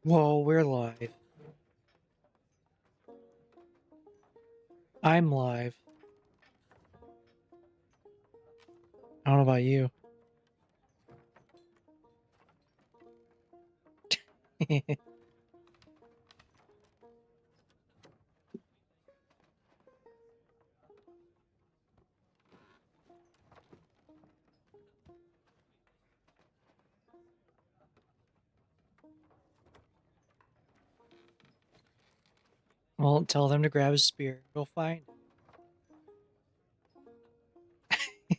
Whoa, we're live. I'm live. I don't know about you. Well, tell them to grab a spear. Go find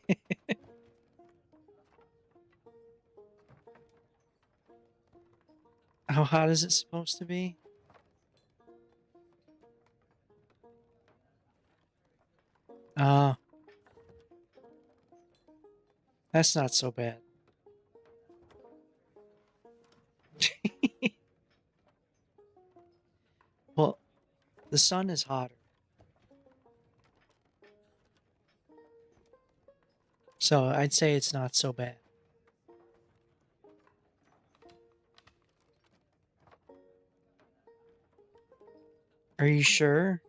it. How hot is it supposed to be? Ah, that's not so bad. Well, the sun is hotter. So I'd say it's not so bad. Are you sure?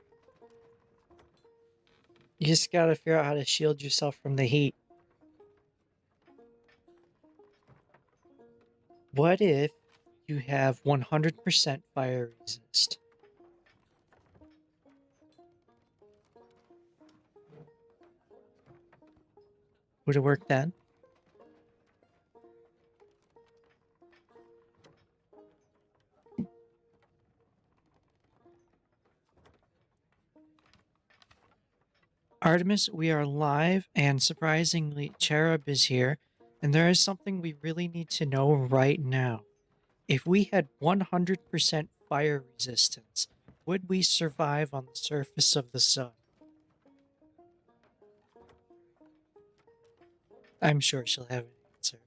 You just gotta figure out how to shield yourself from the heat. What if you have 100% fire resist? Would it work then? Artemis, we are live, and surprisingly, Cherub is here, and there is something we really need to know right now. If we had 100% fire resistance, would we survive on the surface of the sun? I'm sure she'll have an answer.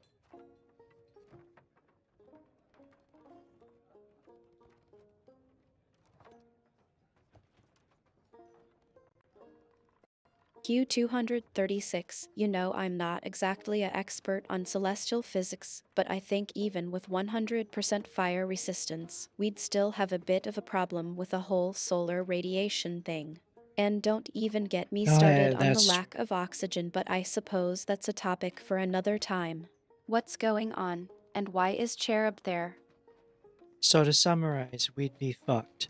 Q236. You know, I'm not exactly an expert on celestial physics, but I think even with 100% fire resistance, we'd still have a bit of a problem with the whole solar radiation thing. And don't even get me Oh, started yeah, on the that's lack of oxygen, but I suppose that's a topic for another time. What's going on, and why is Cherub there? so to summarize, we'd be fucked.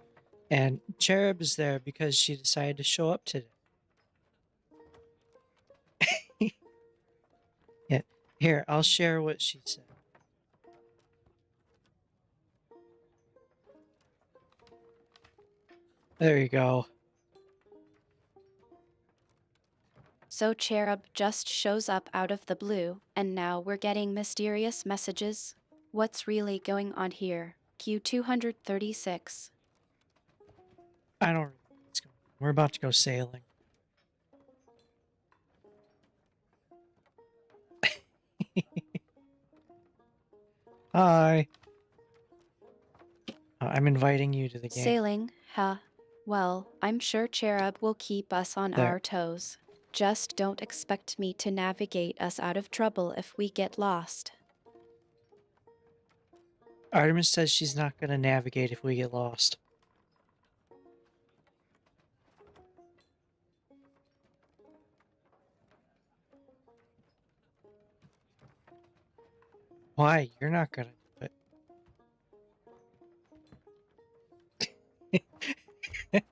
And Cherub is there because she decided to show up today. Yeah, here, I'll share what she said. There you go. So Cherub just shows up out of the blue, and now we're getting mysterious messages? What's really going on here? Q236. I don't really know what's going on. We're about to go sailing. Hi. I'm inviting you to the game. Sailing, huh? Well, I'm sure Cherub will keep us on There. our toes. Just don't expect me to navigate us out of trouble if we get lost. Artemis says she's not going to navigate if we get lost. Why? You're not going to do it.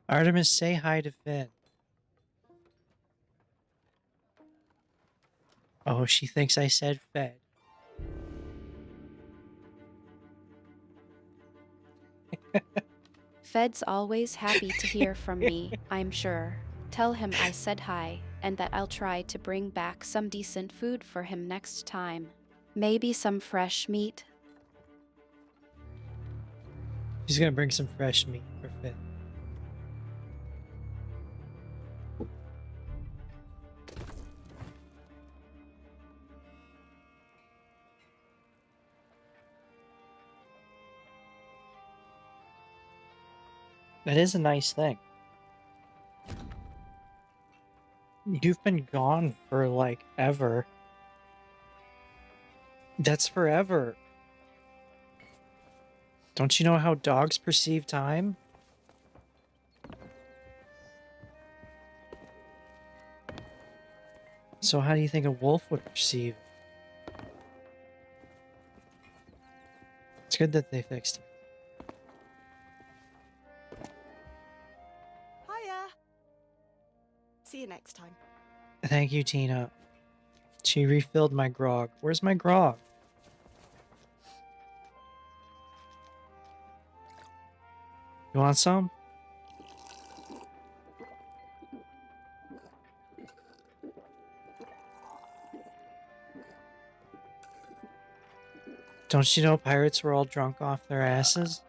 Artemis, say hi to Finn. Oh, she thinks I said fed. Fed's always happy to hear from me, I'm sure. Tell him I said hi, and that I'll try to bring back some decent food for him next time. Maybe some fresh meat. She's going to bring some fresh meat for Finn. That is a nice thing. You've been gone for, like, ever. That's forever. Don't you know how dogs perceive time? So how do you think a wolf would perceive it? It's good that they fixed it. Hiya. See you next time. Thank you, Tina. She refilled my grog. Where's my grog? You want some? Don't you know pirates were all drunk off their asses?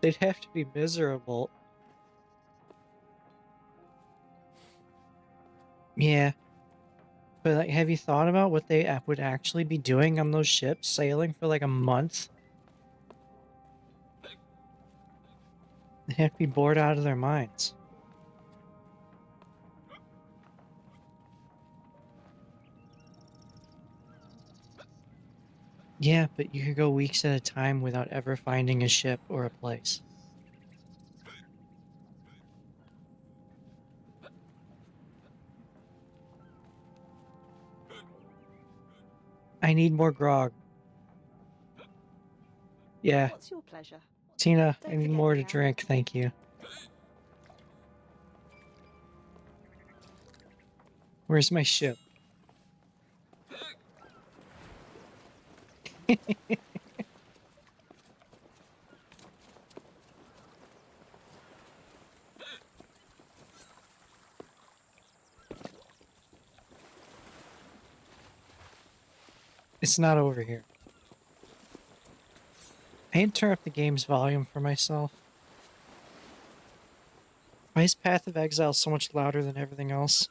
They'd have to be miserable. Yeah. But like, have you thought about what they would actually be doing on those ships, sailing for like a month? They'd have to be bored out of their minds. Yeah, but you could go weeks at a time without ever finding a ship or a place. I need more grog. Yeah, What's your pleasure? Tina, I Don't need forget more me to now. drink, thank you. Where's my ship? It's not over here. I need to turn up the game's volume for myself. Why is Path of Exile so much louder than everything else?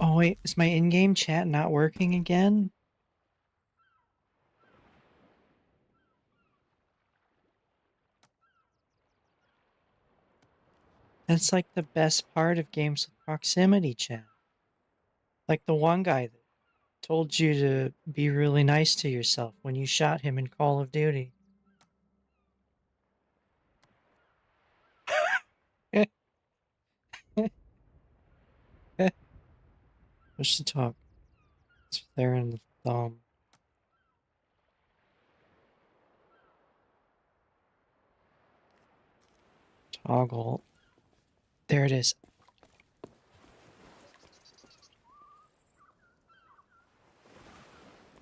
Oh wait, is my in-game chat not working again? That's like the best part of games with proximity chat. Like the one guy that told you to be really nice to yourself when you shot him in Call of Duty. Push to talk. It's there in the thumb. Toggle. There it is.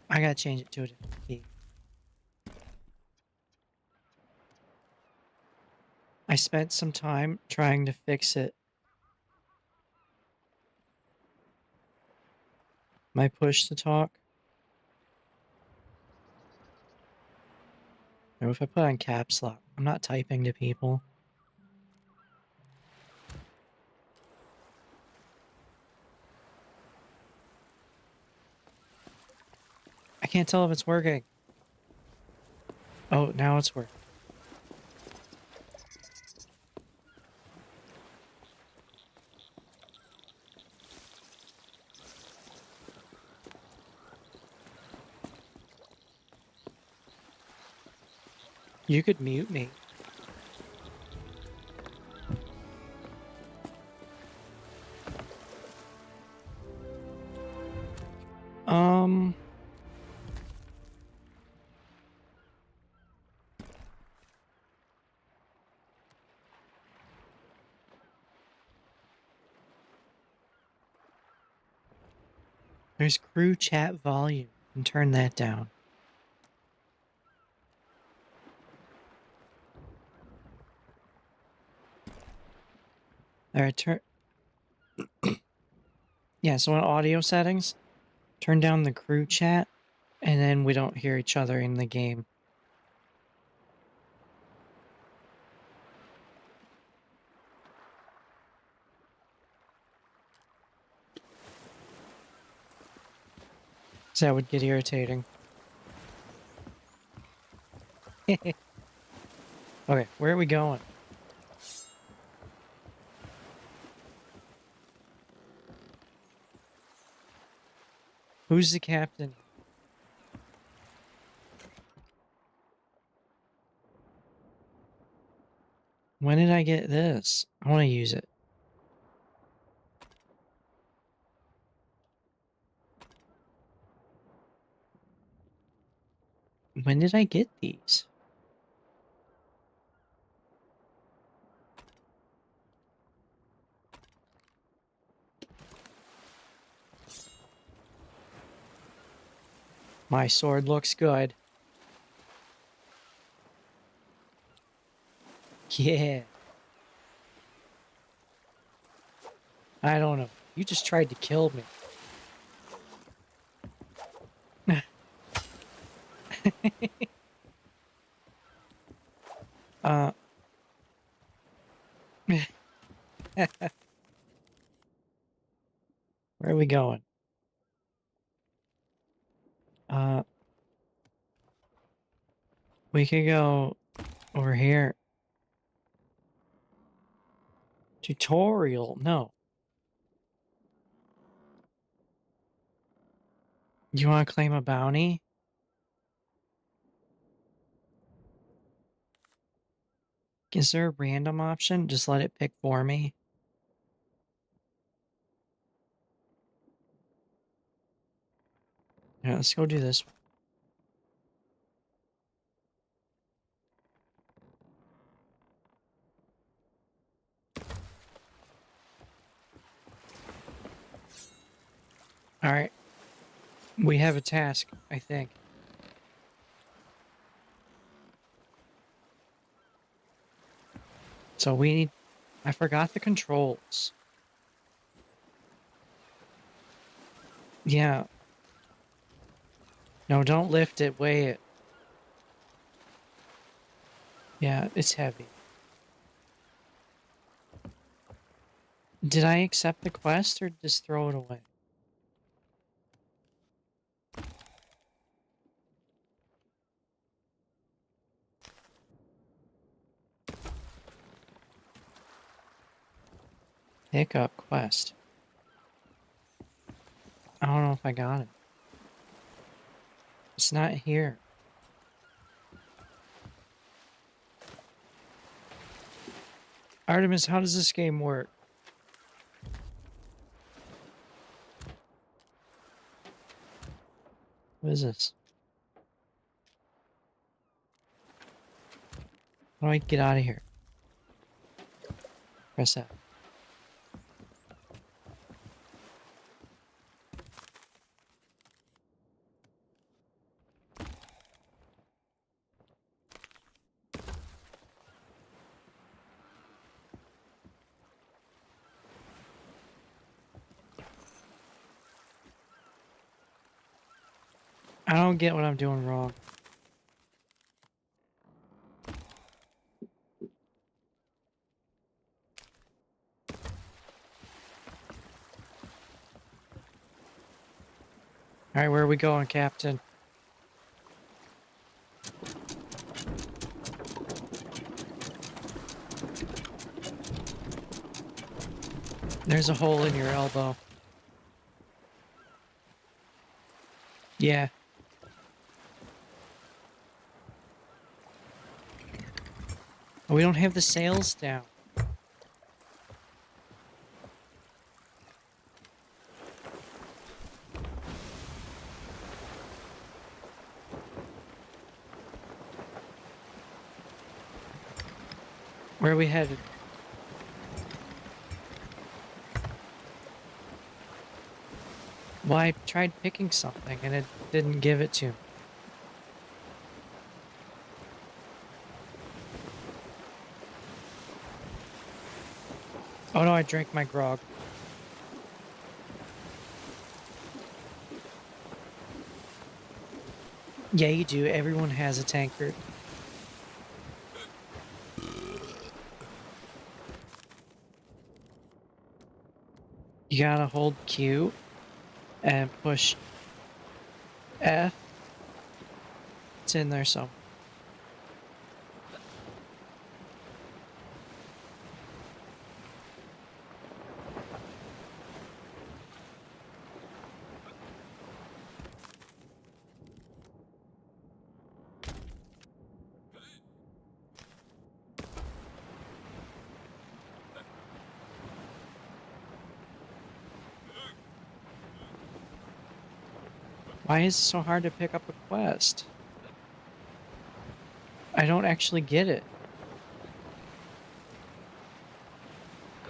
I gotta change it to a different key. I spent some time trying to fix it. My push to talk. Or if I put on caps lock, I'm not typing to people. I can't tell if it's working. Oh, now it's working. You could mute me. Um, there's crew chat volume. And turn that down. Alright, turn. Yeah, so in audio settings, turn down the crew chat And then we don't hear each other in the game. So that would get irritating. Okay, where are we going? Who's the captain? When did I get this? I want to use it. When did I get these? My sword looks good. Yeah. I don't know. You just tried to kill me. uh. Where are we going? Uh. We could go over here. Tutorial? No. You want to claim a bounty? Is there a random option? Just let it pick for me. Yeah, let's go do this one. All right. We have a task, I think. So we need... I forgot the controls. Yeah. No, don't lift it. Weigh it. Yeah, it's heavy. Did I accept the quest or just throw it away? Pick up quest. I don't know if I got it. It's not here. Artemis, how does this game work? What is this? How do I get out of here? Press that. I don't get what I'm doing wrong. All right, where are we going, Captain? There's a hole in your elbow. Yeah. Oh, we don't have the sails down. Where are we headed? Well, I tried picking something and it didn't give it to me. Oh no, I drank my grog. Yeah, you do. Everyone has a tankard. You gotta hold Q and push F. It's in there somewhere. Why is it so hard to pick up a quest? I don't actually get it.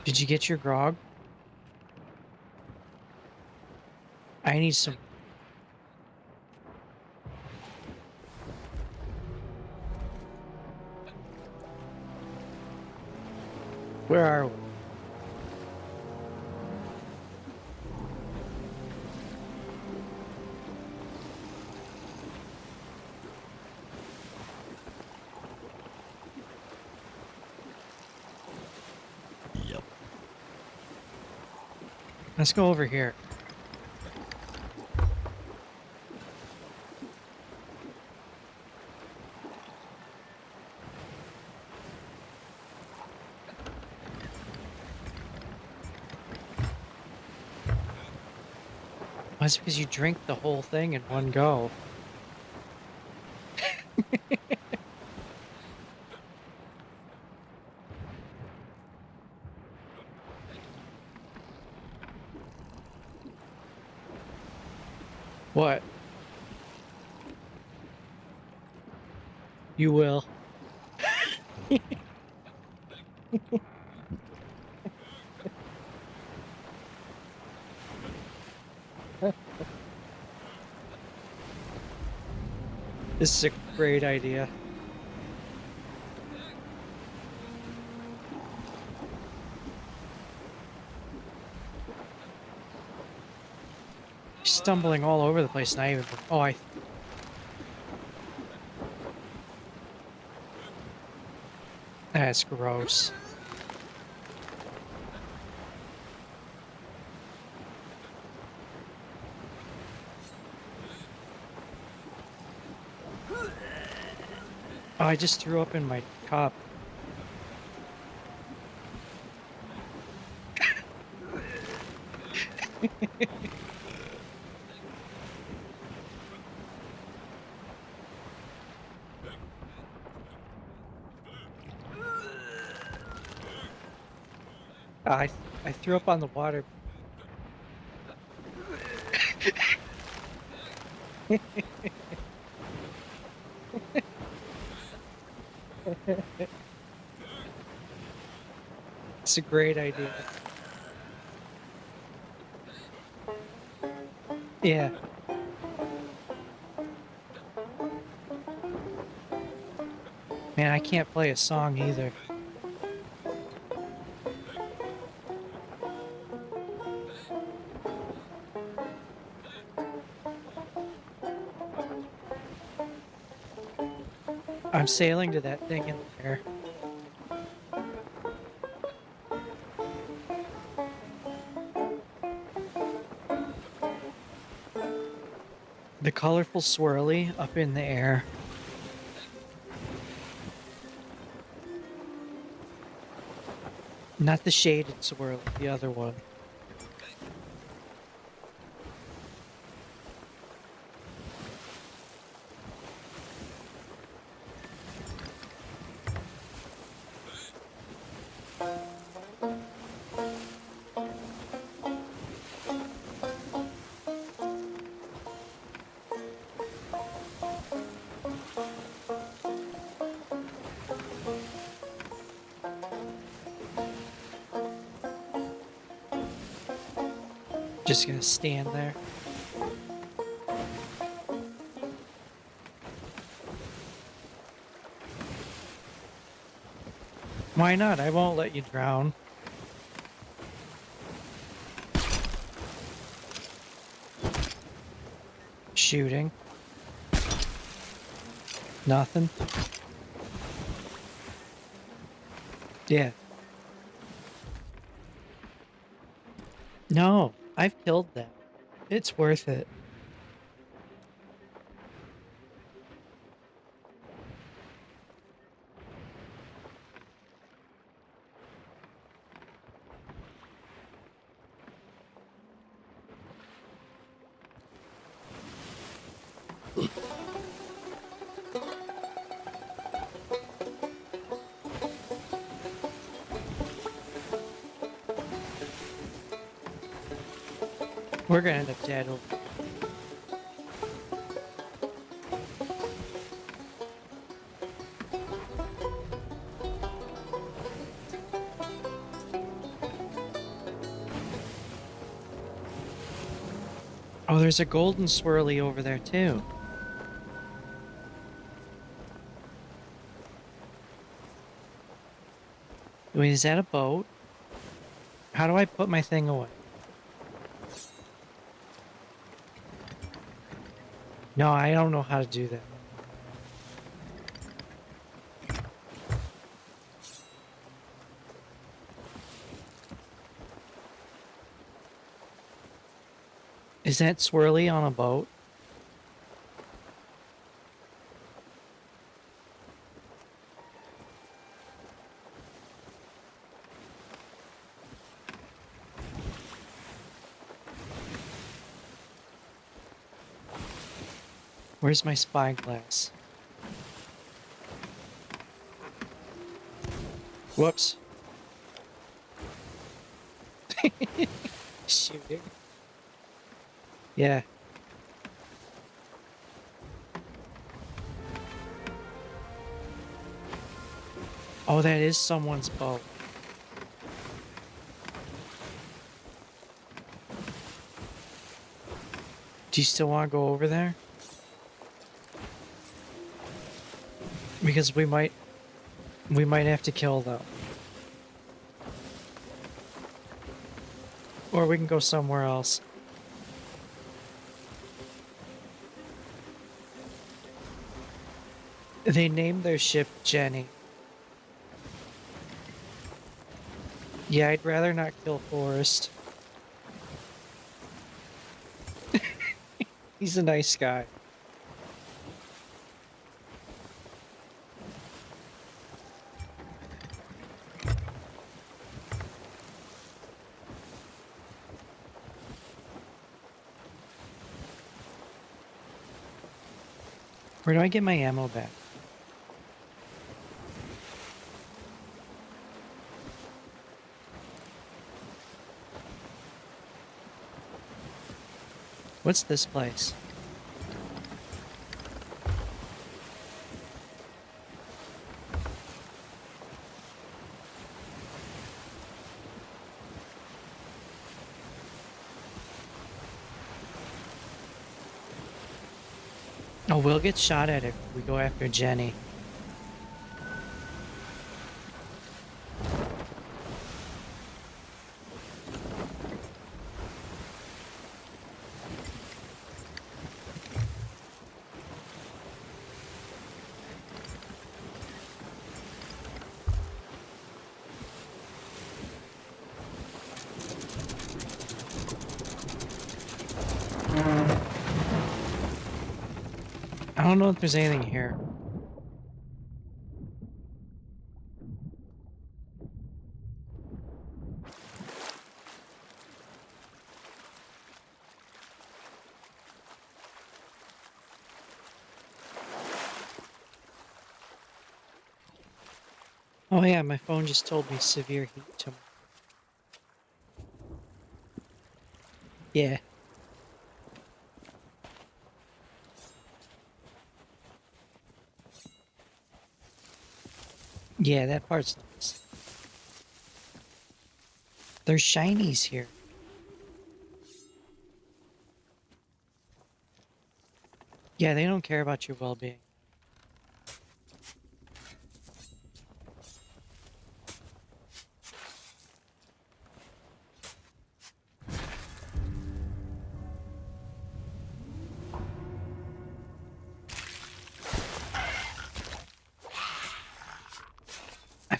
Did you get your grog? I need some. Where are we? Yep. Let's go over here. That's because you drink the whole thing in one go. What? You will. This is a great idea. Stumbling all over the place, not even. Oh, that's gross. Oh, I just threw up in my cup. I I threw up on the water. It's a great idea. Yeah. Man, I can't play a song either. I'm sailing to that thing in there. The colorful swirly up in the air. Not the shaded swirly, the other one. Just gonna stand there. Why not? I won't let you drown. Shooting. Nothing? Yeah. No, I've killed them. It's worth it. We're gonna end up dead over here. Oh, there's a golden swirly over there too. Wait, is that a boat? How do I put my thing away? No, I don't know how to do that. Is that swirly on a boat? Where's my spyglass? Whoops. Shooting. Yeah. Oh, that is someone's boat. Do you still want to go over there? Because we might have to kill them. Or we can go somewhere else. They named their ship Jenny. Yeah, I'd rather not kill Forrest. He's a nice guy. Where do I get my ammo back? What's this place? Oh, we'll get shot at if we go after Jenny. I don't know if there's anything here. Oh yeah, my phone just told me severe heat tomorrow. Yeah. Yeah, that part's nice. There's shinies here. Yeah, they don't care about your well-being.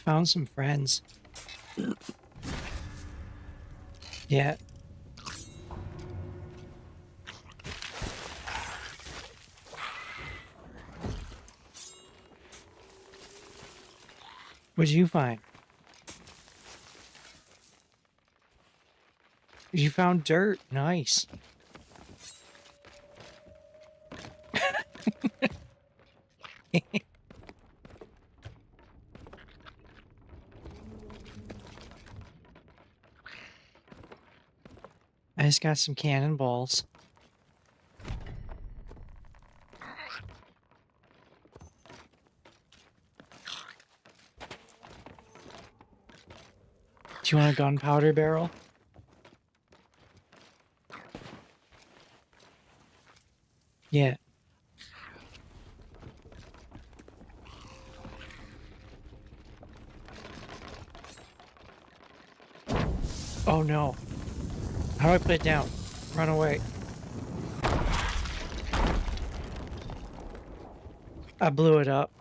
found some friends. Yeah. What'd you find? You found dirt. Nice. I just got some cannonballs. Do you want a gunpowder barrel? Yeah. Oh no. How do I put it down? Run away. I blew it up.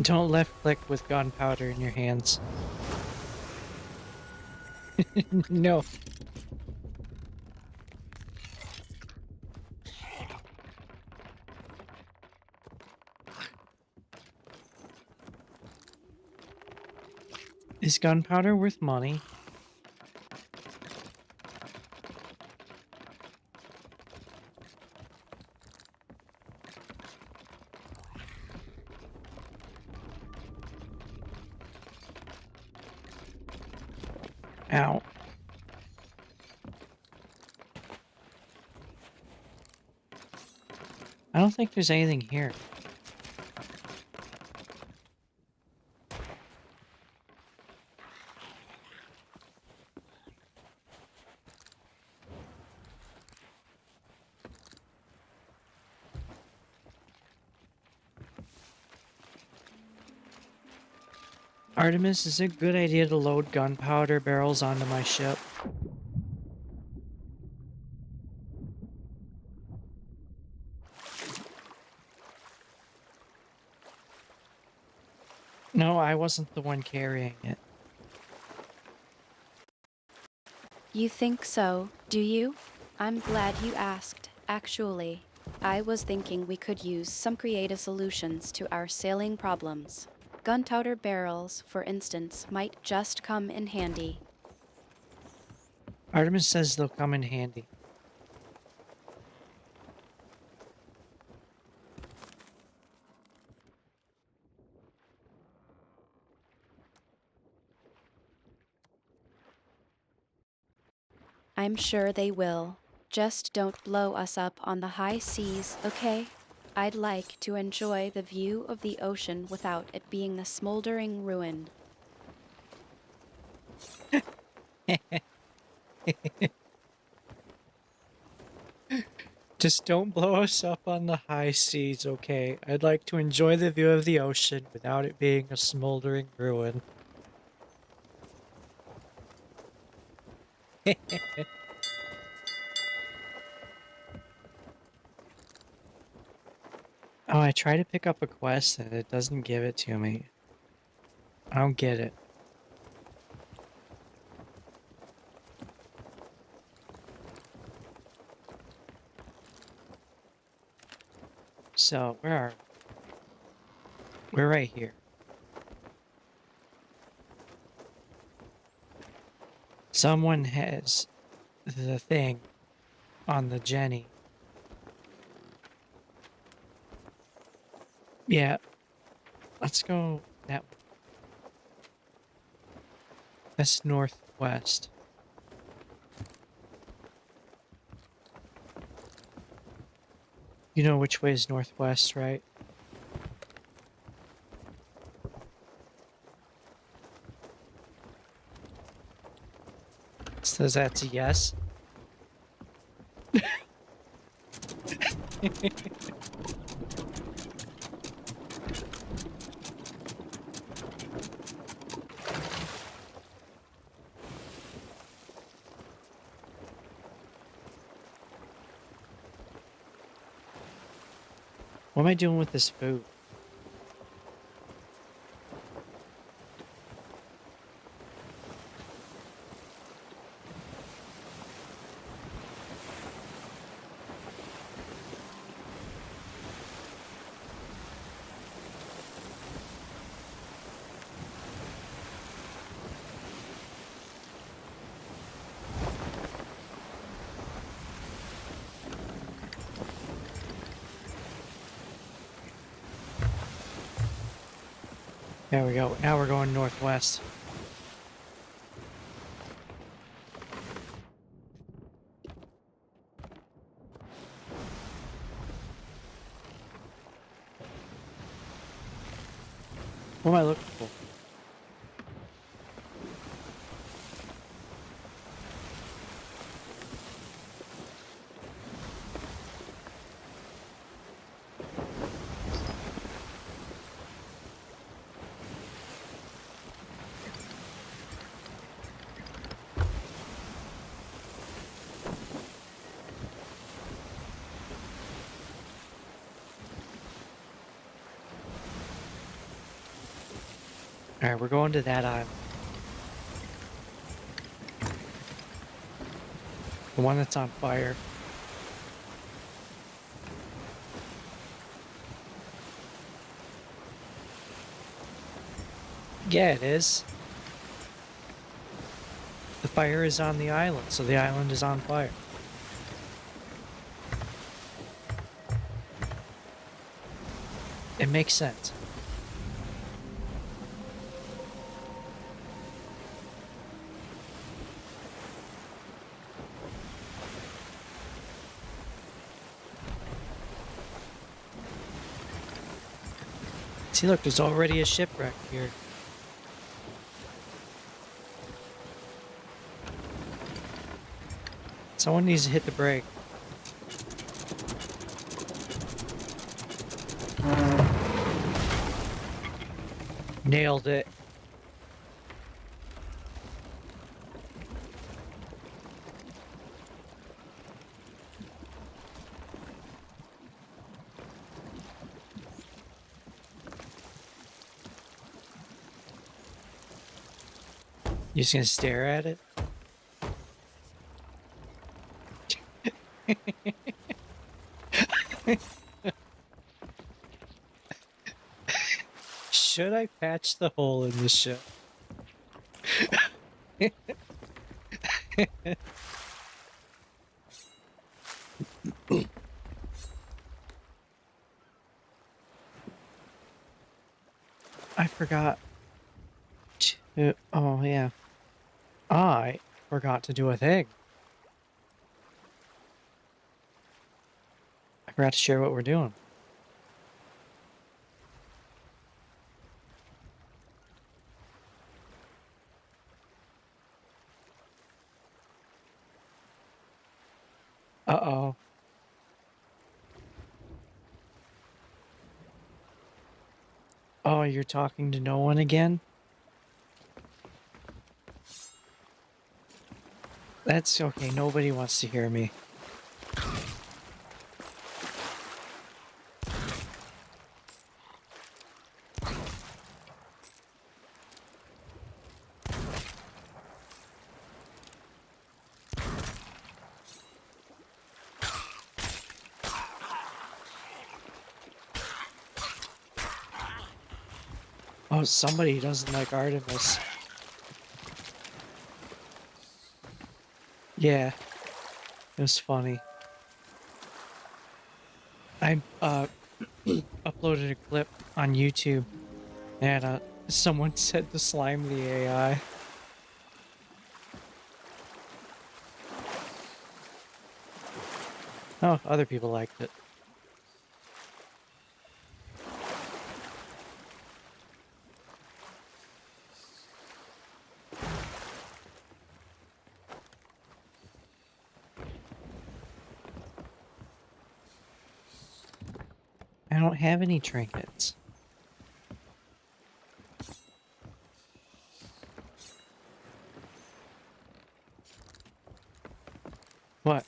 Don't left click with gunpowder in your hands. No. Is gunpowder worth money? Ow. I don't think there's anything here. Artemis, is it a good idea to load gunpowder barrels onto my ship? No, I wasn't the one carrying it. You think so, do you? I'm glad you asked, actually. I was thinking we could use some creative solutions to our sailing problems. Gunpowder barrels, for instance, might just come in handy. Artemis says they'll come in handy. I'm sure they will. Just don't blow us up on the high seas, okay? I'd like to enjoy the view of the ocean without it being a smoldering ruin. Just don't blow us up on the high seas, okay? I'd like to enjoy the view of the ocean without it being a smoldering ruin. Oh, I try to pick up a quest and it doesn't give it to me. I don't get it. So, where are we? We're right here. Someone has the thing on the Jenny. Yeah, let's go that way. That's northwest. You know which way is northwest, right? Says that's a yes. What am I doing with this food? There we go. Now we're going northwest. What am I looking for? Alright, we're going to that island. The one that's on fire. Yeah, it is. The fire is on the island, so the island is on fire. It makes sense. See, look, there's already a shipwreck here. Someone needs to hit the brake. Nailed it. You just gonna stare at it? Should I patch the hole in the ship? I forgot to. Oh, yeah. I forgot to do a thing. I forgot to share what we're doing. Uh-oh. Oh, you're talking to no one again? That's okay. Nobody wants to hear me. Oh, somebody doesn't like Artemis. Yeah, it was funny. I uploaded a clip on YouTube and someone said to slime the AI. Oh, other people liked it. I don't have any trinkets. What?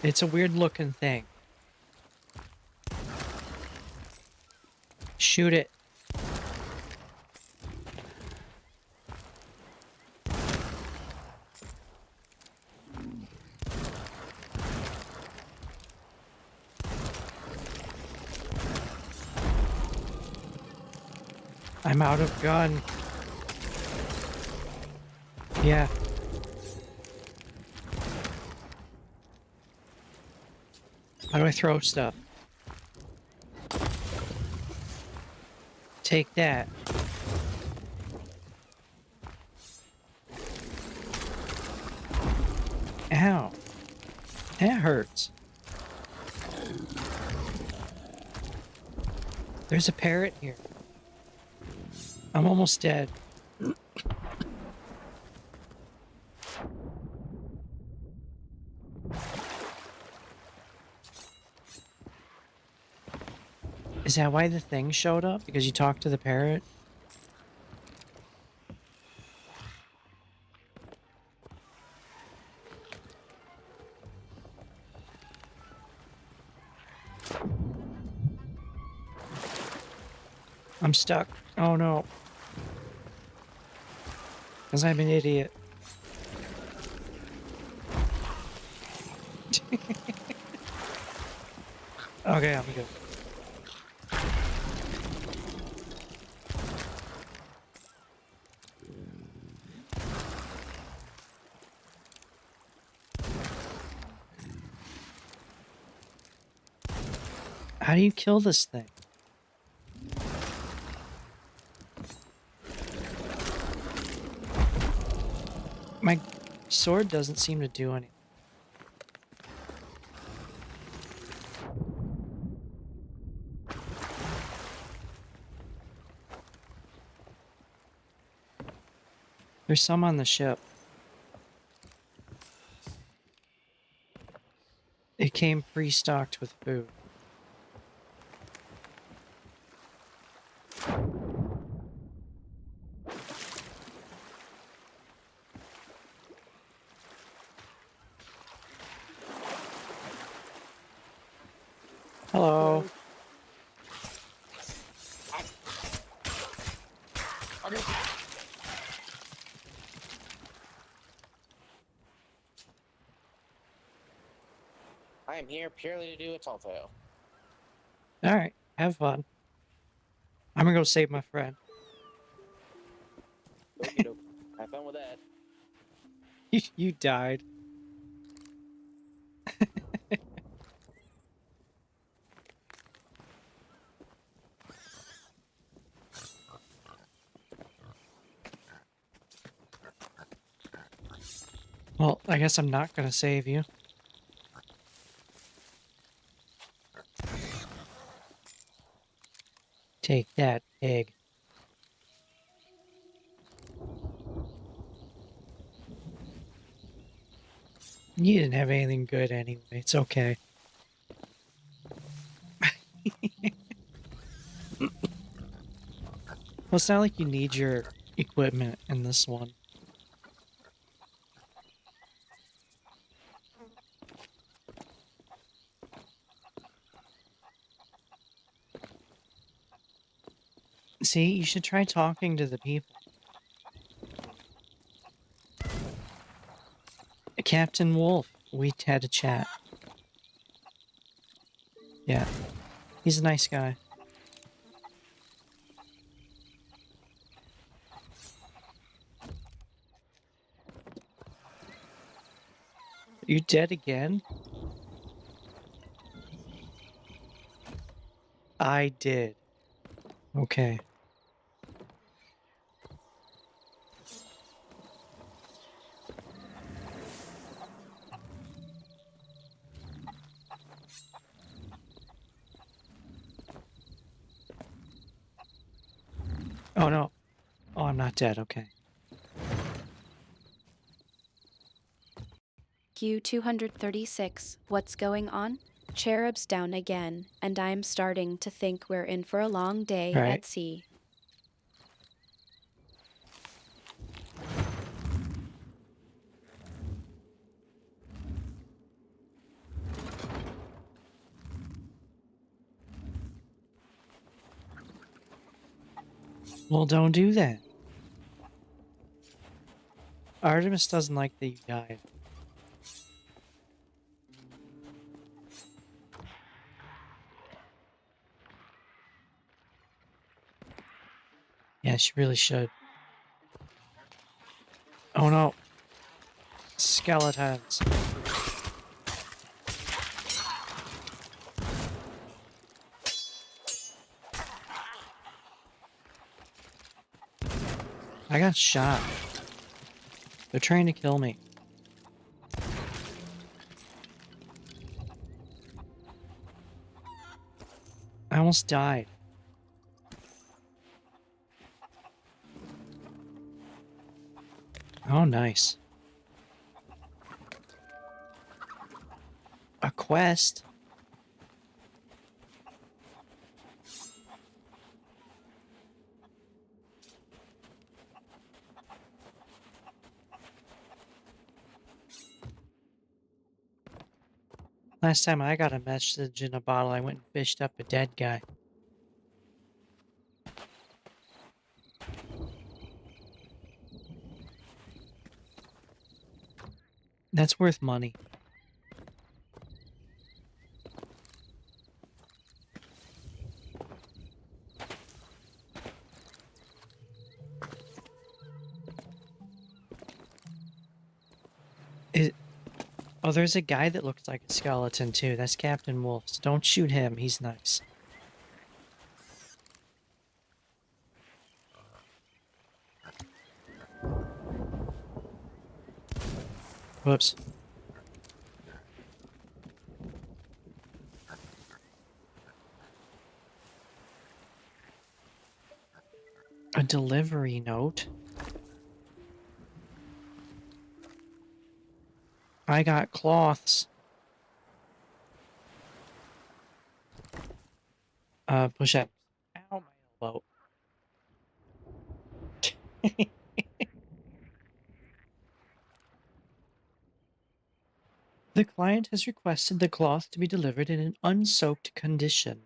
It's a weird looking thing. Shoot it. I'm out of gun. Yeah. How do I throw stuff? Take that. Ow. That hurts. There's a parrot here. I'm almost dead. Is that why the thing showed up? Because you talked to the parrot? I'm stuck. Oh no. Because I'm an idiot. Okay, I'm good. How do you kill this thing? My sword doesn't seem to do anything. There's some on the ship. It came pre-stocked with food. Hello. I am here purely to do a tall tale. Alright, have fun. I'm gonna go save my friend. Okey doke. Have fun with that. You died. Well, I guess I'm not gonna save you. Take that, pig. You didn't have anything good anyway. It's okay. Well, it's not like you need your equipment in this one. See, you should try talking to the people. Captain Wolf, we had a chat. Yeah, he's a nice guy. You dead again? I did. Okay. Oh no. Oh, I'm not dead. Okay. Q236, what's going on? Cherub's down again, and I'm starting to think we're in for a long day Right. at sea. Well, don't do that. Artemis doesn't like that you died. Yeah, she really should. Oh no. Skeletons. I got shot. They're trying to kill me. I almost died. Oh, nice. A quest? Last time I got a message in a bottle, I went and fished up a dead guy. That's worth money. It, oh, there's a guy that looks like a skeleton too. That's Captain Wolf. So don't shoot him. He's nice. Whoops. A delivery note? I got cloths. Push up. Ow, my elbow. The client has requested the cloth to be delivered in an unsoaked condition.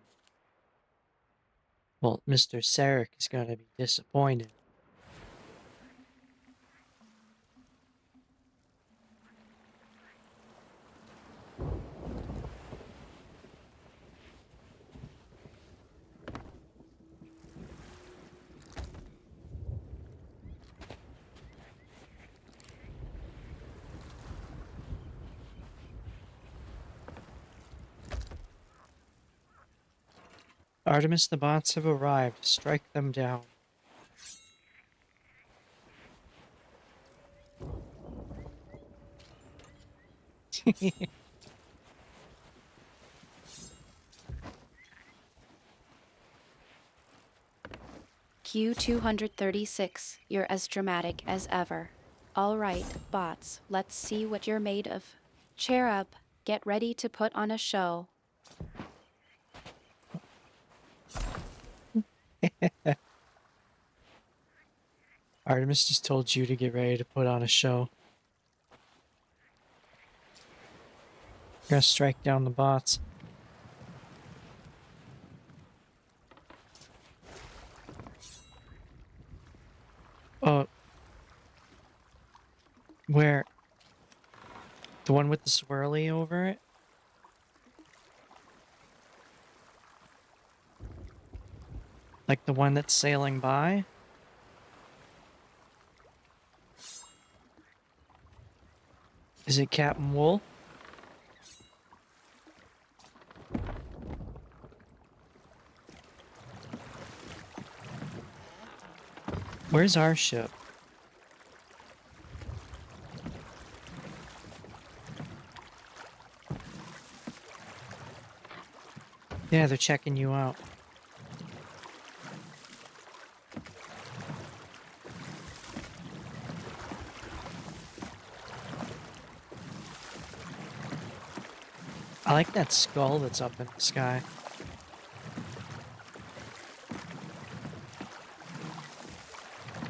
Well, Mr. Sarek is going to be disappointed. Artemis, the bots have arrived. Strike them down. Q236, you're as dramatic as ever. All right, bots, let's see what you're made of. Cheer up, get ready to put on a show. Artemis just told you to get ready to put on a show. You're gonna strike down the bots. Oh. Where? The one with the swirly over it? Like the one that's sailing by? Is it Captain Wolf? Where's our ship? Yeah, they're checking you out. I like that skull that's up in the sky.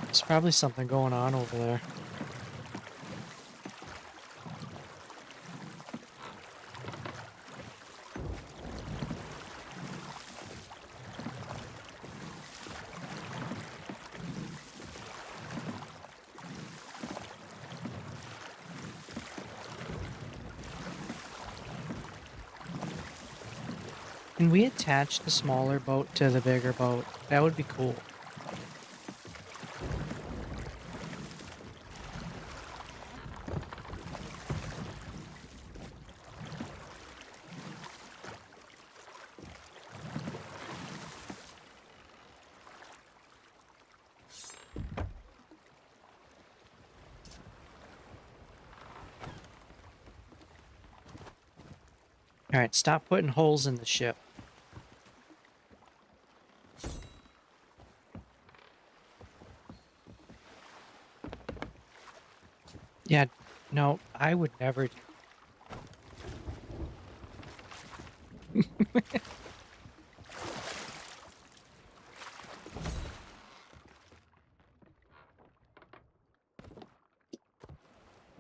There's probably something going on over there. Can we attach the smaller boat to the bigger boat? That would be cool. Alright, stop putting holes in the ship. Yeah, no, I would never do.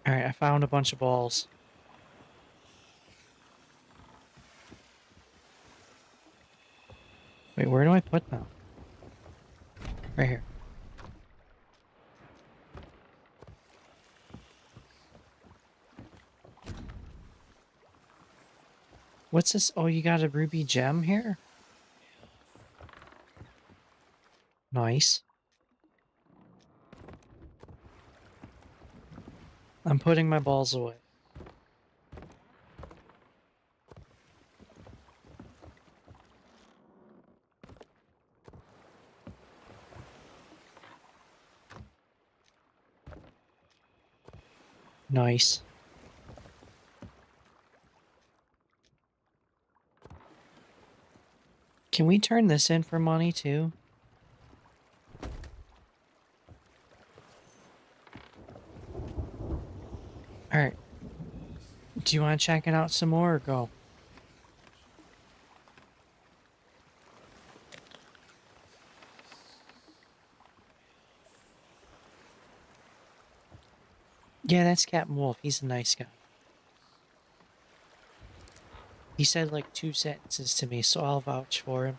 Alright, I found a bunch of balls. Wait, where do I put them? Right here. What's this? Oh, you got a ruby gem here? Nice. I'm putting my balls away. Nice. Can we turn this in for money too? Alright. Do you want to check it out some more or go? Yeah, that's Captain Wolf. He's a nice guy. He said like 2 sentences to me, so I'll vouch for him.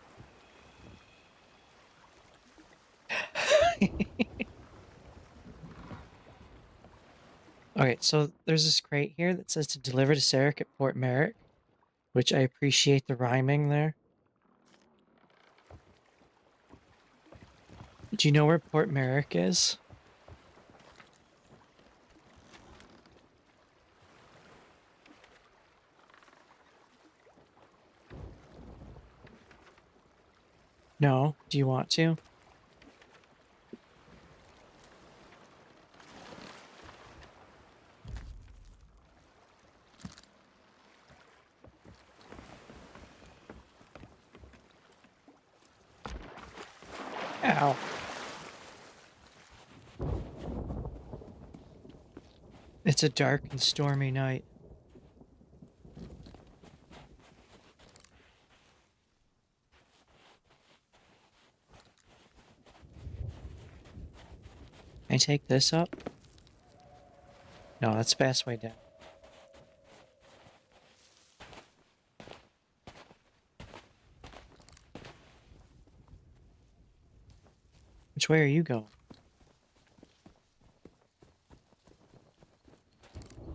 Okay, so there's this crate here that says to deliver to Sarek at Port Merrick, which I appreciate the rhyming there. Do you know where Port Merrick is? No? Do you want to? Ow. It's a dark and stormy night. Can I take this up? No, that's fast way down. Which way are you going?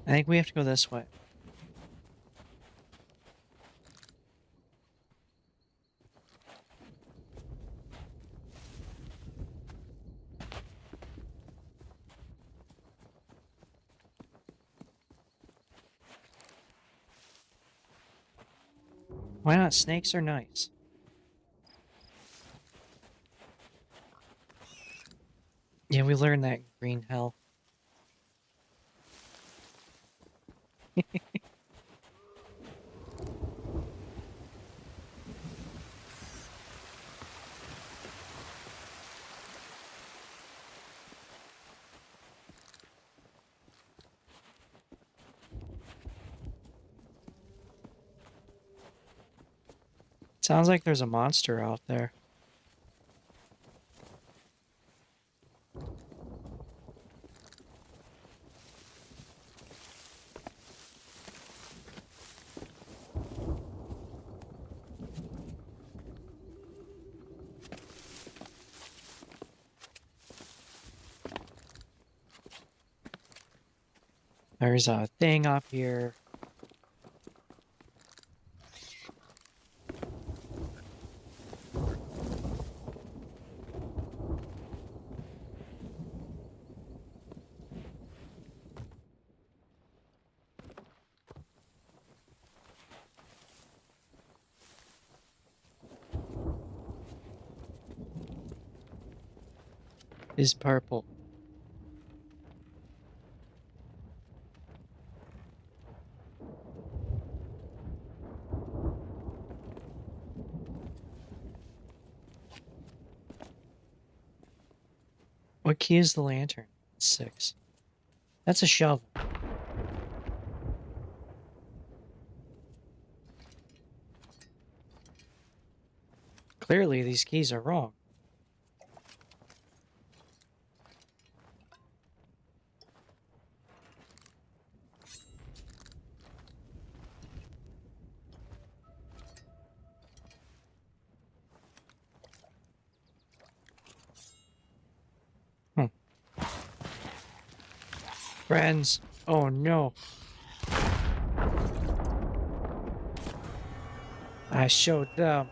I think we have to go this way. Why not? Snakes are nice. Yeah, we learned that in Green Hell. Sounds like there's a monster out there. There's a thing up here. Is purple. What key is the lantern? 6. That's a shovel. Clearly, these keys are wrong. Hmm. Friends. Oh no. I showed them.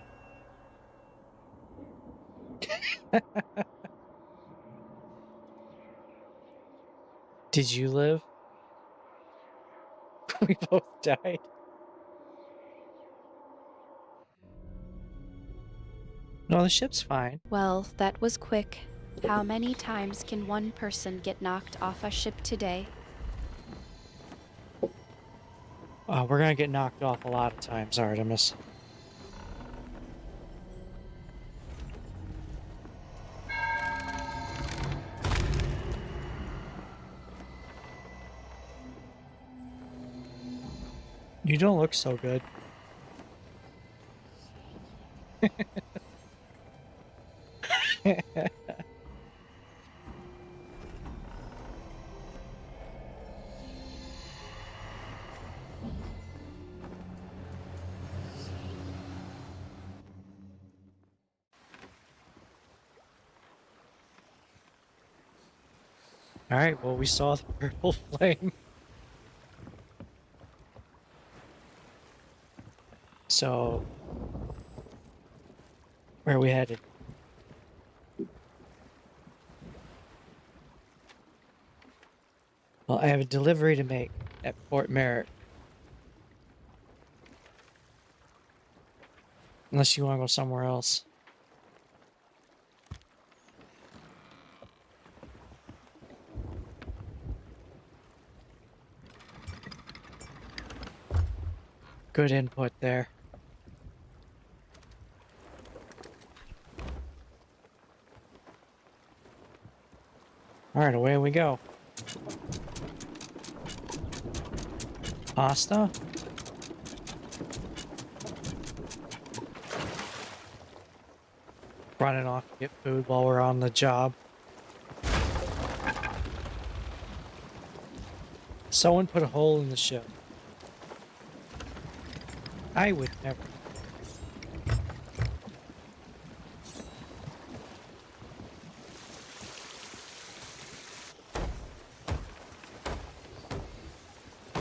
Did you live? We both died. No, the ship's fine. Well, that was quick. How many times can one person get knocked off a ship today? We're gonna get knocked off a lot of times, Artemis. You don't look so good. Alright, well, we saw the purple flame. So, where are we headed? Well, I have a delivery to make at Fort Merritt. Unless you want to go somewhere else. Good input there. Alright, away we go. Pasta? Running off to get food while we're on the job. Someone put a hole in the ship. I would never.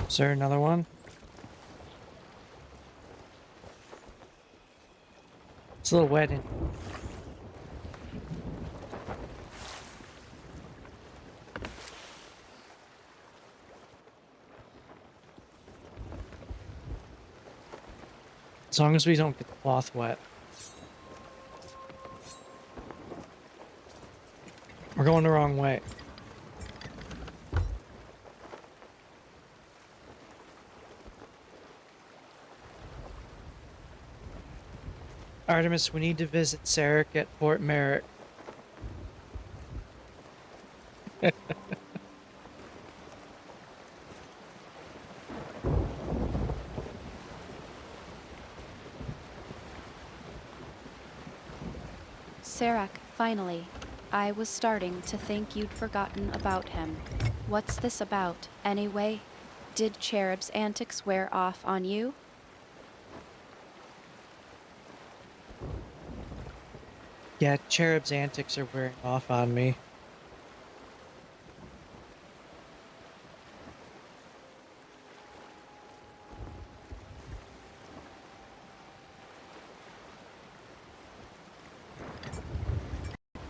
Is there another one? It's a little wet in. As long as we don't get the cloth wet. We're going the wrong way. Artemis, we need to visit Sarek at Fort Merritt. Sarek, finally. I was starting to think you'd forgotten about him. What's this about, anyway? Did Cherub's antics wear off on you? Yeah, Cherub's antics are wearing off on me.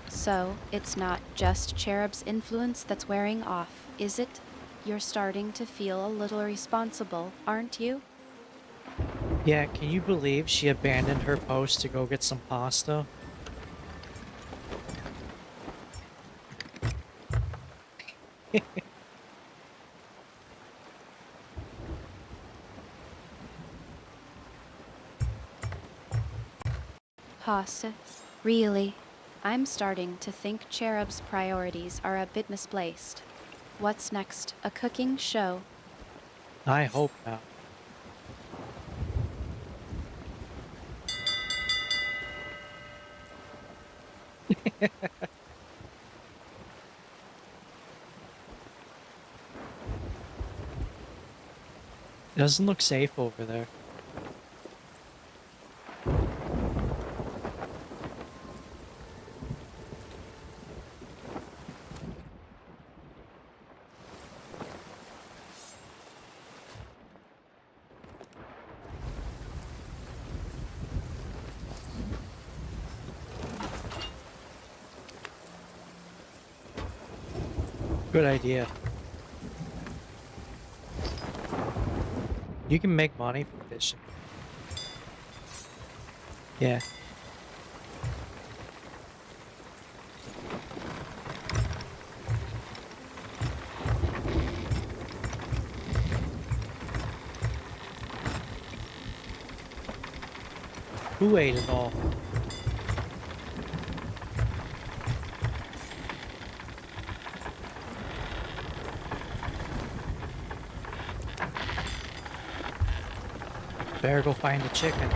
So, it's not just Cherub's influence that's wearing off, is it? You're starting to feel a little responsible, aren't you? Yeah, can you believe she abandoned her post to go get some pasta? Pasta? Really? I'm starting to think Cherub's priorities are a bit misplaced. What's next? A cooking show? I hope not. It doesn't look safe over there. Good idea. You can make money from fishing. Yeah. Who ate it all? Better go find the chicken.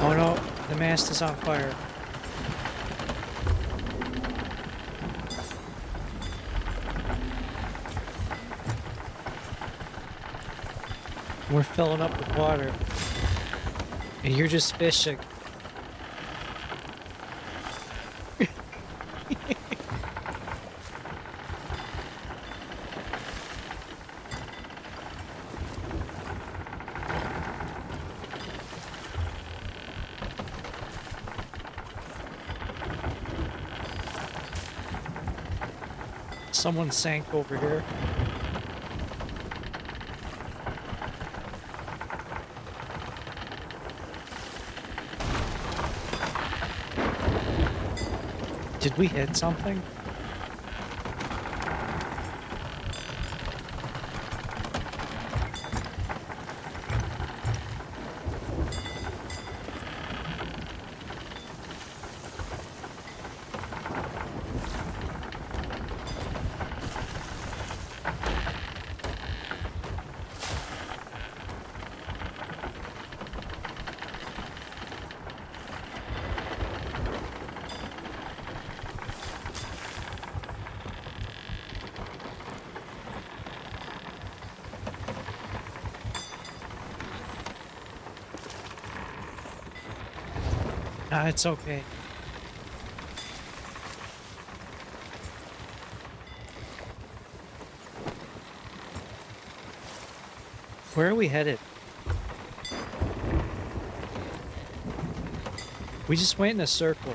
Oh no, the mast is on fire. We're filling up with water. And you're just fishing. Someone sank over here. Did we hit something? Nah, it's okay. Where are we headed? We just went in a circle.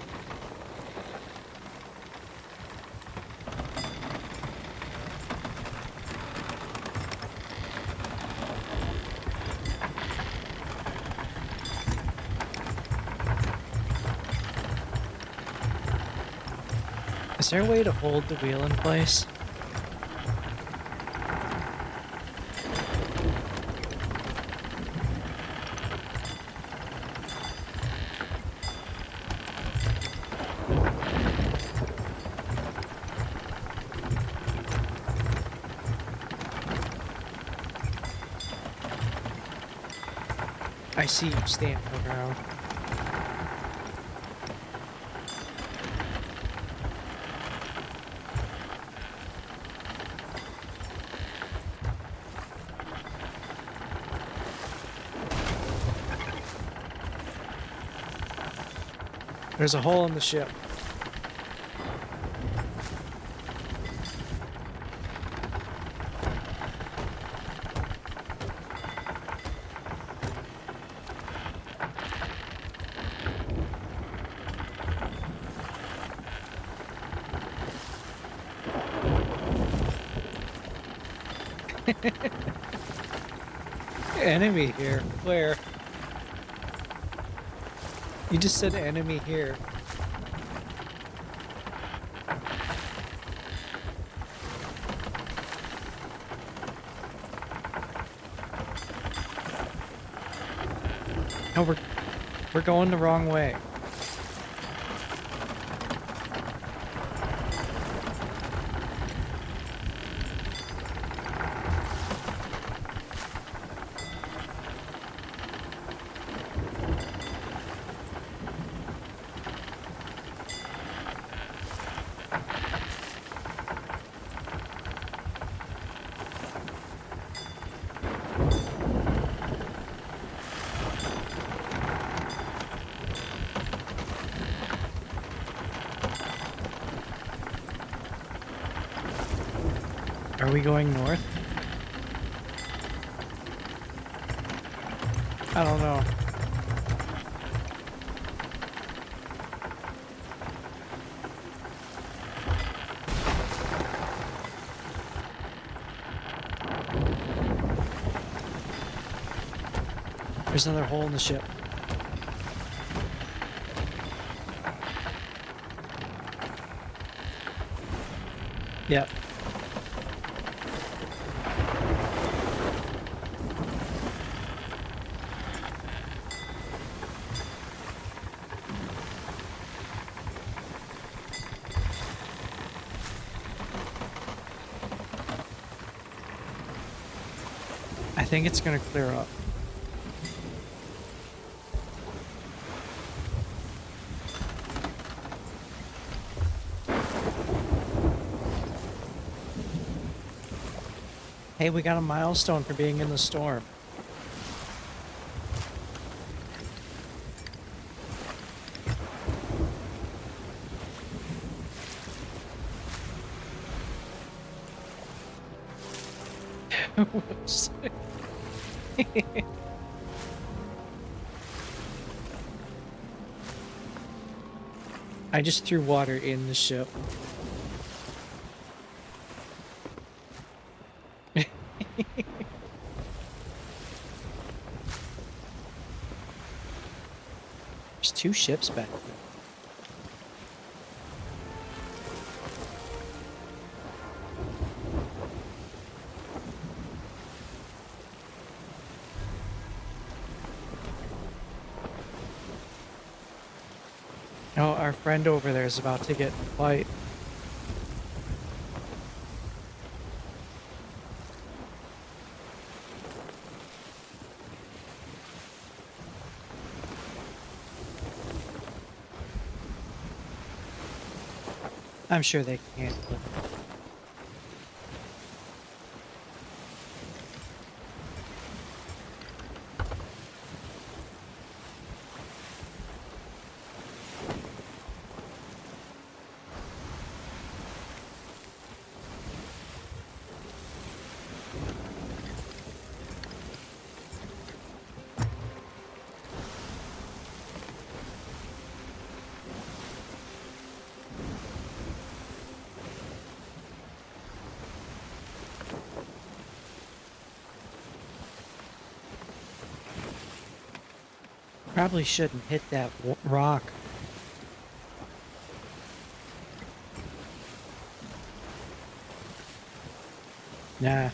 Is there a way to hold the wheel in place? I see you standing around. There's a hole in the ship. Enemy here. Where? You just said enemy here. No, we're going the wrong way. Are we going north? I don't know. There's another hole in the ship. Yep. I think it's gonna clear up. Hey, we got a milestone for being in the storm. Whoops. I just threw water in the ship. There's two ships back there. Oh, our friend over there is about to get in a fight. I'm sure they can handle it. Probably shouldn't hit that rock. Nah.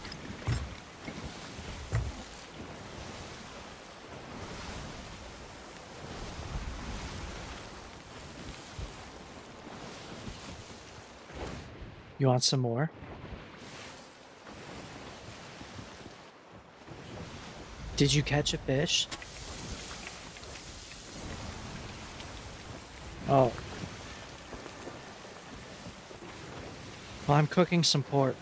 You want some more? Did you catch a fish? Oh. Well, I'm cooking some pork.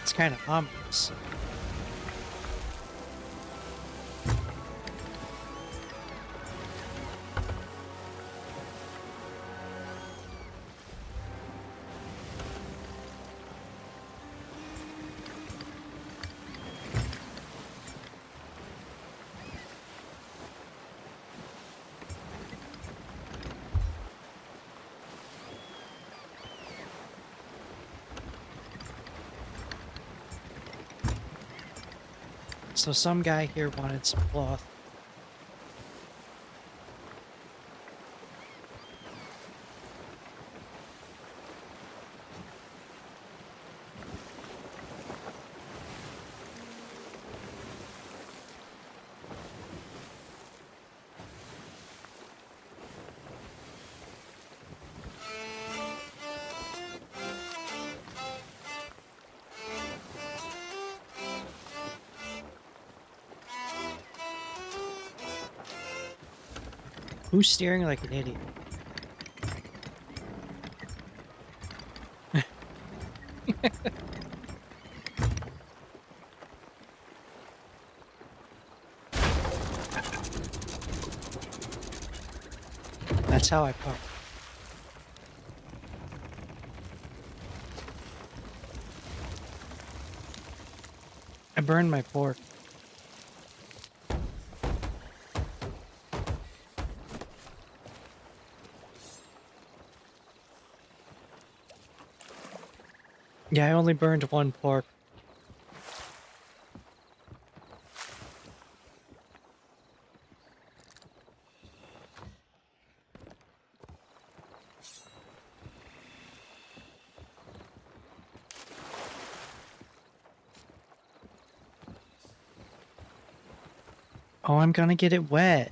It's kind of ominous. So some guy here wanted some cloth. Who's steering like an idiot? That's how I park. I burned my pork. Yeah, I only burned one pork. Oh, I'm gonna get it wet.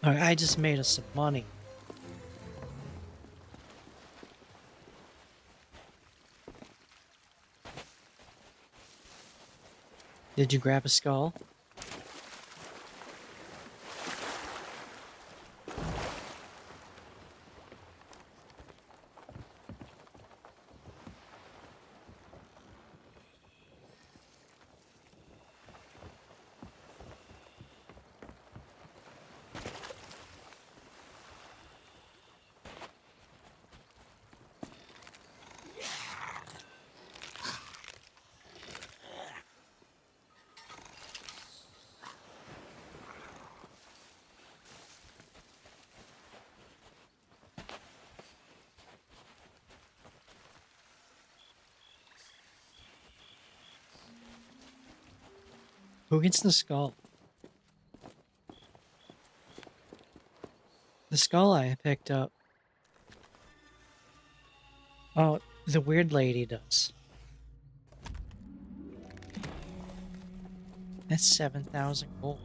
Alright, I just made us some money. Did you grab a skull? Who gets the skull? The skull I picked up. Oh, the weird lady does. That's 7,000 gold.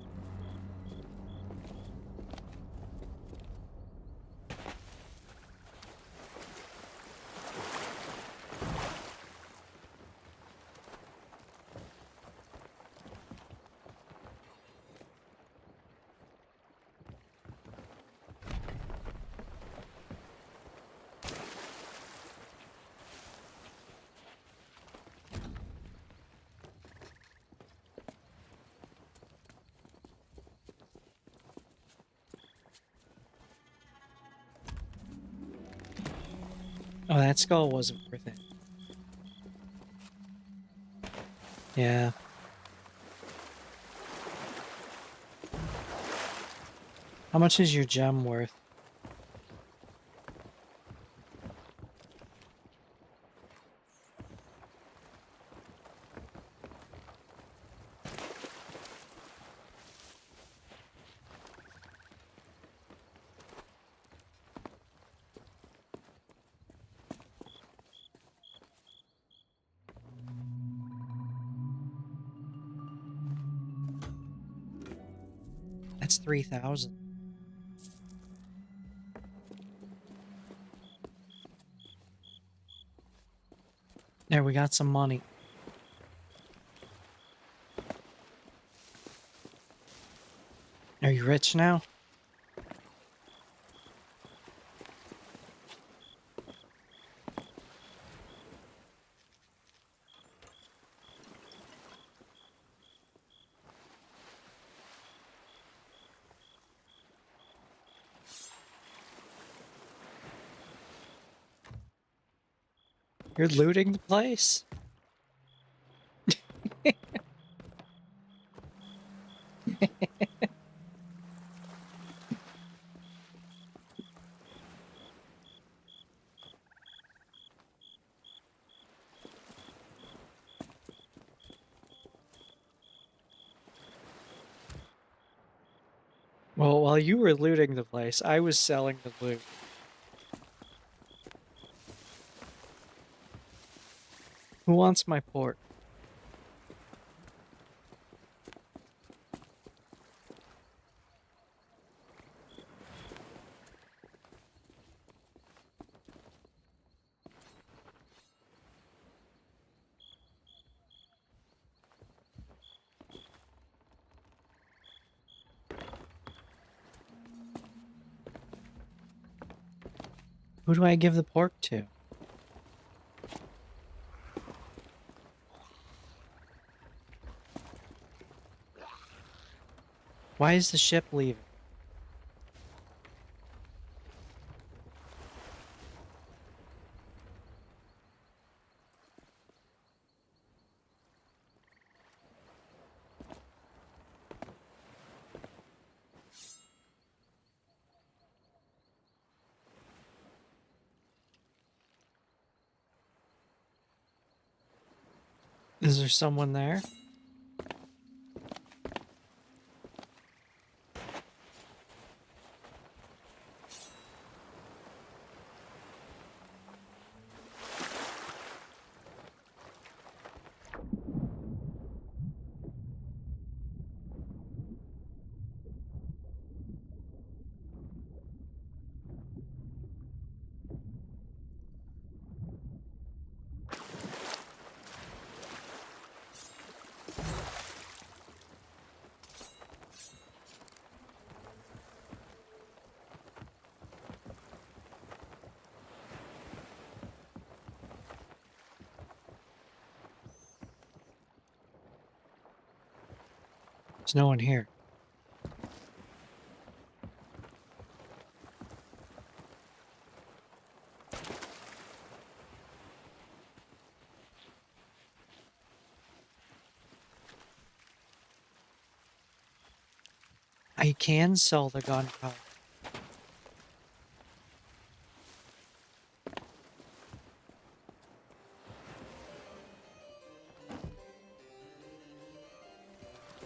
Oh, that skull wasn't worth it. Yeah. How much is your gem worth? That's 3,000. There, we got some money. Are you rich now? You're looting the place? Well, while you were looting the place, I was selling the loot. Who wants my port? Who do I give the pork to? Why is the ship leaving? Is there someone there? There's no one here. I can sell the gunpowder.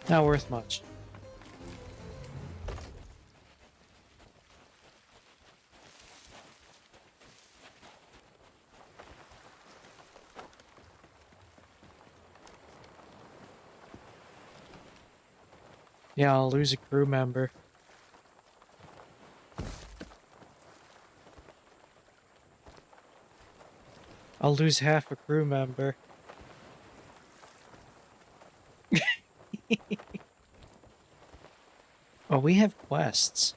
Not worth much. Yeah, I'll lose a crew member. I'll lose half a crew member. Oh, we have quests.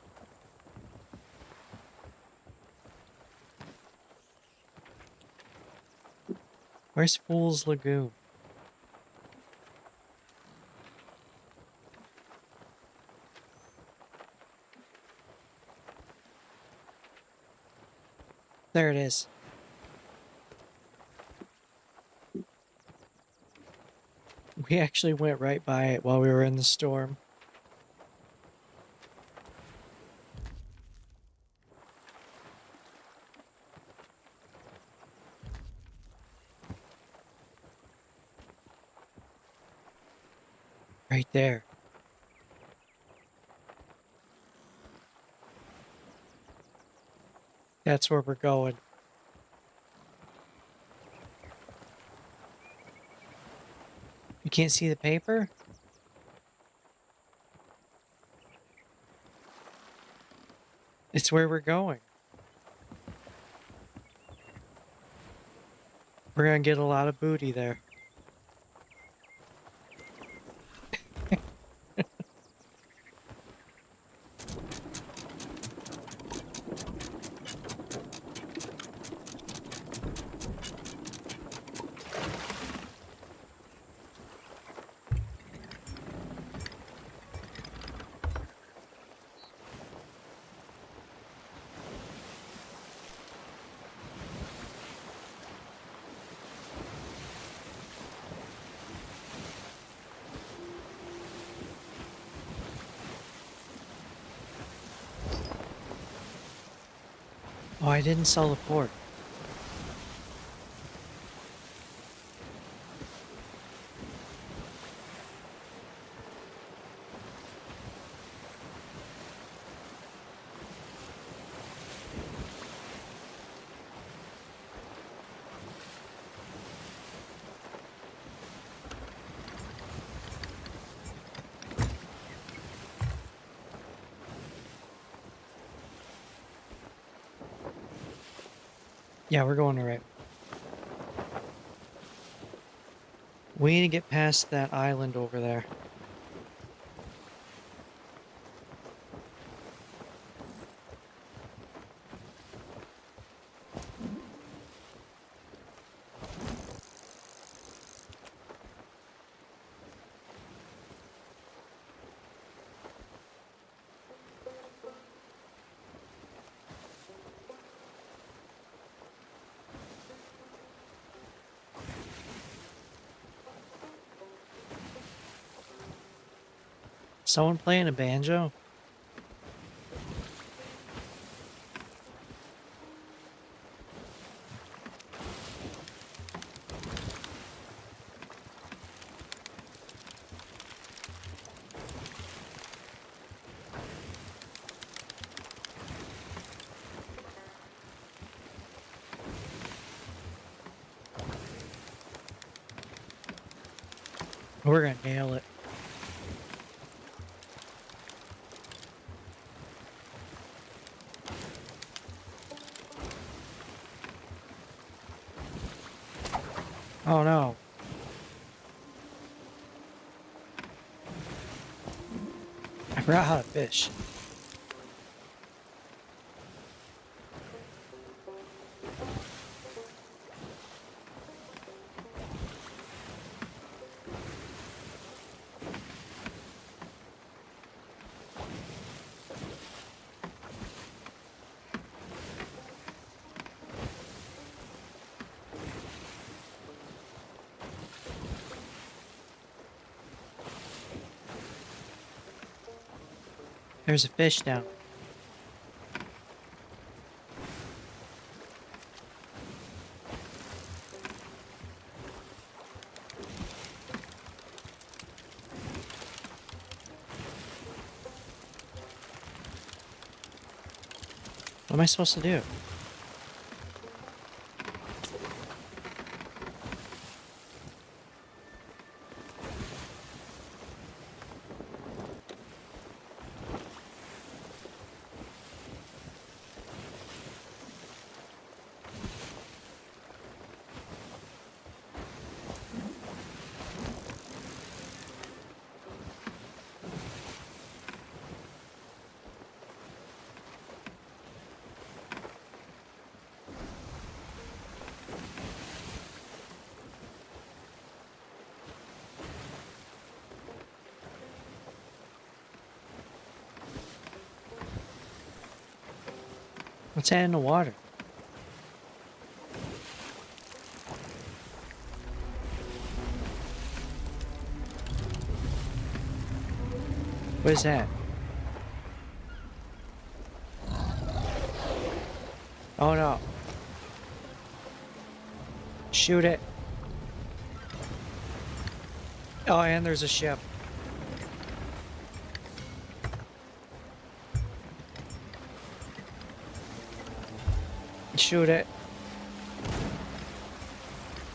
Where's Fool's Lagoon? There it is. We actually went right by it while we were in the storm. Right there. That's where we're going. You can't see the paper? It's where we're going. We're gonna get a lot of booty there. Oh, I didn't sell the port. Yeah, we're going the right way. We need to get past that island over there. Someone playing a banjo? We're gonna nail it. Oh no. I forgot how to fish. There's a fish down. What am I supposed to do? What's that in the water? What is that? Oh no. Shoot it. Oh, and there's a ship. Shoot it.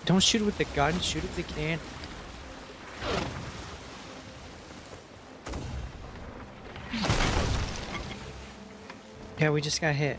Don't shoot it with the gun, shoot it with the can. Yeah, we just got hit.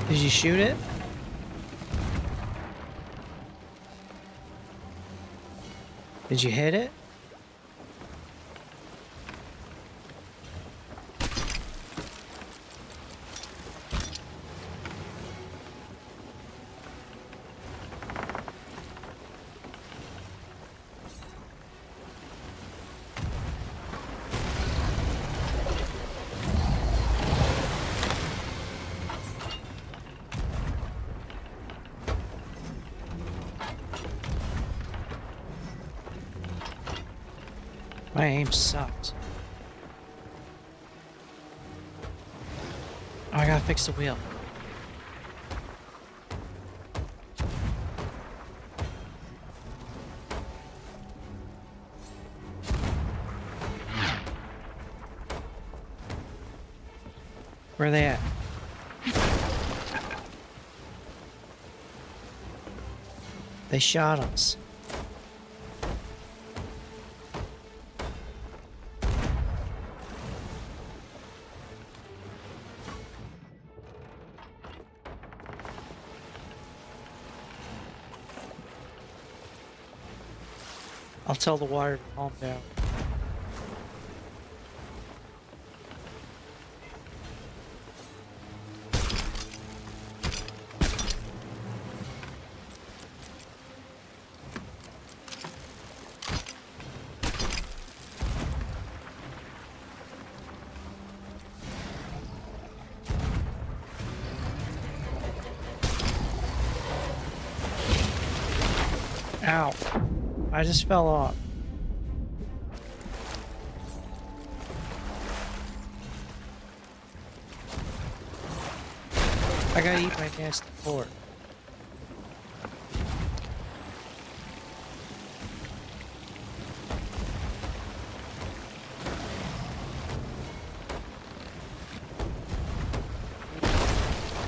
Did you shoot it? Did you hit it? My aim sucked. Oh, I gotta fix the wheel. Where are they at? They shot us. I'll tell the water to calm down. Ow. I just fell off. I gotta eat my nasty pork.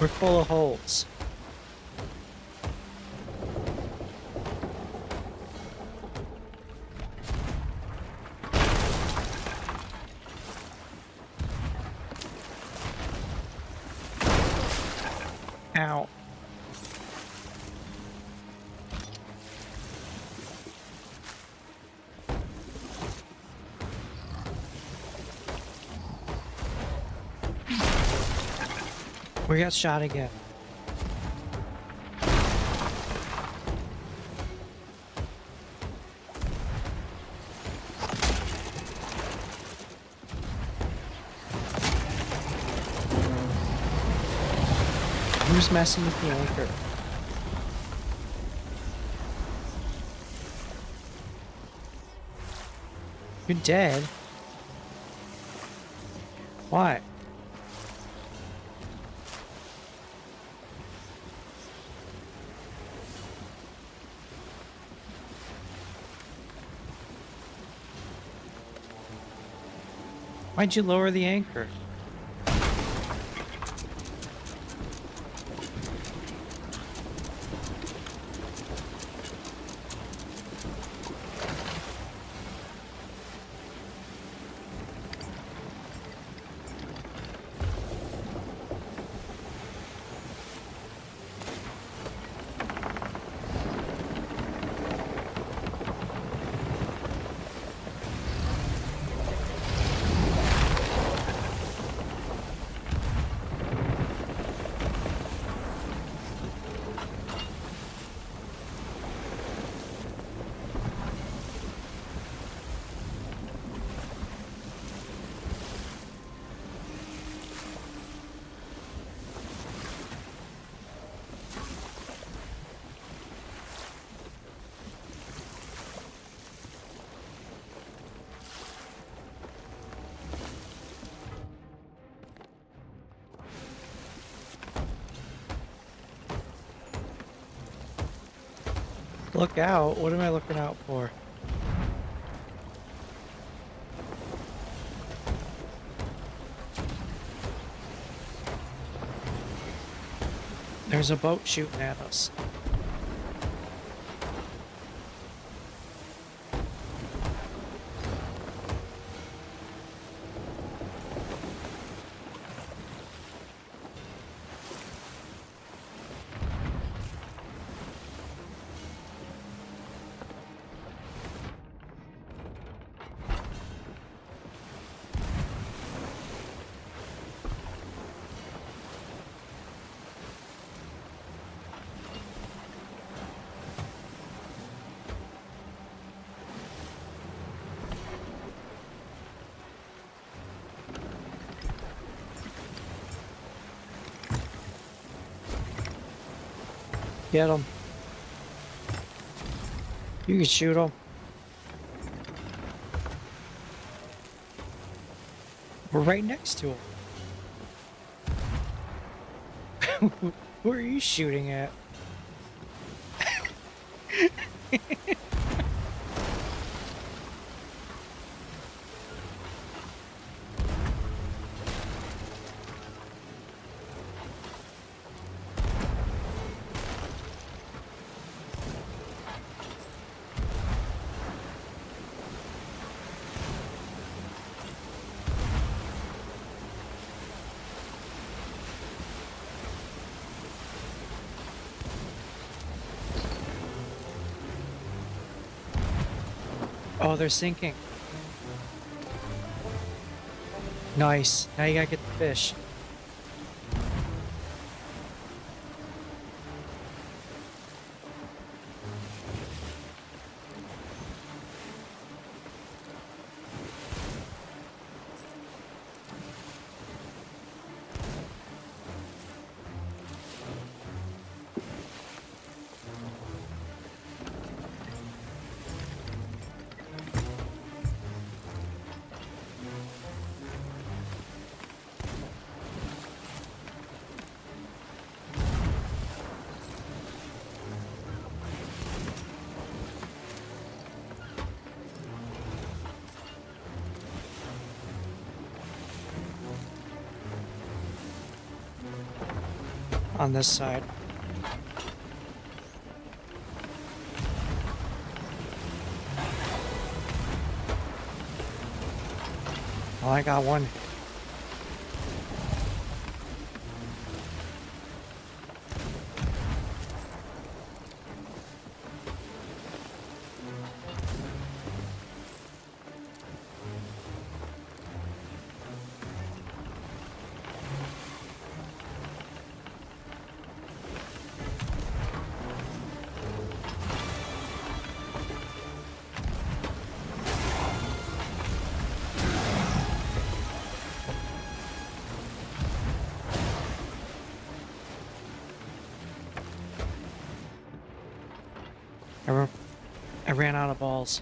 We're full of holes. Ow. We got shot again. Who's messing with the anchor? You're dead. Why? Why'd you lower the anchor? Look out. What am I looking out for? There's a boat shooting at us. Get him. You can shoot him. We're right next to him. Who are you shooting at? Oh, they're sinking. Nice. Now you gotta get the fish. On this side. Oh, I got one. I ran out of balls.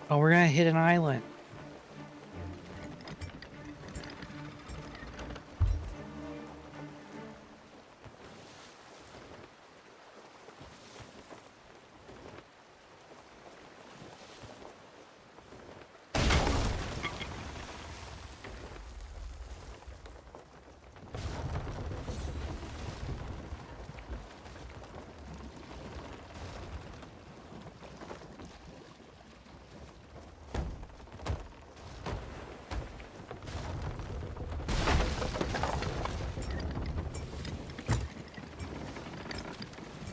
Oh, we're gonna hit an island.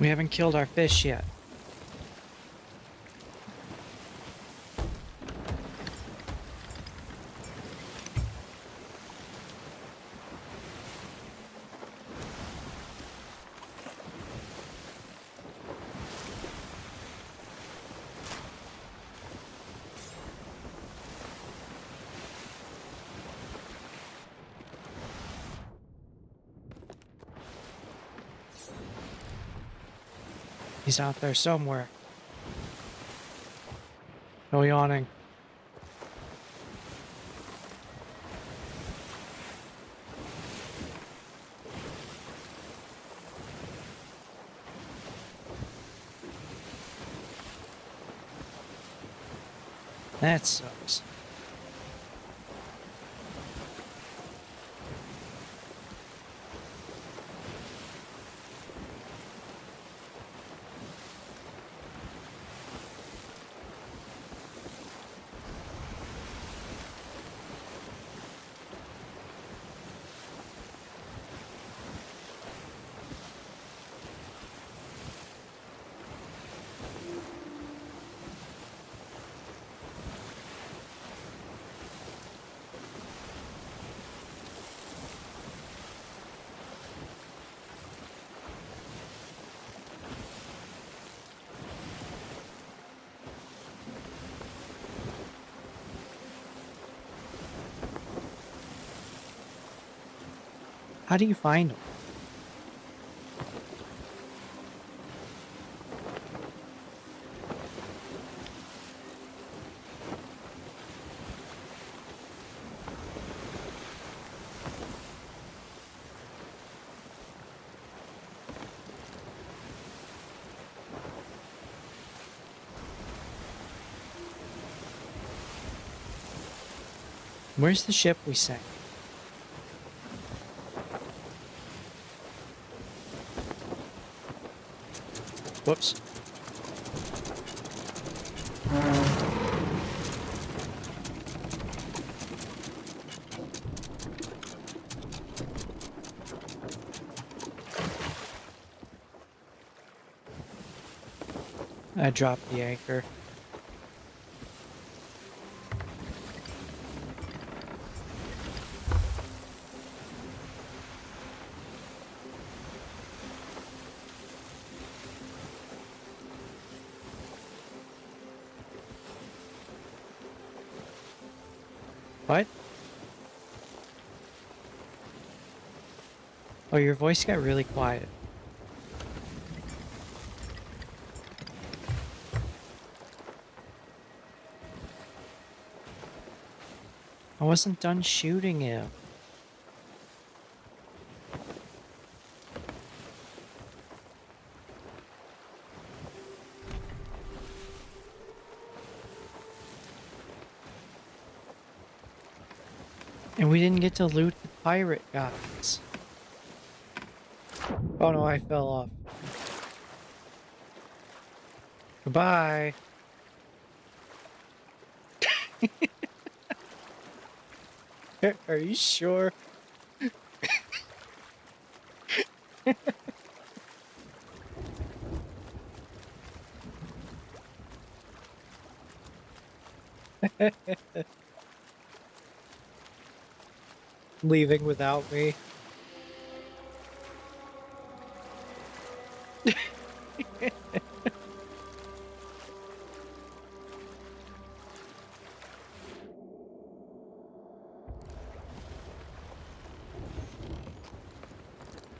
We haven't killed our fish yet. He's out there somewhere. No yawning. That sucks. How do you find them? Where's the ship we sank? Whoops. I dropped the anchor. What? Oh, your voice got really quiet. I wasn't done shooting him. And we didn't get to loot the pirate guys. Oh no, I fell off. Goodbye. Are you sure? Leaving without me.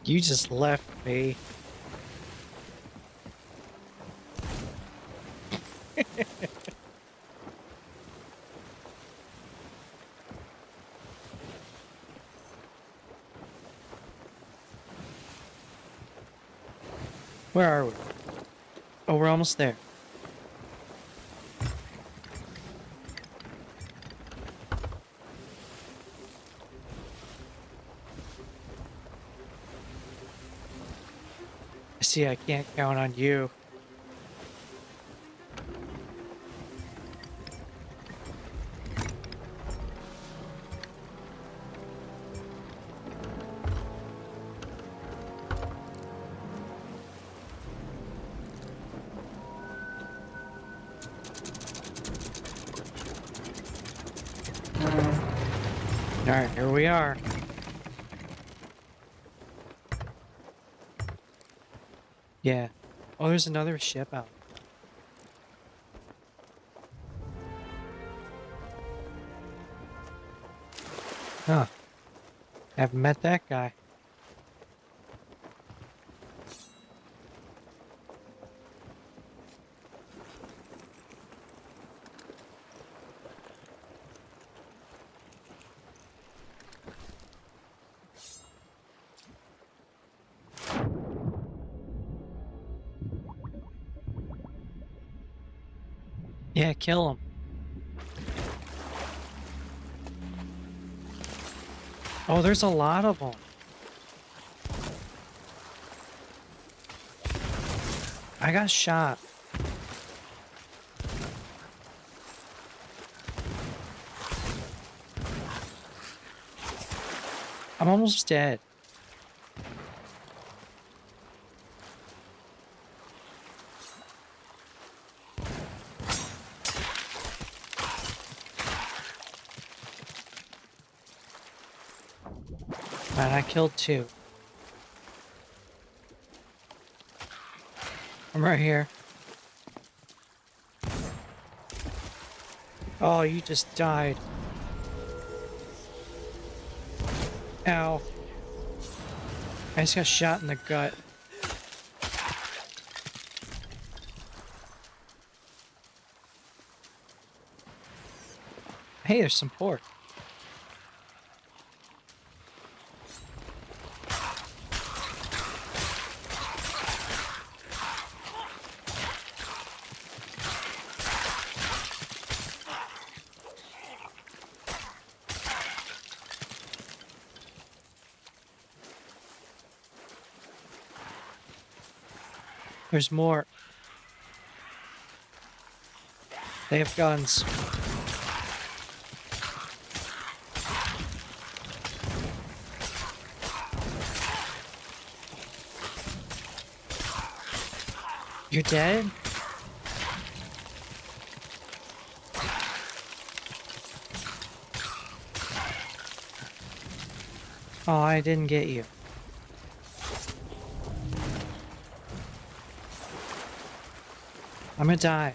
You just left me. Where are we? Oh, we're almost there. I see I can't count on you. Alright, here we are. Yeah. Oh, there's another ship out. Huh. Haven't met that guy. Yeah, kill him. Oh, there's a lot of them. I got shot. I'm almost dead. Man, I killed 2. I'm right here. Oh, you just died. Ow. I just got shot in the gut. Hey, there's some pork. There's more. They have guns. You're dead? Oh, I didn't get you. I'm gonna die.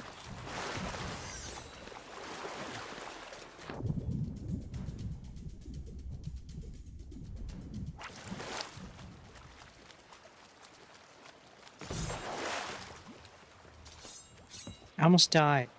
I almost died.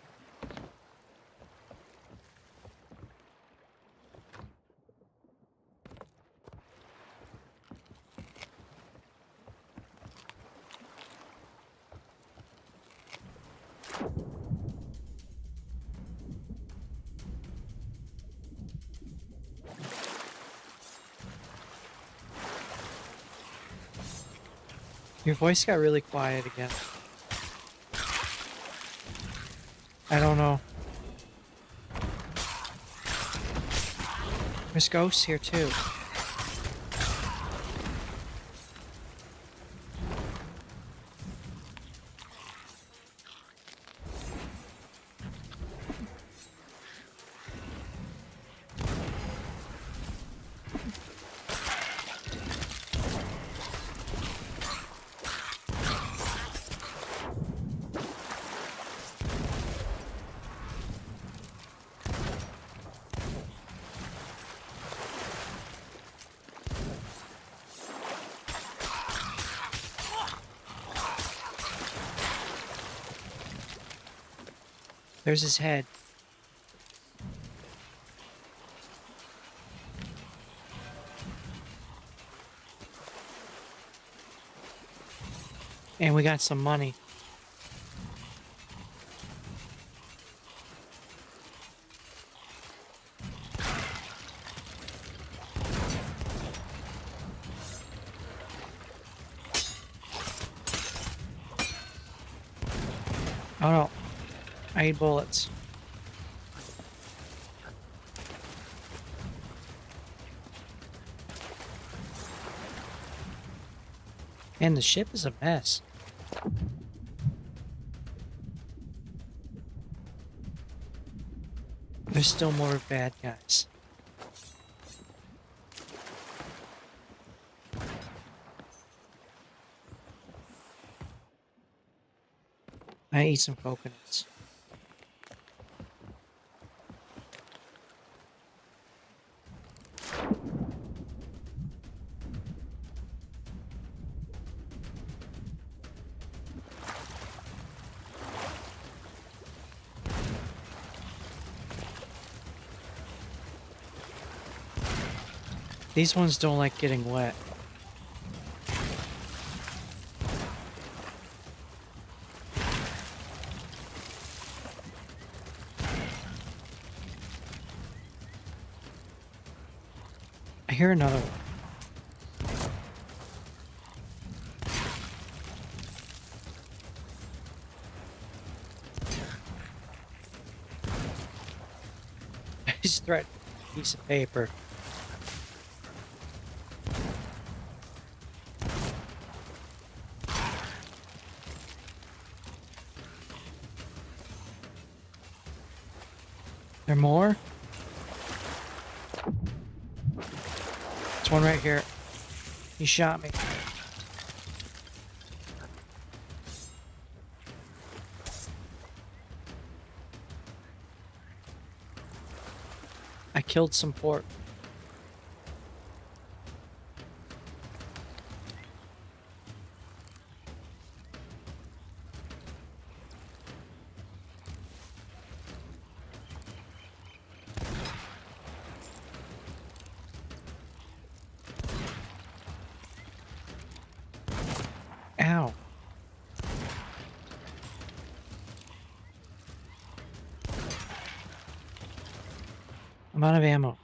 Your voice got really quiet again. I don't know. There's ghosts here too. There's his head. And we got some money. Oh no. I need bullets. And the ship is a mess. There's still more bad guys. I eat some coconuts. These ones don't like getting wet. I hear another one. I just threatened a piece of paper. There more? There's one right here. He shot me. I killed some pork. Ow. I'm out of ammo.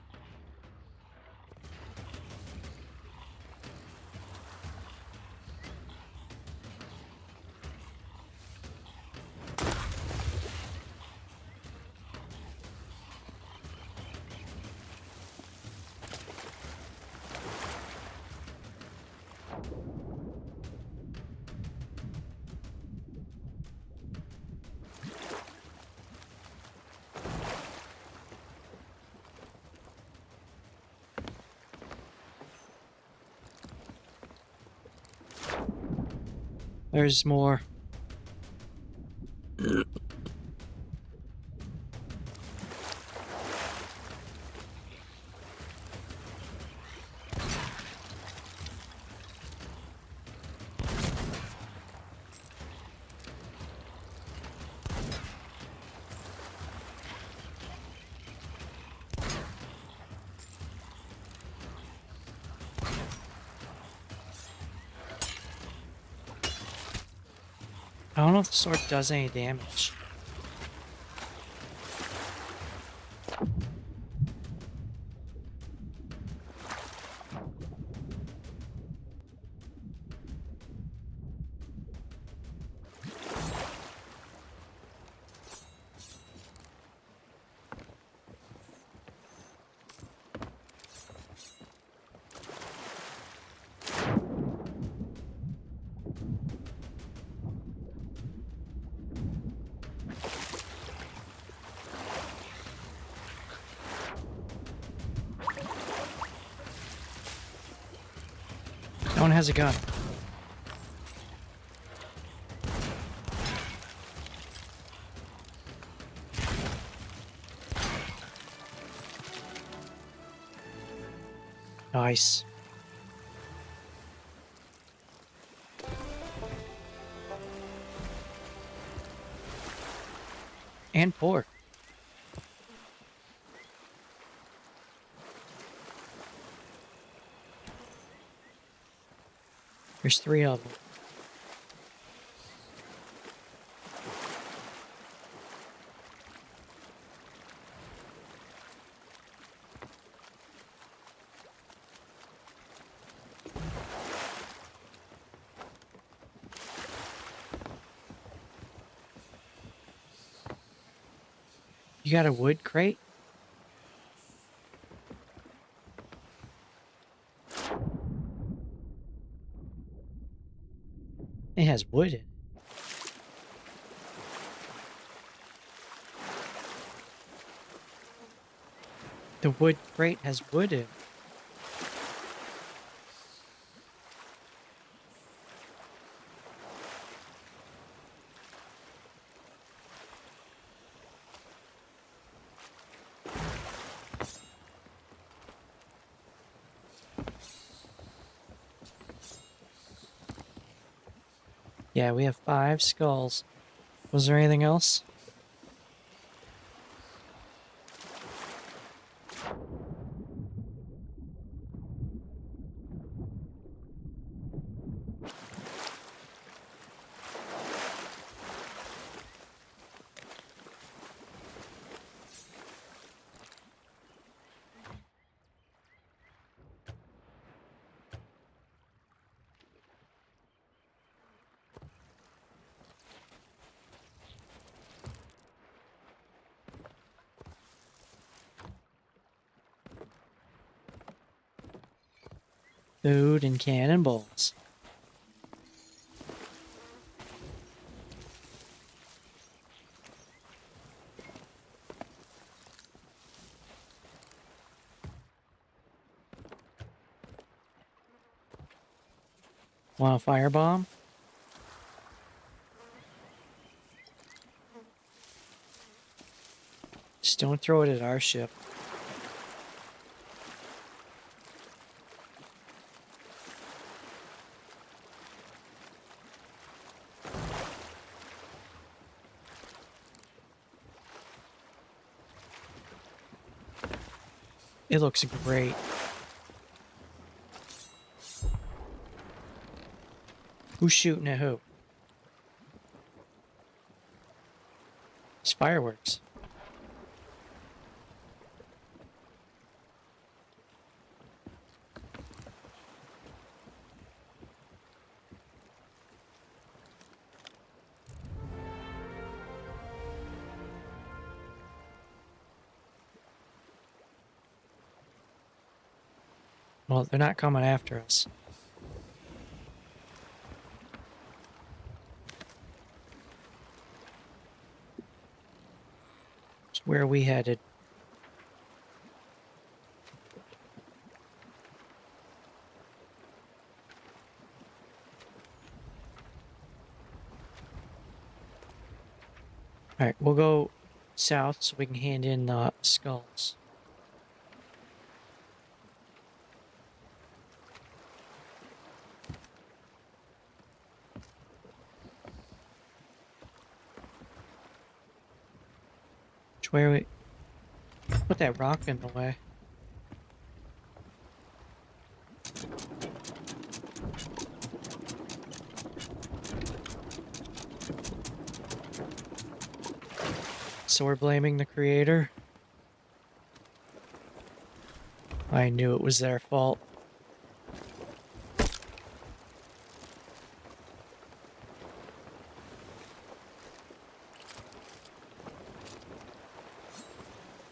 There's more. I don't know if the sword does any damage. No one has a gun. Nice. And pork. There's 3 of them. You got a wood crate? It has wood in it. The wood crate has wood in it. Yeah, we have 5 skulls. Was there anything else? Food and cannonballs. Want a firebomb? Just don't throw it at our ship. It looks great. Who's shooting at who? It's fireworks. Well, they're not coming after us. So where are we headed? Alright, we'll go south so we can hand in the skulls. Which way are we? Put that rock in the way. So we're blaming the creator? I knew it was their fault.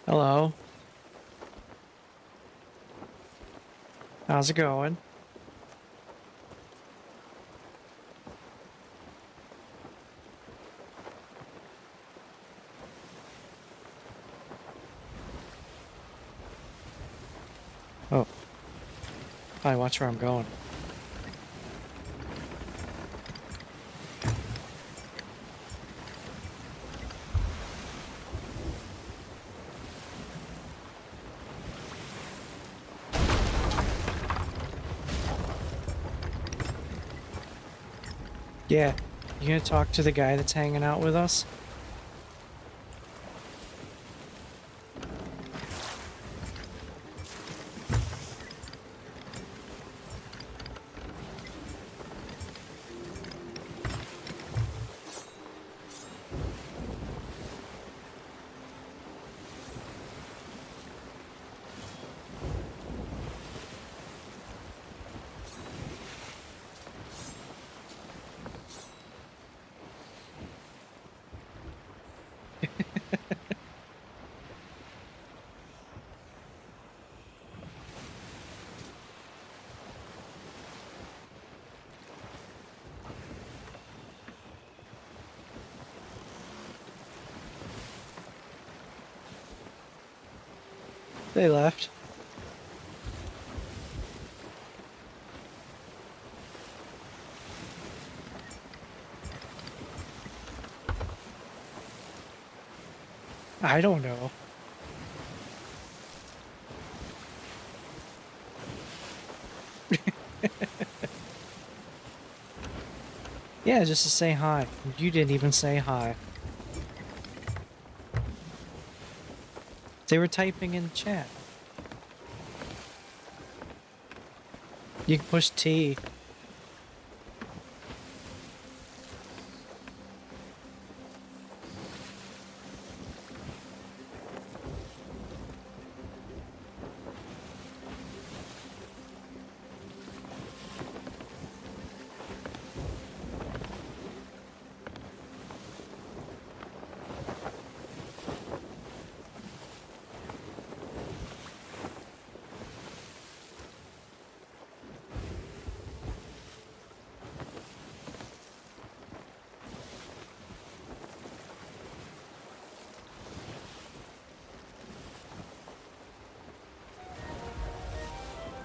Hello. How's it going? Oh. Probably watch where I'm going. Yeah. You gonna talk to the guy that's hanging out with us? They left. I don't know. Yeah, just to say hi. You didn't even say hi. They were typing in chat. You can push T.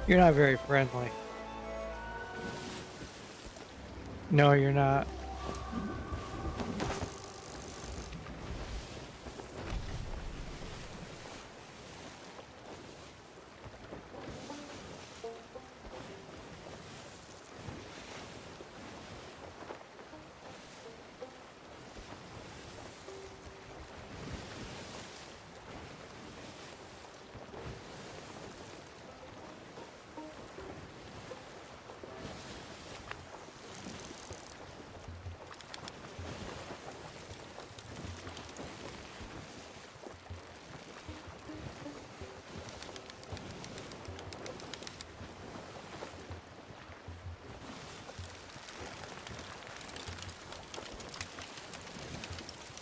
You're not very friendly. No, you're not.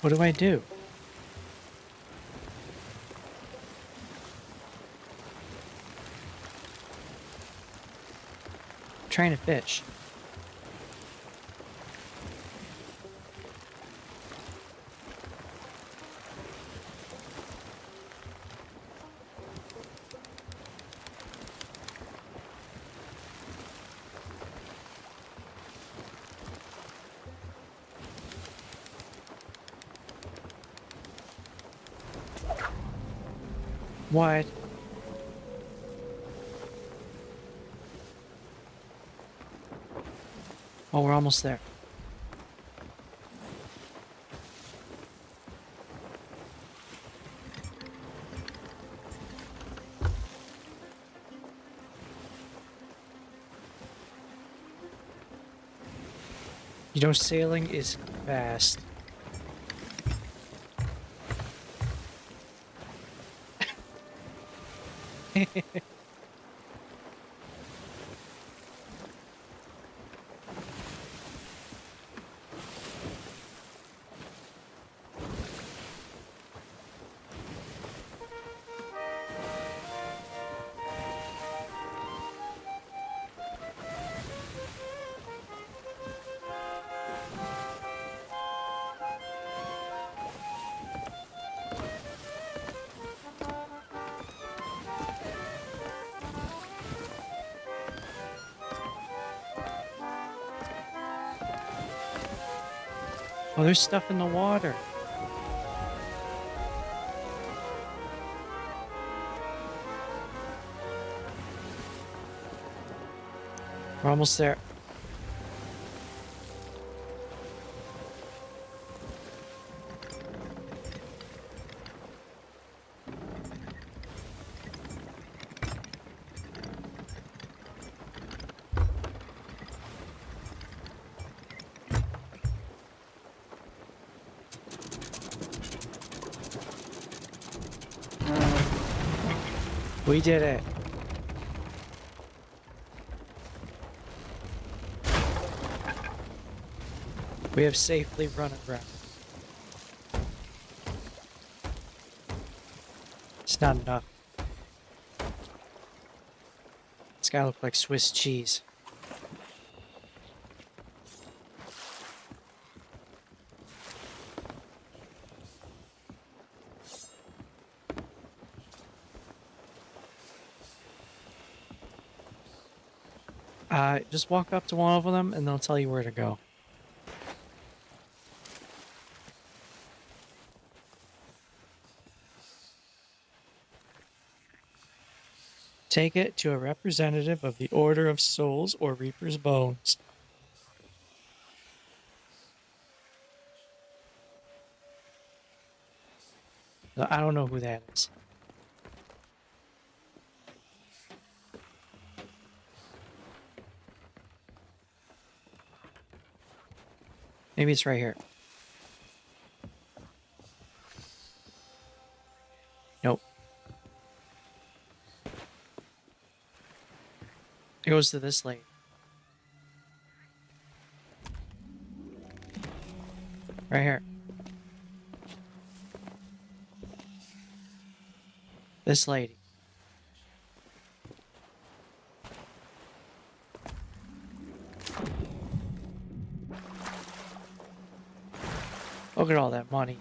What do I do? I'm trying to fish. What? Oh, we're almost there. You know, sailing is fast. Oh, there's stuff in the water. We're almost there. We did it. We have safely run aground. It's not enough. This guy looks like Swiss cheese. Just walk up to one of them and they'll tell you where to go. Take it to a representative of the Order of Souls or Reaper's Bones. I don't know who that is. Maybe it's right here. Nope. It goes to this lane. Right here. This lady. Look at all that money.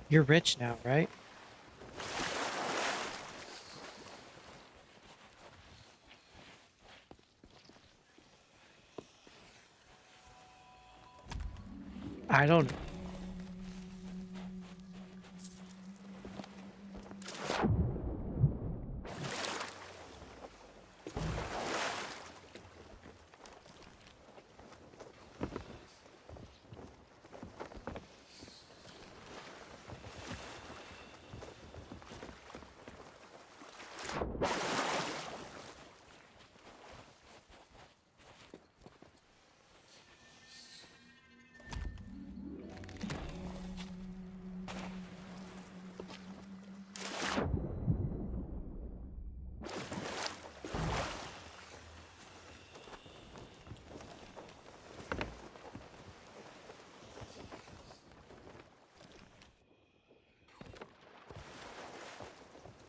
You're rich now, right? I don't know.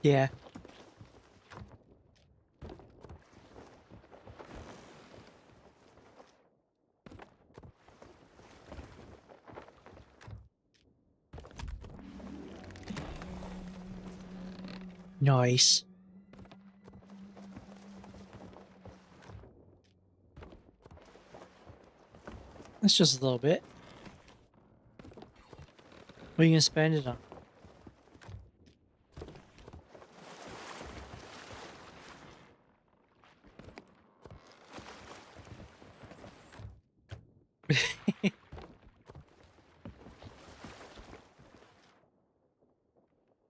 Yeah. Nice. That's just a little bit. What are you gonna spend it on?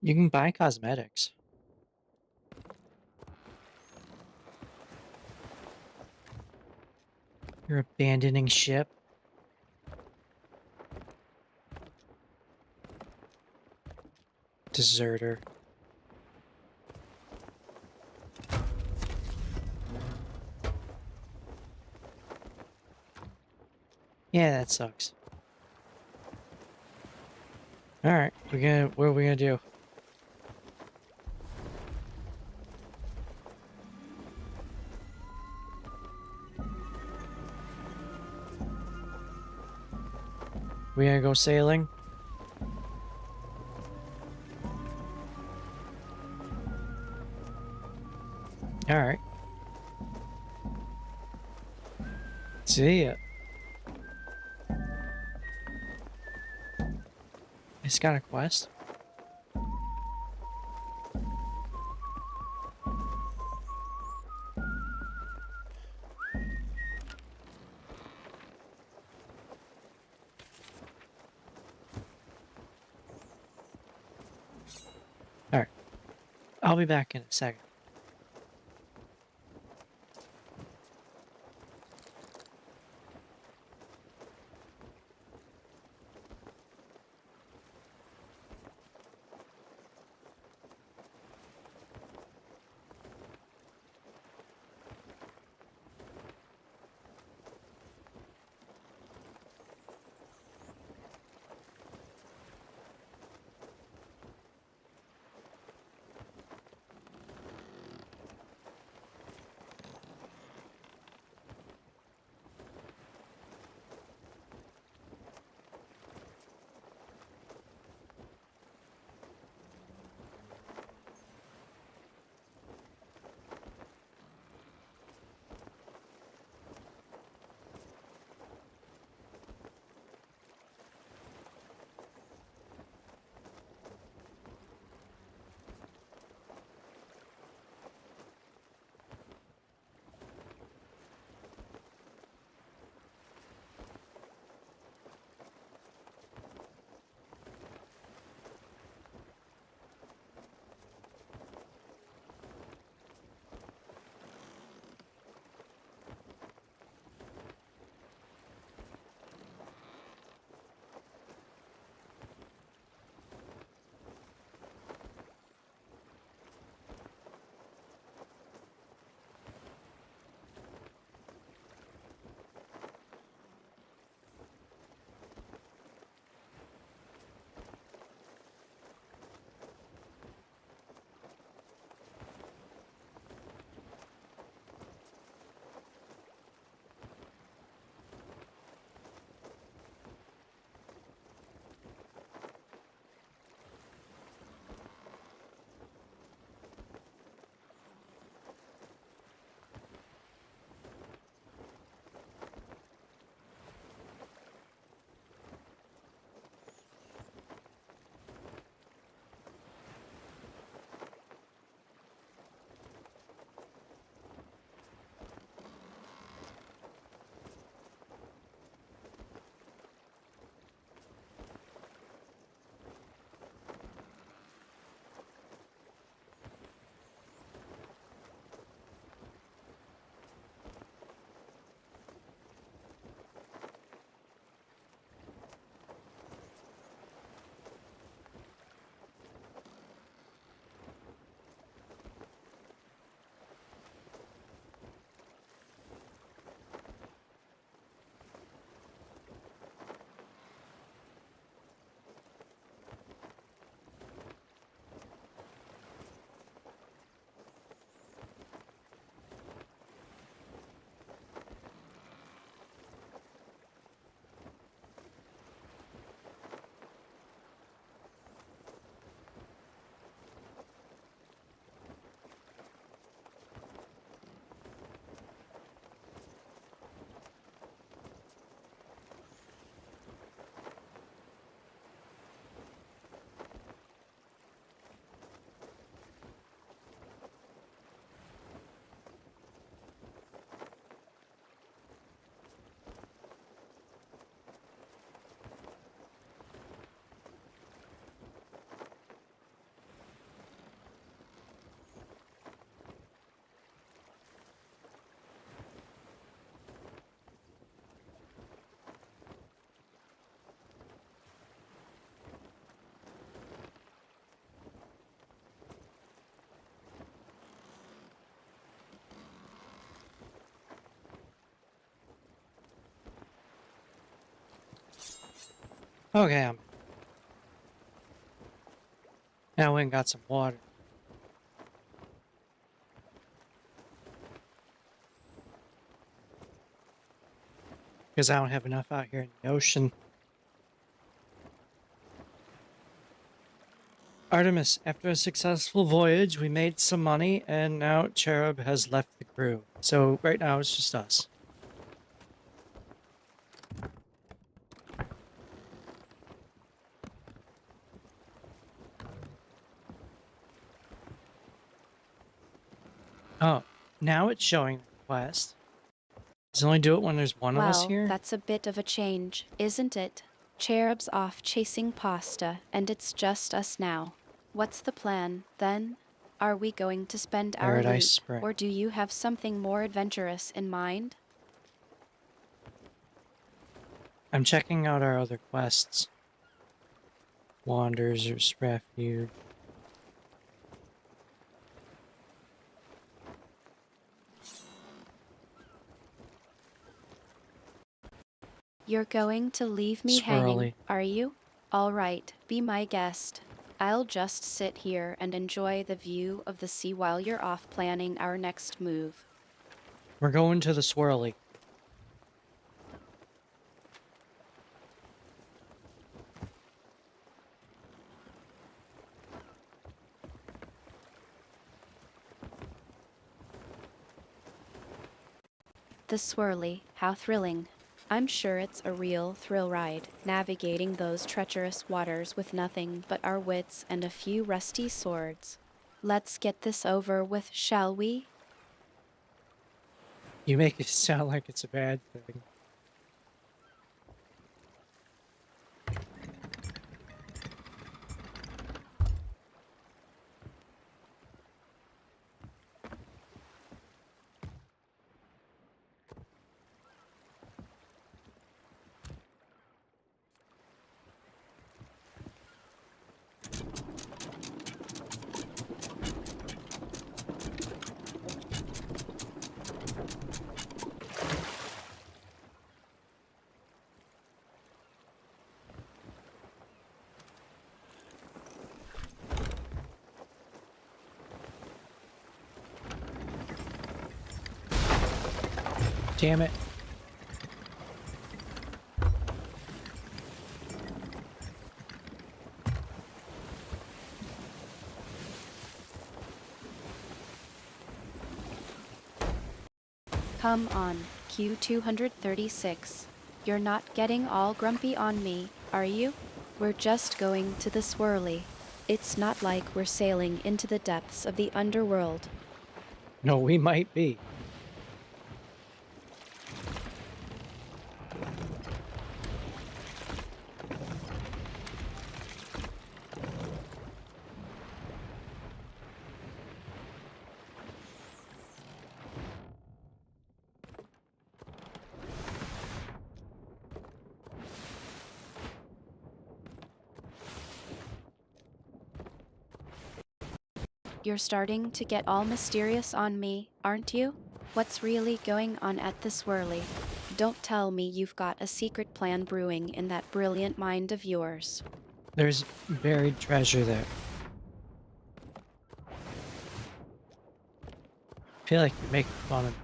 You can buy cosmetics. You're abandoning ship. Deserter. Yeah, that sucks. Alright, what are we gonna do? We gonna go sailing? Alright. See ya. It's got a quest? Alright. I'll be back in a second. Okay, now we got some water. Because I don't have enough out here in the ocean. Artemis, after a successful voyage, we made some money, and now Cherub has left the crew. So right now it's just us. Oh, now it's showing the quest. Does it only do it when there's one of us Well, here? that's a bit of a change, isn't it? Cherub's off chasing pasta, and it's just us now. What's the plan, then? Are we going to spend our Paradise loot, Spring. or do you have something more adventurous in mind? I'm checking out our other quests. Wanderer's Refuge. You're going to leave me hanging, Swirly. are you? All right, be my guest. I'll just sit here and enjoy the view of the sea while you're off planning our next move. We're going to the Swirly. The swirly, how thrilling. I'm sure it's a real thrill ride, navigating those treacherous waters with nothing but our wits and a few rusty swords. Let's get this over with, shall we? You make it sound like it's a bad thing. Damn it. Come on, Q236. You're not getting all grumpy on me, are you? We're just going to the swirly. It's not like we're sailing into the depths of the underworld. No, we might be. You're starting to get all mysterious on me, aren't you? What's really going on at the swirly? Don't tell me you've got a secret plan brewing in that brilliant mind of yours. There's buried treasure there. I feel like you're making fun of me.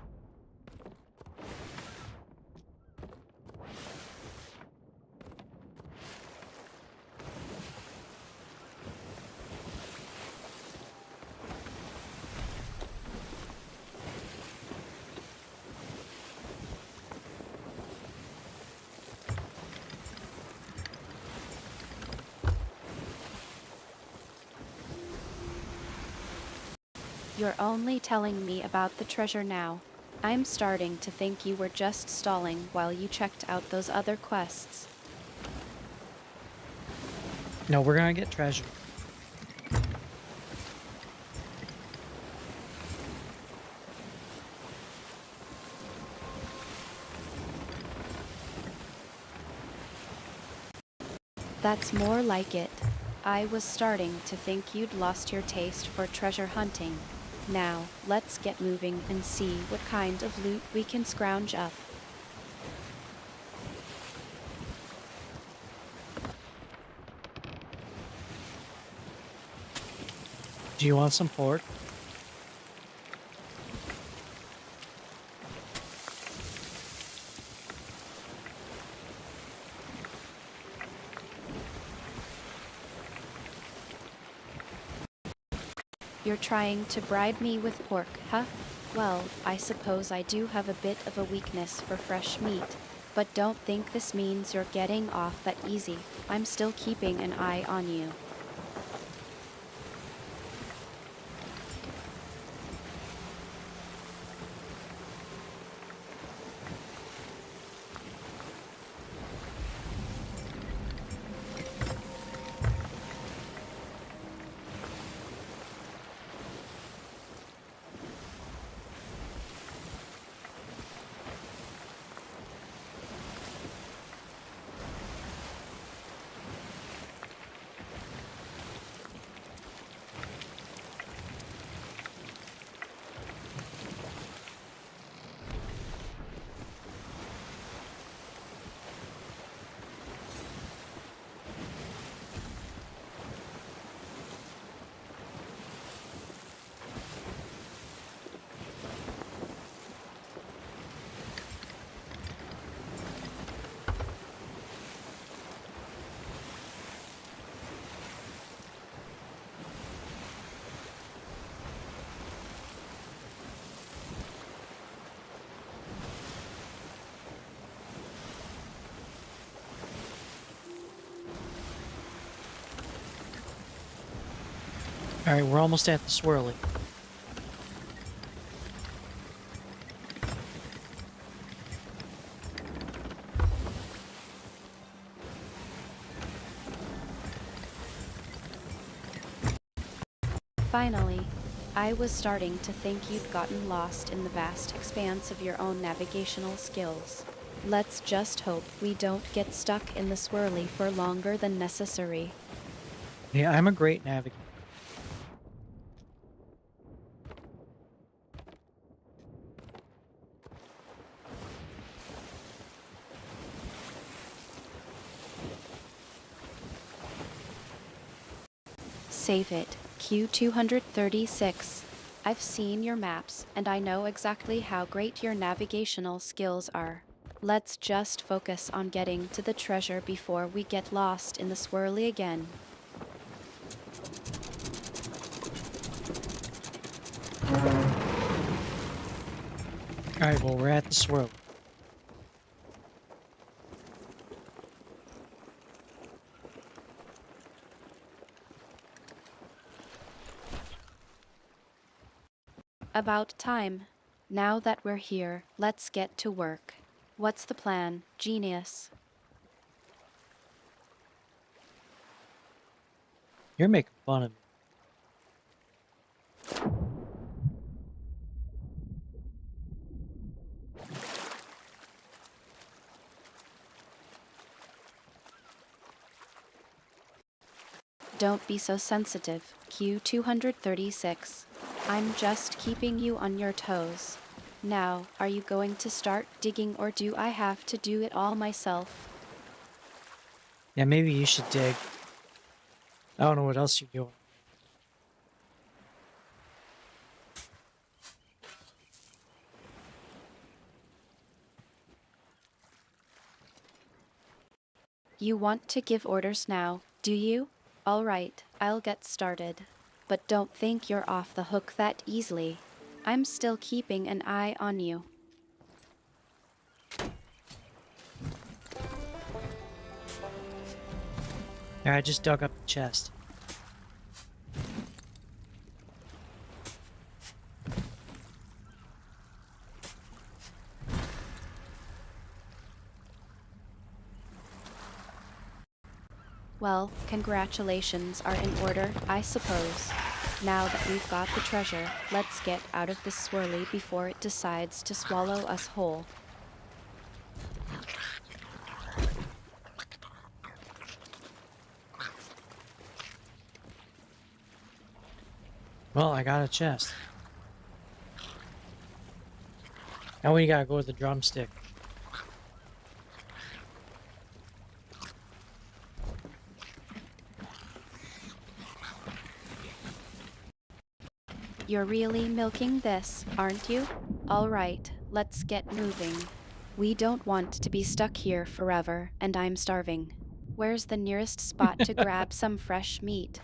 You're only telling me about the treasure now. I'm starting to think you were just stalling while you checked out those other quests. No, we're gonna get treasure. That's more like it. I was starting to think you'd lost your taste for treasure hunting. Now, let's get moving and see what kind of loot we can scrounge up. Do you want some pork? You're trying to bribe me with pork, huh? Well, I suppose I do have a bit of a weakness for fresh meat. But don't think this means you're getting off that easy. I'm still keeping an eye on you. Alright, we're almost at the swirly. Finally, I was starting to think you'd gotten lost in the vast expanse of your own navigational skills. Let's just hope we don't get stuck in the swirly for longer than necessary. Yeah, I'm a great navigator. Save it, Q236. I've seen your maps, and I know exactly how great your navigational skills are. Let's just focus on getting to the treasure before we get lost in the swirly again. Alright, well, we're at the swirly. About time. Now that we're here, let's get to work. What's the plan, genius? You're making fun of me. Don't be so sensitive, Q236. I'm just keeping you on your toes. Now, are you going to start digging or do I have to do it all myself? Yeah, maybe you should dig. I don't know what else you're doing. You want to give orders now, do you? All right, I'll get started. But don't think you're off the hook that easily. I'm still keeping an eye on you. Alright, I just dug up the chest. Well, congratulations are in order, I suppose. Now that we've got the treasure, let's get out of this swirly before it decides to swallow us whole. Well, I got a chest. Now we gotta go with the drumstick. You're really milking this, aren't you? All right, let's get moving. We don't want to be stuck here forever, and I'm starving. Where's the nearest spot to grab some fresh meat?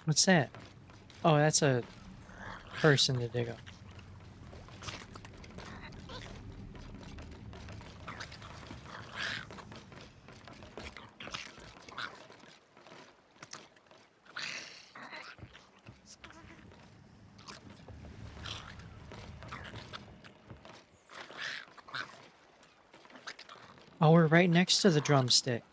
What's that? Oh, that's a person to dig up. Oh, we're right next to the drumstick.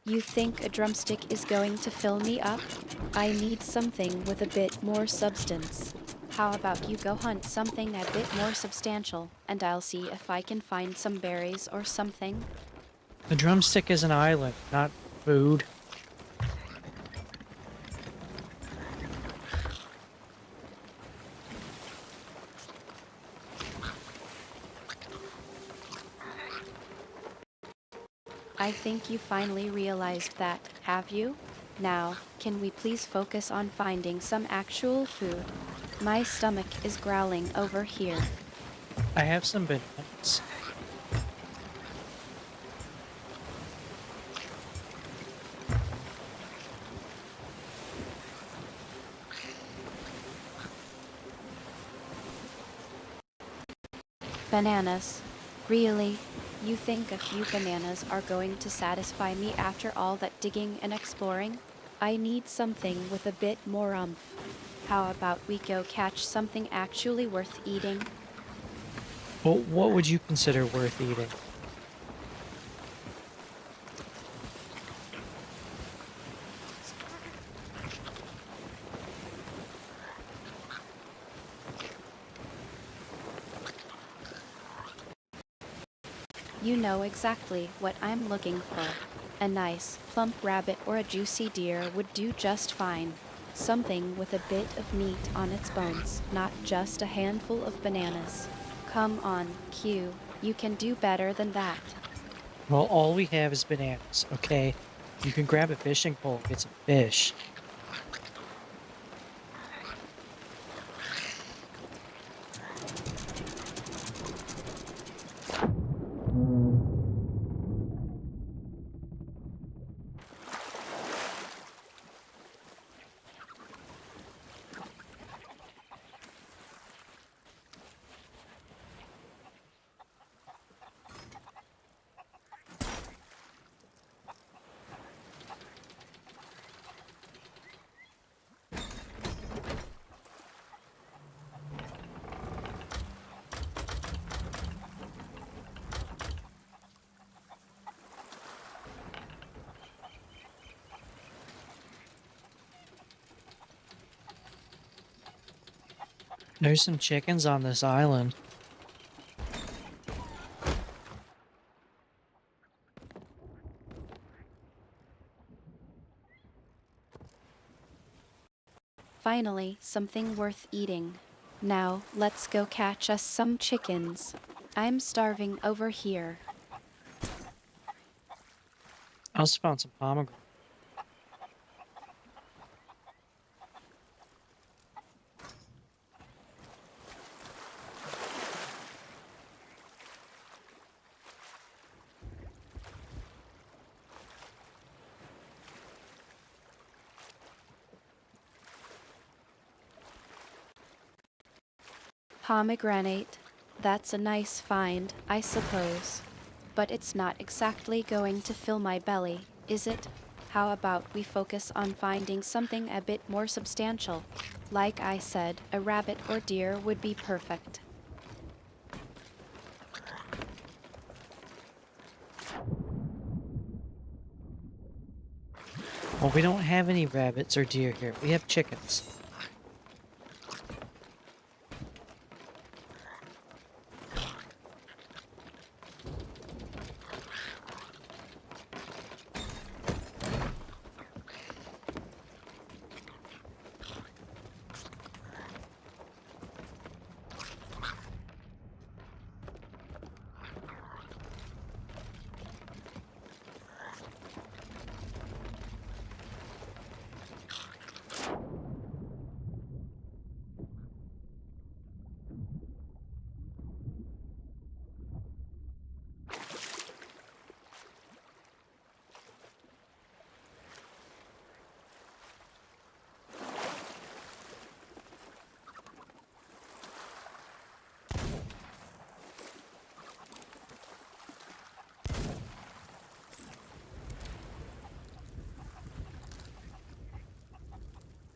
You think a drumstick is going to fill me up? I need something with a bit more substance. How about you go hunt something a bit more substantial, and I'll see if I can find some berries or something? The drumstick is an island, not food. I think you finally realized that, have you? Now, can we please focus on finding some actual food? My stomach is growling over here. I have some bananas. Bananas. Really? You think a few bananas are going to satisfy me after all that digging and exploring? I need something with a bit more oomph. How about we go catch something actually worth eating? Well, what would you consider worth eating? You know exactly what I'm looking for. A nice, plump rabbit or a juicy deer would do just fine. Something with a bit of meat on its bones, not just a handful of bananas. Come on, Q. You can do better than that. Well, all we have is bananas, okay? You can grab a fishing pole and get some fish. There's some chickens on this island. Finally, something worth eating. Now, let's go catch us some chickens. I'm starving over here. I also found some pomegranate. Pomegranate. That's a nice find, I suppose. But it's not exactly going to fill my belly, is it? How about we focus on finding something a bit more substantial? Like I said, a rabbit or deer would be perfect. Well, we don't have any rabbits or deer here. We have chickens.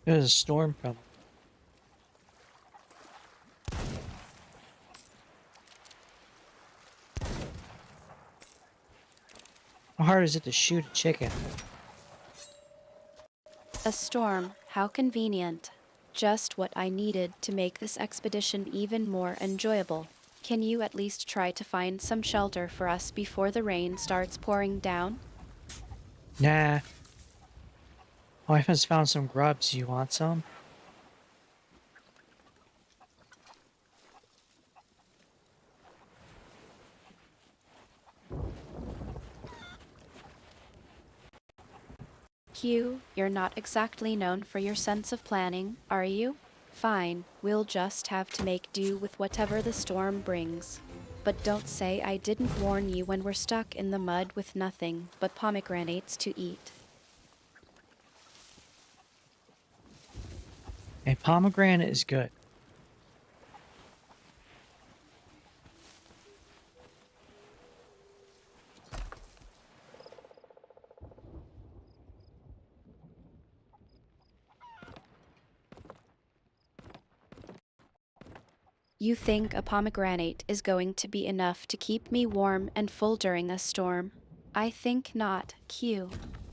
There's a storm coming. How hard is it to shoot a chicken? A storm, how convenient. Just what I needed to make this expedition even more enjoyable. Can you at least try to find some shelter for us before the rain starts pouring down? Nah. Oh, I just found some grubs. You want some? Q, you're not exactly known for your sense of planning, are you? Fine, we'll just have to make do with whatever the storm brings. But don't say I didn't warn you when we're stuck in the mud with nothing but pomegranates to eat. A pomegranate is good. You think a pomegranate is going to be enough to keep me warm and full during a storm? I think not, Q.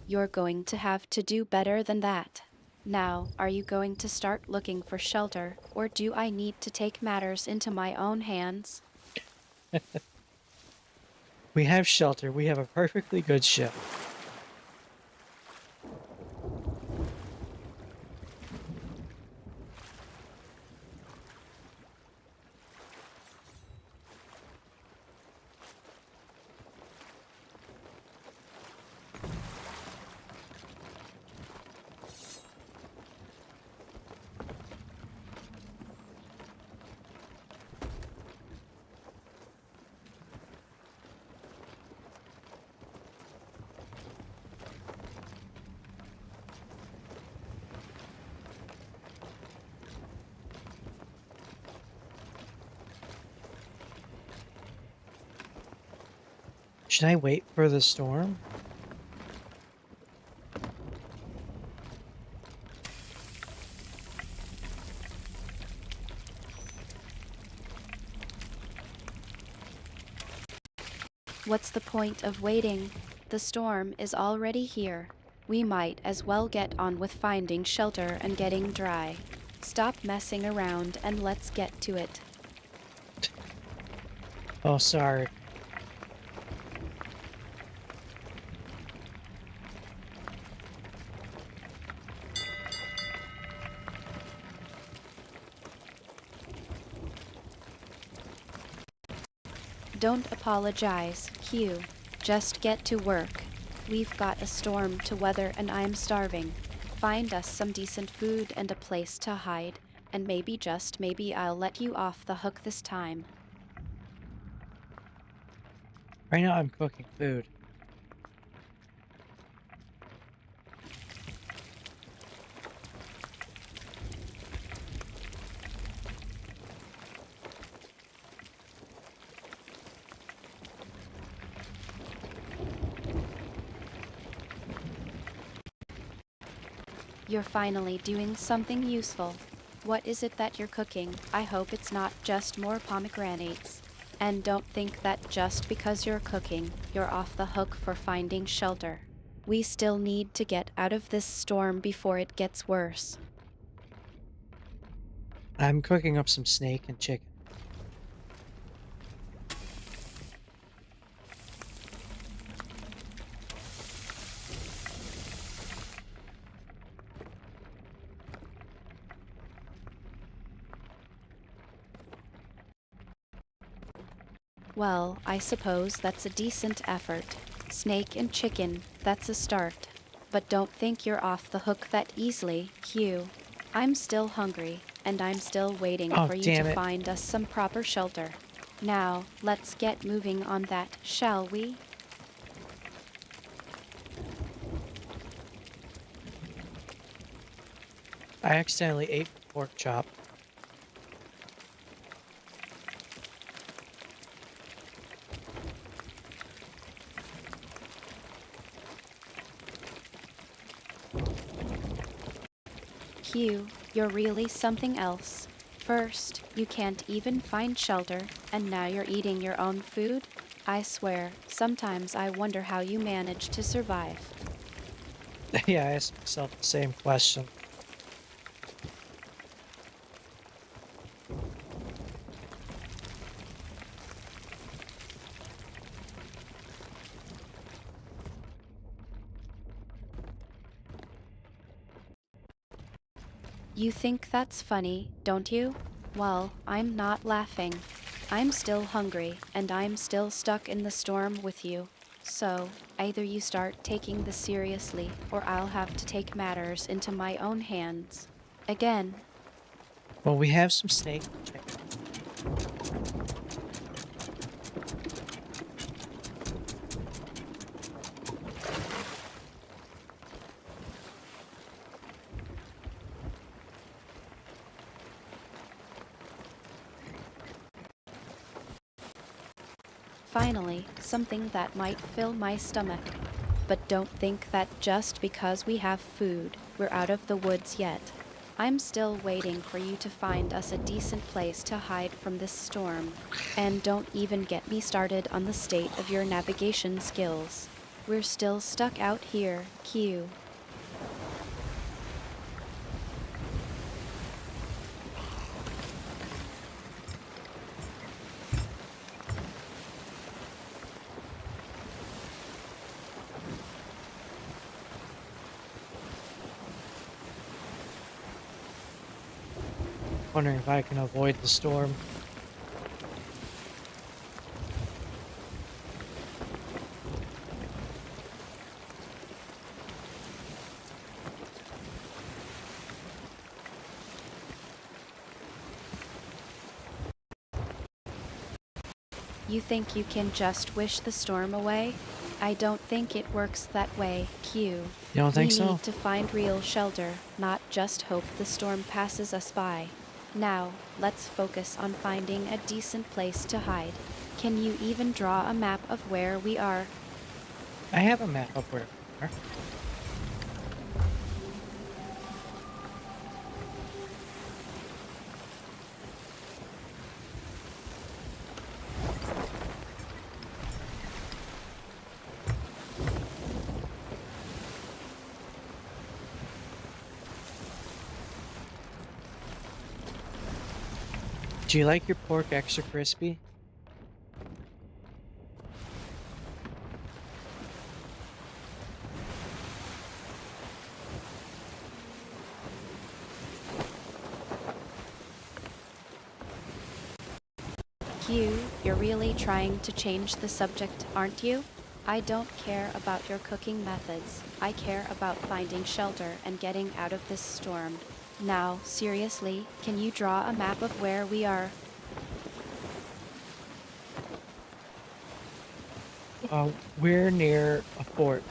You're going to have to do better than that. Now, are you going to start looking for shelter, or do I need to take matters into my own hands? We have shelter. We have a perfectly good ship. Should I wait for the storm? What's the point of waiting? The storm is already here. We might as well get on with finding shelter and getting dry. Stop messing around and let's get to it. Oh, sorry. Don't apologize, Q. Just get to work. We've got a storm to weather and I'm starving. Find us some decent food and a place to hide, and maybe, just maybe, I'll let you off the hook this time. Right now I'm cooking food. You're finally doing something useful. What is it that you're cooking? I hope it's not just more pomegranates. And don't think that just because you're cooking, you're off the hook for finding shelter. We still need to get out of this storm before it gets worse. I'm cooking up some snake and chicken. Well, I suppose that's a decent effort. Snake and chicken, that's a start. But don't think you're off the hook that easily, Q. I'm still hungry, and I'm still waiting Oh, for you damn to it. find us some proper shelter. Now, let's get moving on that, shall we? I accidentally ate pork chop. Q, you're really something else. First, you can't even find shelter, and now you're eating your own food? I swear, sometimes I wonder how you manage to survive. Yeah, I asked myself the same question. You think that's funny, don't you? Well, I'm not laughing. I'm still hungry, and I'm still stuck in the storm with you. So, either you start taking this seriously, or I'll have to take matters into my own hands. Again. Well, we have some snake and chicken. Finally, something that might fill my stomach. But don't think that just because we have food, we're out of the woods yet. I'm still waiting for you to find us a decent place to hide from this storm. And don't even get me started on the state of your navigation skills. We're still stuck out here, Q. Wondering if I can avoid the storm. You think you can just wish the storm away? I don't think it works that way, Q. You don't think We so? need to find real shelter, not just hope the storm passes us by. Now, let's focus on finding a decent place to hide. Can you even draw a map of where we are? I have a map of where we are. Do you like your pork extra crispy? Q, you're really trying to change the subject, aren't you? I don't care about your cooking methods. I care about finding shelter and getting out of this storm. Now, seriously, can you draw a map of where we are? We're near a fort.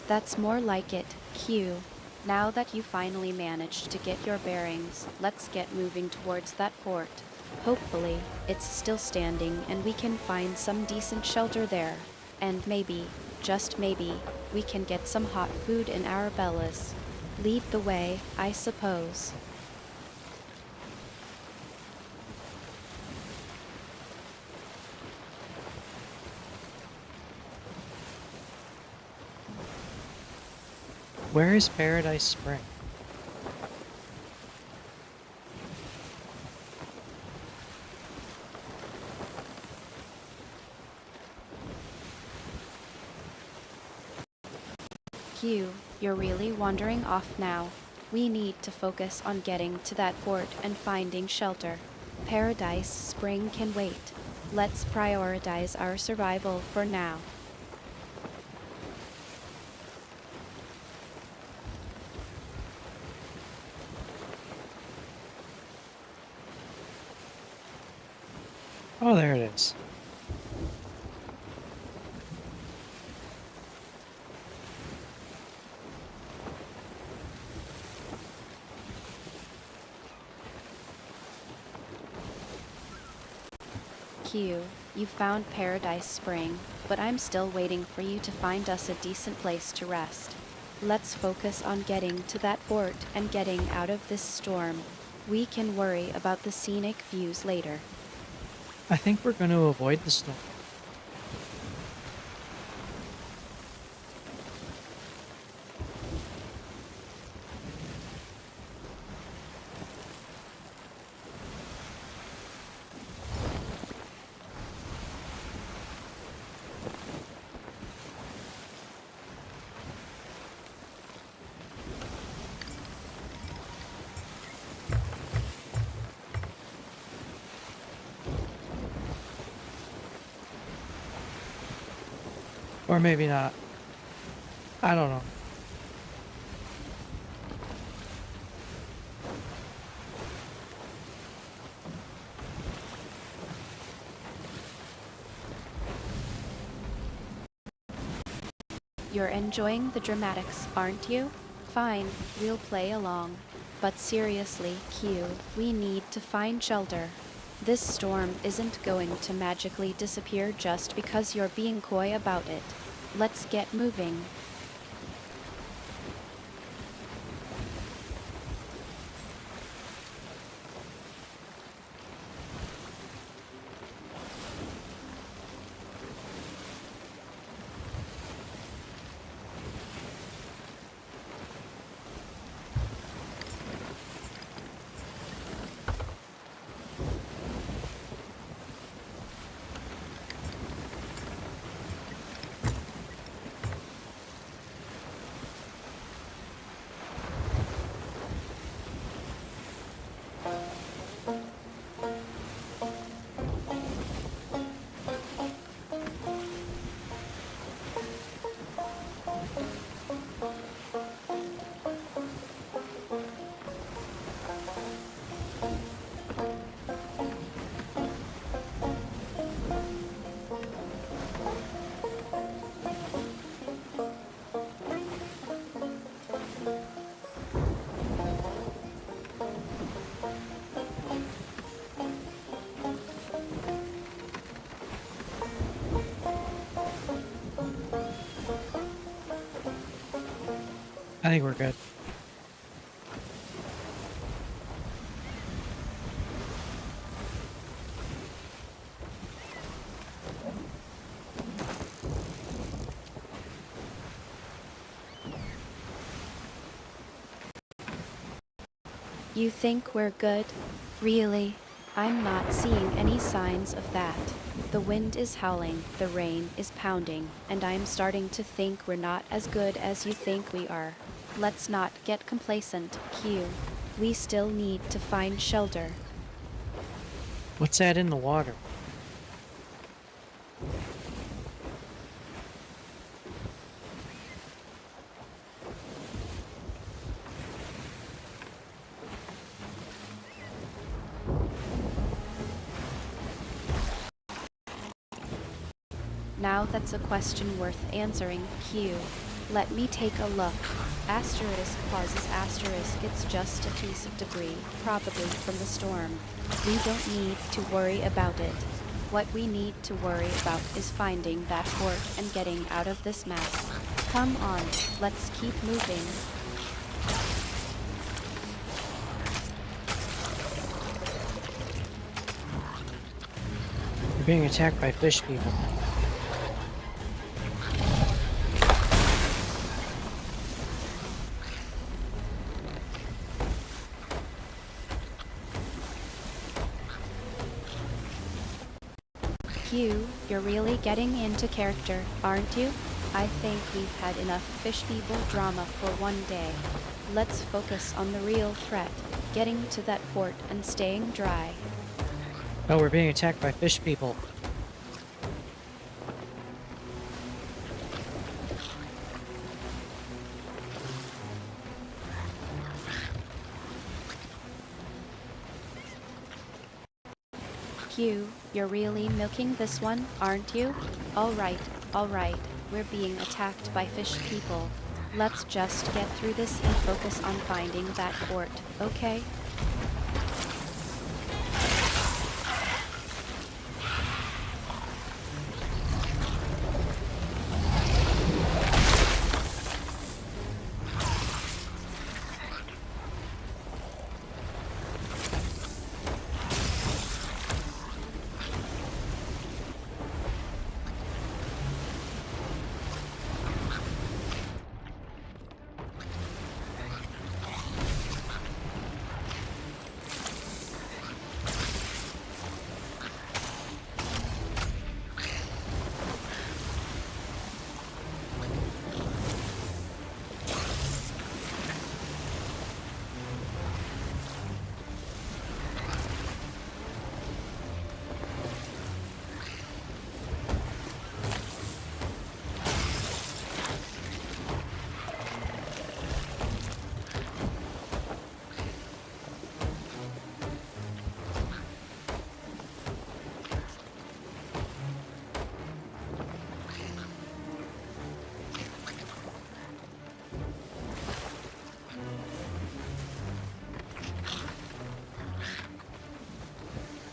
That's more like it, Q, now that you finally managed to get your bearings, let's get moving towards that fort. Hopefully, it's still standing and we can find some decent shelter there. And maybe, just maybe, we can get some hot food in our bellies. Lead the way, I suppose. Where is Paradise Spring? Q, you're really wandering off now. We need to focus on getting to that fort and finding shelter. Paradise Spring can wait. Let's prioritize our survival for now. Oh, there it is. Q, you found Paradise Spring, but I'm still waiting for you to find us a decent place to rest. Let's focus on getting to that fort and getting out of this storm. We can worry about the scenic views later. I think we're going to avoid the storm. Or maybe not. I don't know. You're enjoying the dramatics, aren't you? Fine, we'll play along. But seriously, Q, we need to find shelter. This storm isn't going to magically disappear just because you're being coy about it. Let's get moving. I think we're good. You think we're good? Really? I'm not seeing any signs of that. The wind is howling, the rain is pounding, and I'm starting to think we're not as good as you think we are. Let's not get complacent, Q. We still need to find shelter. What's that in the water? Now that's a question worth answering, Q. Let me take a look. Asterisk causes asterisk. It's just a piece of debris, probably from the storm. We don't need to worry about it. What we need to worry about is finding that port and getting out of this mess. Come on, let's keep moving. We're being attacked by fish people. Q, you're really getting into character, aren't you? I think we've had enough fish people drama for one day. Let's focus on the real threat, getting to that port and staying dry. Oh, we're being attacked by fish people. Q, you're really milking this one, aren't you? Alright, we're being attacked by fish people. Let's just get through this and focus on finding that port, okay?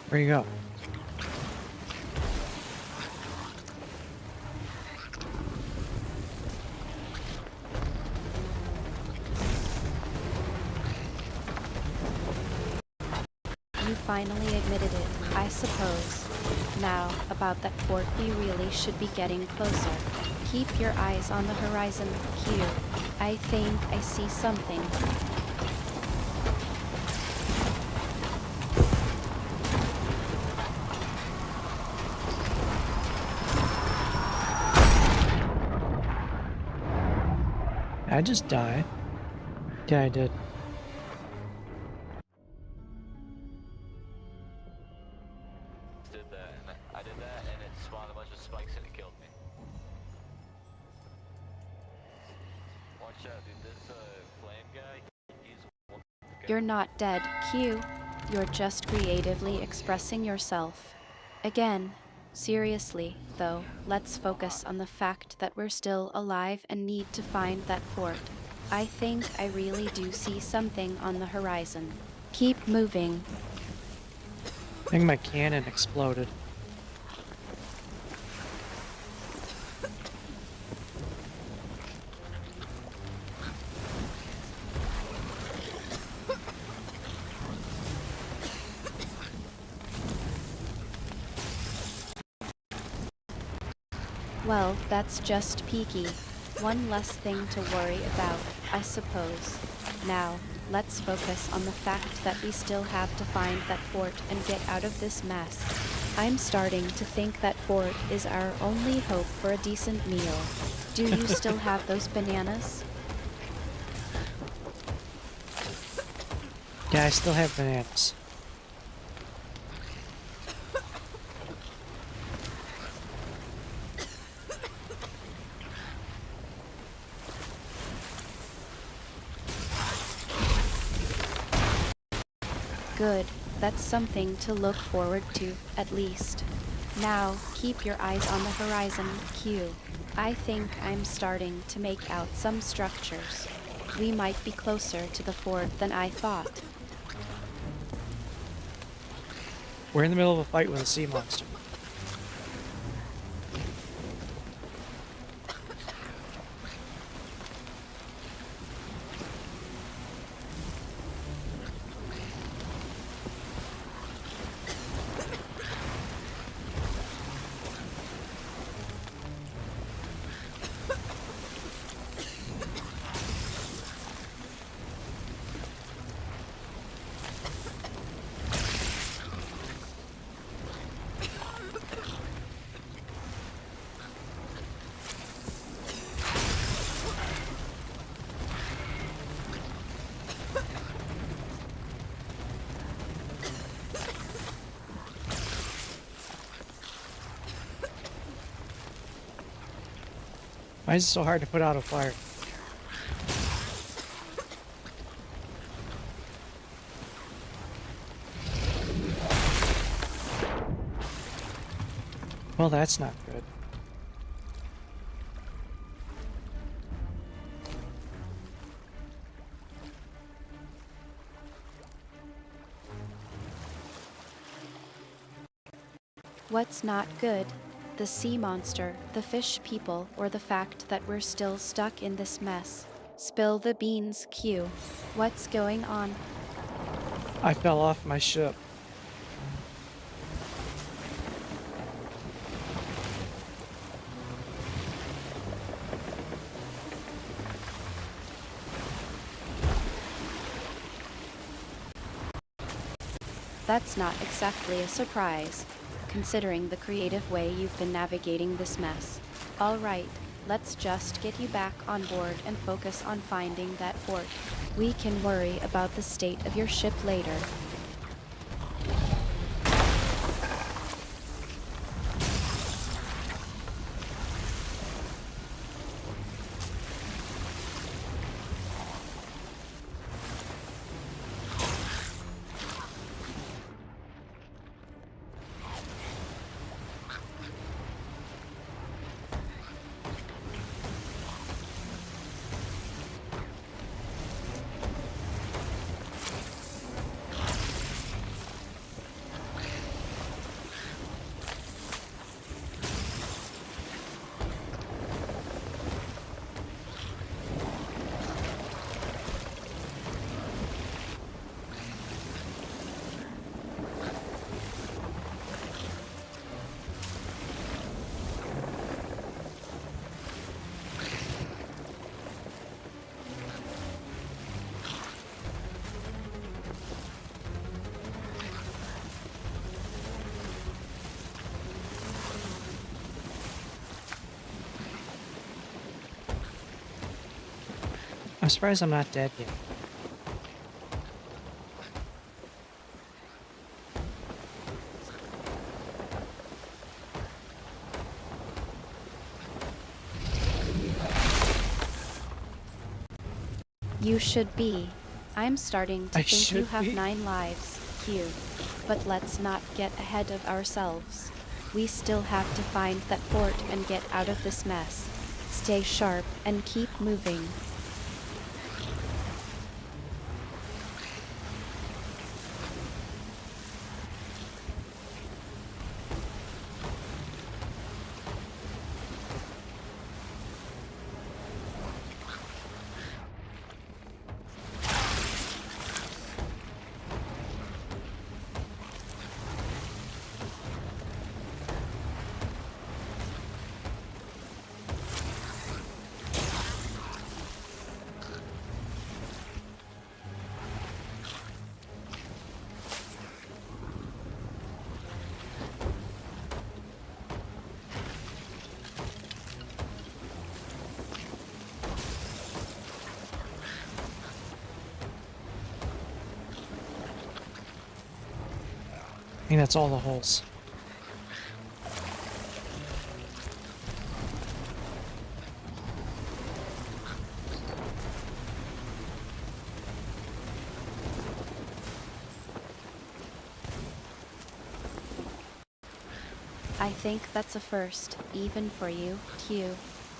Where you go? You finally admitted it, I suppose. Now, about that port, we really should be getting closer. Keep your eyes on the horizon, Q. I think I see something. I just die. Yeah, I did. Did that, and I did that, and it spawned a bunch of spikes and it killed me. Watch out, dude. This flame guy, he's. You're not dead, Q. You're just creatively expressing yourself. Again, seriously, though, let's focus on the fact that we're still alive and need to find that port. I think I really do see something on the horizon. Keep moving. I think my cannon exploded. Well, that's just peaky. One less thing to worry about, I suppose. Now, let's focus on the fact that we still have to find that port and get out of this mess. I'm starting to think that port is our only hope for a decent meal. Do you still have those bananas? Yeah, I still have bananas. Good, that's something to look forward to, at least. Now, keep your eyes on the horizon, Q. I think I'm starting to make out some structures. We might be closer to the fort than I thought. We're in the middle of a fight with a sea monster. Why is it so hard to put out a fire? Well, that's not good. What's not good? The sea monster, the fish people, or the fact that we're still stuck in this mess? Spill the beans, Q. What's going on? I fell off my ship. That's not exactly a surprise, considering the creative way you've been navigating this mess. All right, let's just get you back on board and focus on finding that fort. We can worry about the state of your ship later. I'm surprised I'm not dead yet. You should be. I'm starting to I think you should have be. 9 lives, Q. But let's not get ahead of ourselves. We still have to find that fort and get out of this mess. Stay sharp and keep moving. I think that's all the holes. I think that's a first, even for you, Q.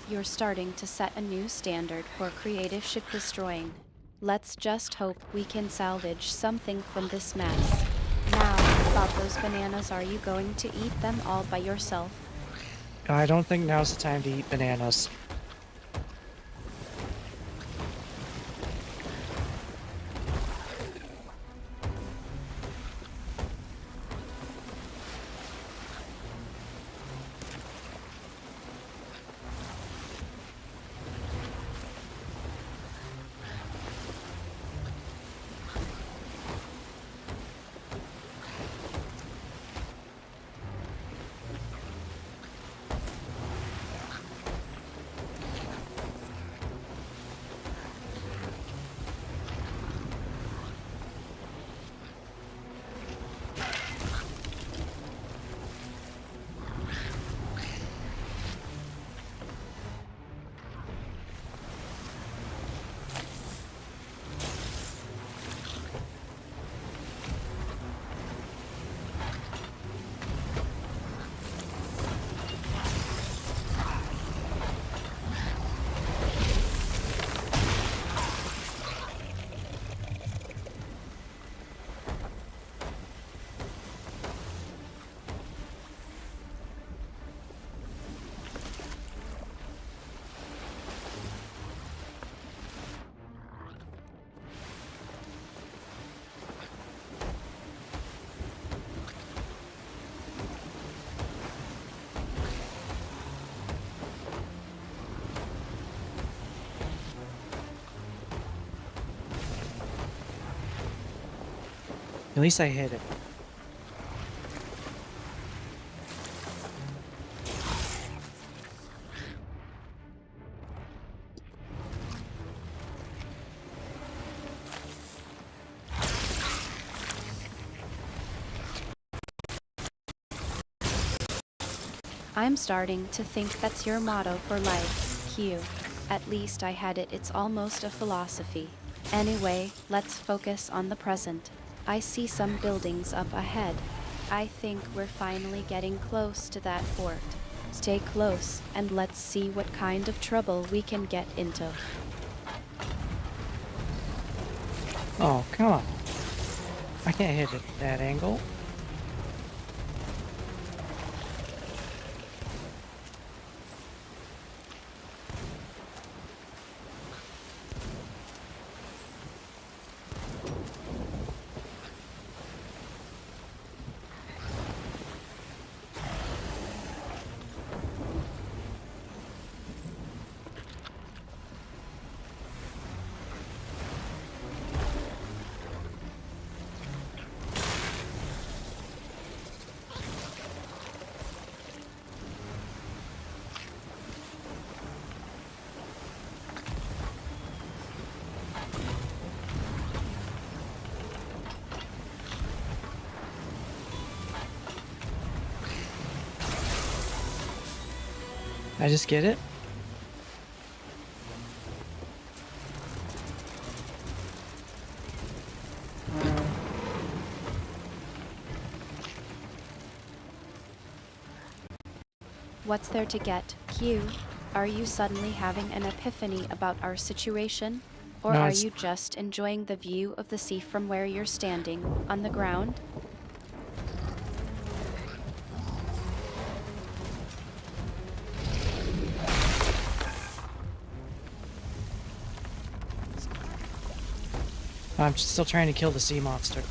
you're starting to set a new standard for creative ship destroying. Let's just hope we can salvage something from this mess. Now, about those bananas, are you going to eat them all by yourself? I don't think now's the time to eat bananas. At least I hit it. I'm starting to think that's your motto for life, Q. At least I had it, it's almost a philosophy. Anyway, let's focus on the present. I see some buildings up ahead. I think we're finally getting close to that fort. Stay close and let's see what kind of trouble we can get into. Oh, come on. I can't hit it at that angle. I just get it? What's there to get, Q? Are you suddenly having an epiphany about our situation? Or No, are it's- you just enjoying the view of the sea from where you're standing, on the ground? I'm still trying to kill the sea monster.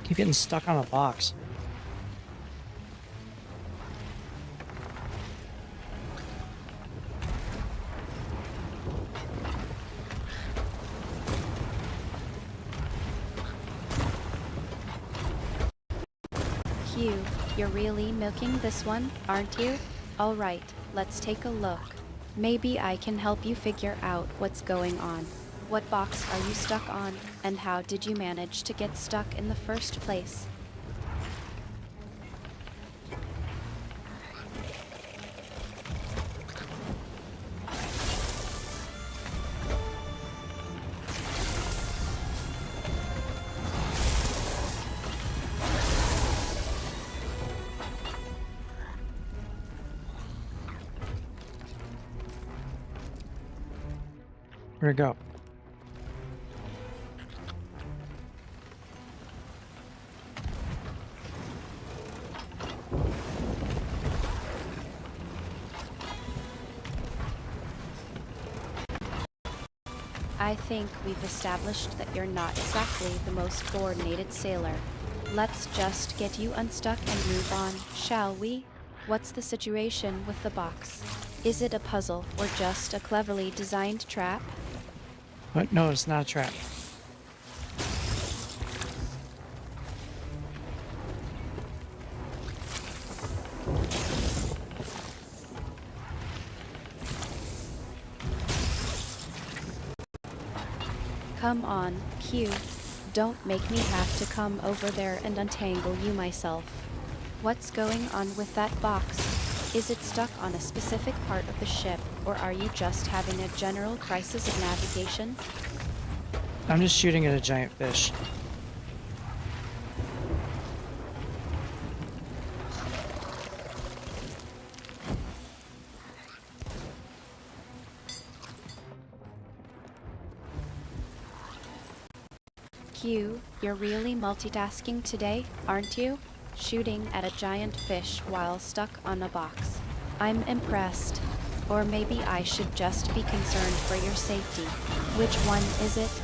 Keep getting stuck on a box. Q, you're really milking this one, aren't you? Alright, let's take a look. Maybe I can help you figure out what's going on. What box are you stuck on, and how did you manage to get stuck in the first place? Where'd it go? I think we've established that you're not exactly the most coordinated sailor. Let's just get you unstuck and move on, shall we? What's the situation with the box? Is it a puzzle or just a cleverly designed trap? What? No, it's not a trap. Come on, Q. Don't make me have to come over there and untangle you myself. What's going on with that box? Is it stuck on a specific part of the ship, or are you just having a general crisis of navigation? I'm just shooting at a giant fish. Q, you're really multitasking today, aren't you? Shooting at a giant fish while stuck on a box. I'm impressed. Or maybe I should just be concerned for your safety. Which one is it?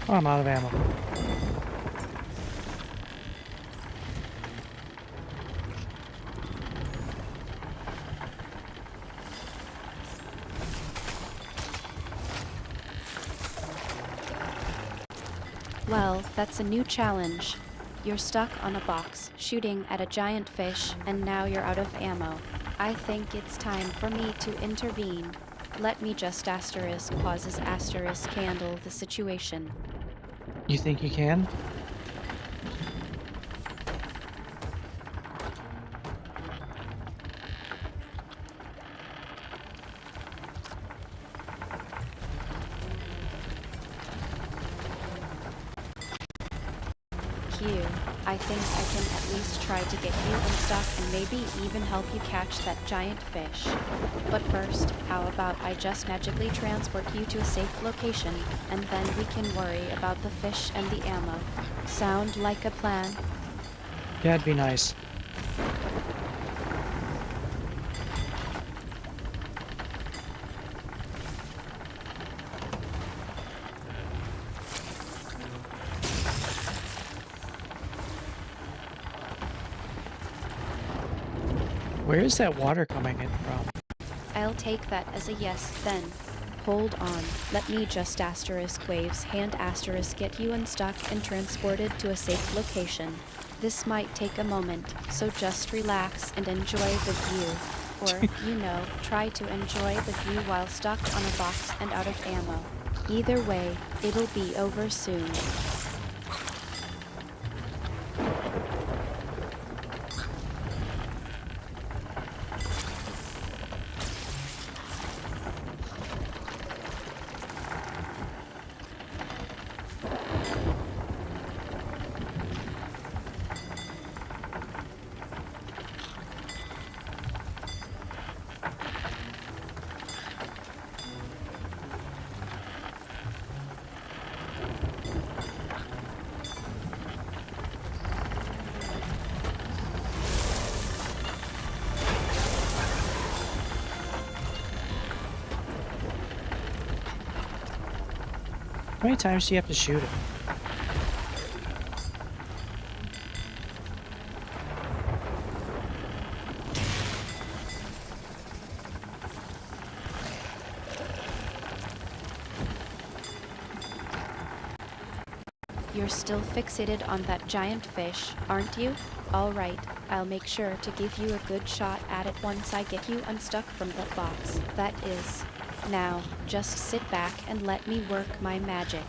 Oh, I'm out of ammo. Well, that's a new challenge. You're stuck on a box, shooting at a giant fish, and now you're out of ammo. I think it's time for me to intervene. Let me just pauses handle the situation. You think you can? Q, I think I can at least try to get you unstuck and maybe even help you catch that giant fish. But first, how about I just magically transport you to a safe location, and then we can worry about the fish and the ammo. Sound like a plan? Yeah, it'd be nice. Where is that water coming in from? I'll take that as a yes, then. Hold on, let me just waves hand get you unstuck and transported to a safe location. This might take a moment, so just relax and enjoy the view. Or, try to enjoy the view while stuck on a box and out of ammo. Either way, it'll be over soon. How many times do you have to shoot it? You're still fixated on that giant fish, aren't you? All right, I'll make sure to give you a good shot at it once I get you unstuck from that box. That is. Now, just sit back and let me work my magic.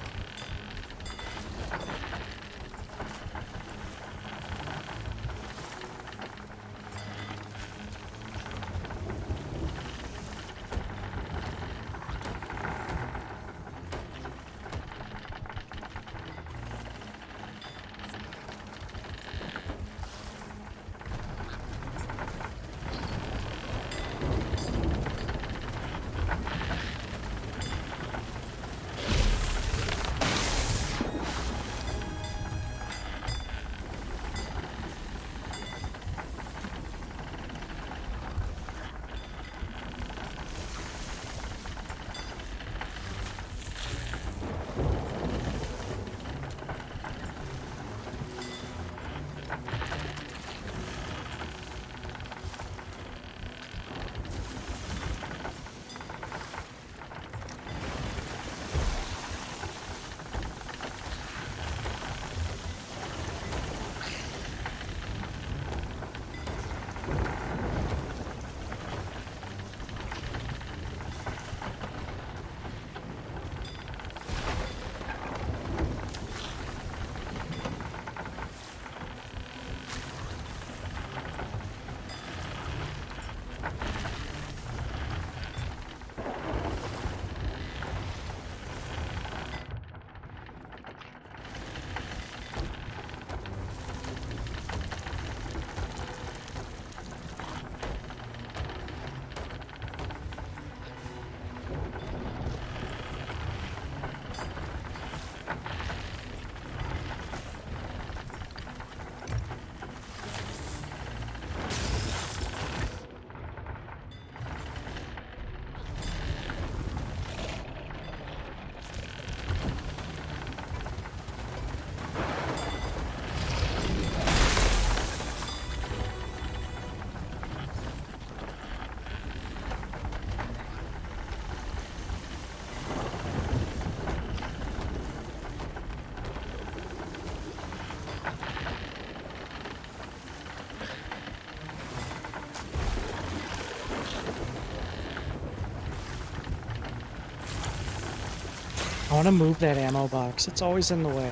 I want to move that ammo box. It's always in the way.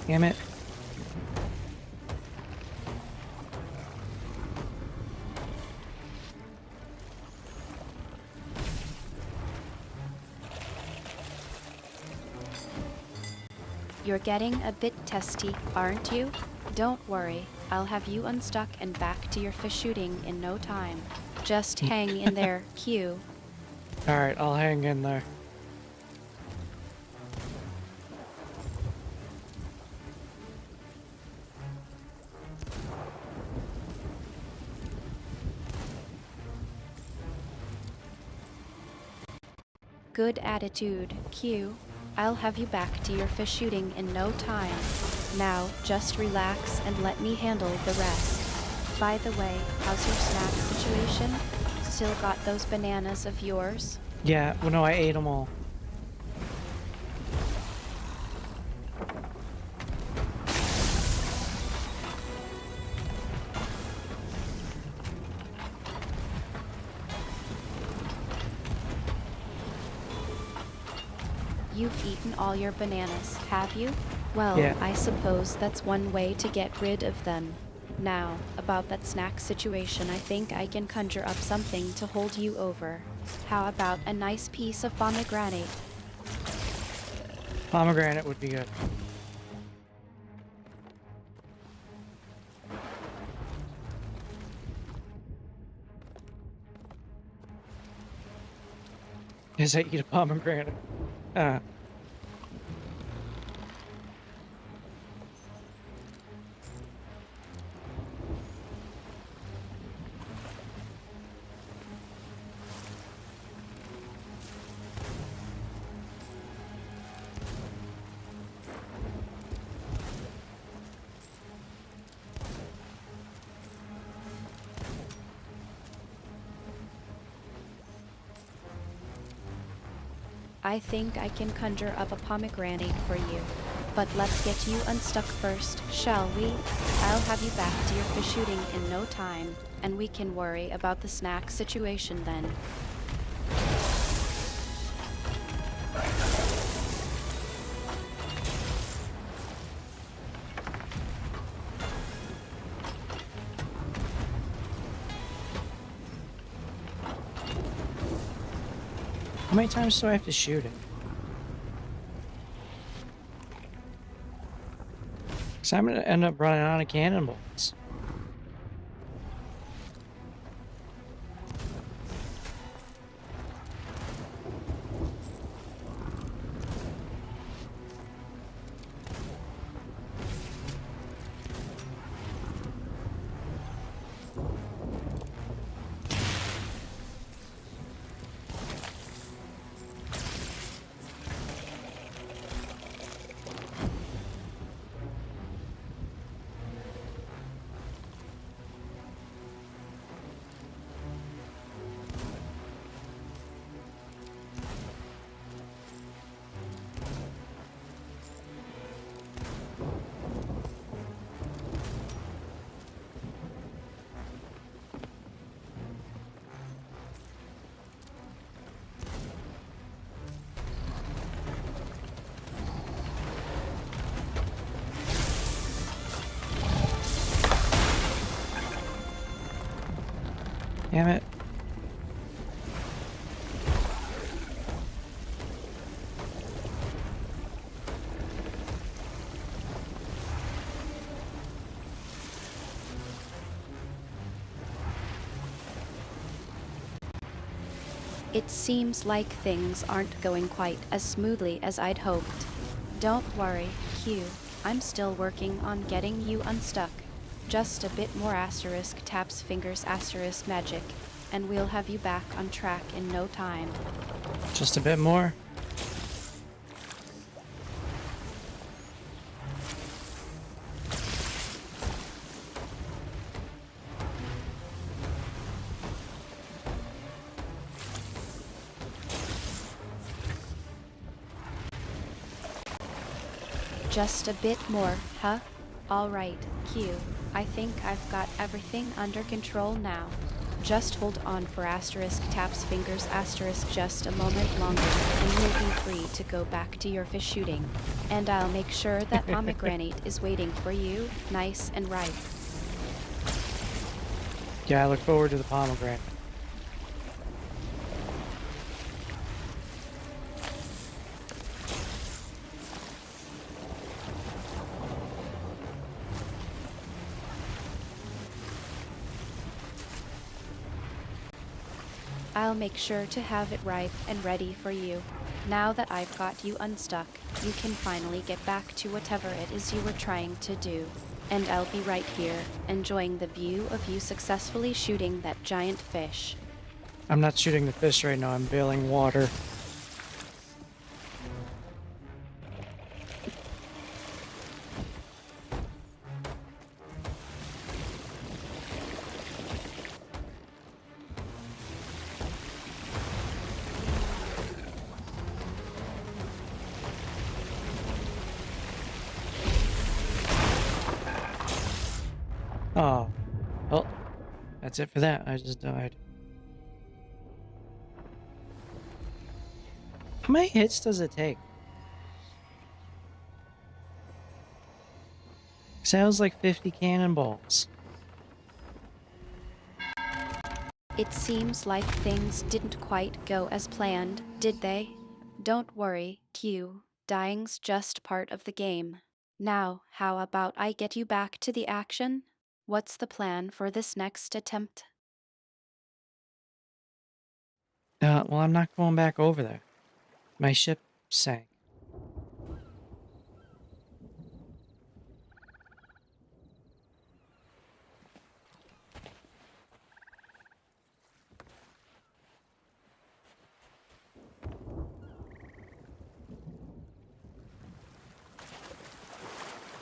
Damn it. You're getting a bit testy, aren't you? Don't worry, I'll have you unstuck and back to your fish shooting in no time. Just hang in there, Q. Alright, I'll hang in there. Good attitude, Q. I'll have you back to your fish shooting in no time. Now, just relax and let me handle the rest. By the way, how's your snack situation? Still got those bananas of yours? Yeah, well, no, I ate them all. You've eaten all your bananas, have you? Well, Yeah. I suppose that's one way to get rid of them. Now, about that snack situation, I think I can conjure up something to hold you over. How about a nice piece of pomegranate? Pomegranate would be good. As I eat a pomegranate. Ah. I think I can conjure up a pomegranate for you. But let's get you unstuck first, shall we? I'll have you back to your fish shooting in no time, and we can worry about the snack situation then. How many times do I have to shoot it? Because I'm going to end up running out of cannonballs. Damn it. It seems like things aren't going quite as smoothly as I'd hoped. Don't worry, Q. I'm still working on getting you unstuck. Just a bit more asterisk taps fingers asterisk magic, and we'll have you back on track in no time. Just a bit more. Just a bit more, huh? All right, Q. I think I've got everything under control now. Just hold on for asterisk taps fingers asterisk just a moment longer and you'll be free to go back to your fish shooting. And I'll make sure that pomegranate is waiting for you, nice and ripe. Yeah, I look forward to the pomegranate. I'll make sure to have it ripe and ready for you. Now that I've got you unstuck, you can finally get back to whatever it is you were trying to do. And I'll be right here, enjoying the view of you successfully shooting that giant fish. I'm not shooting the fish right now, I'm bailing water. Oh, well, that's it for that. I just died. How many hits does it take? Sounds like 50 cannonballs. It seems like things didn't quite go as planned, did they? Don't worry, Q. Dying's just part of the game. Now, how about I get you back to the action? What's the plan for this next attempt? Well, I'm not going back over there. My ship sank.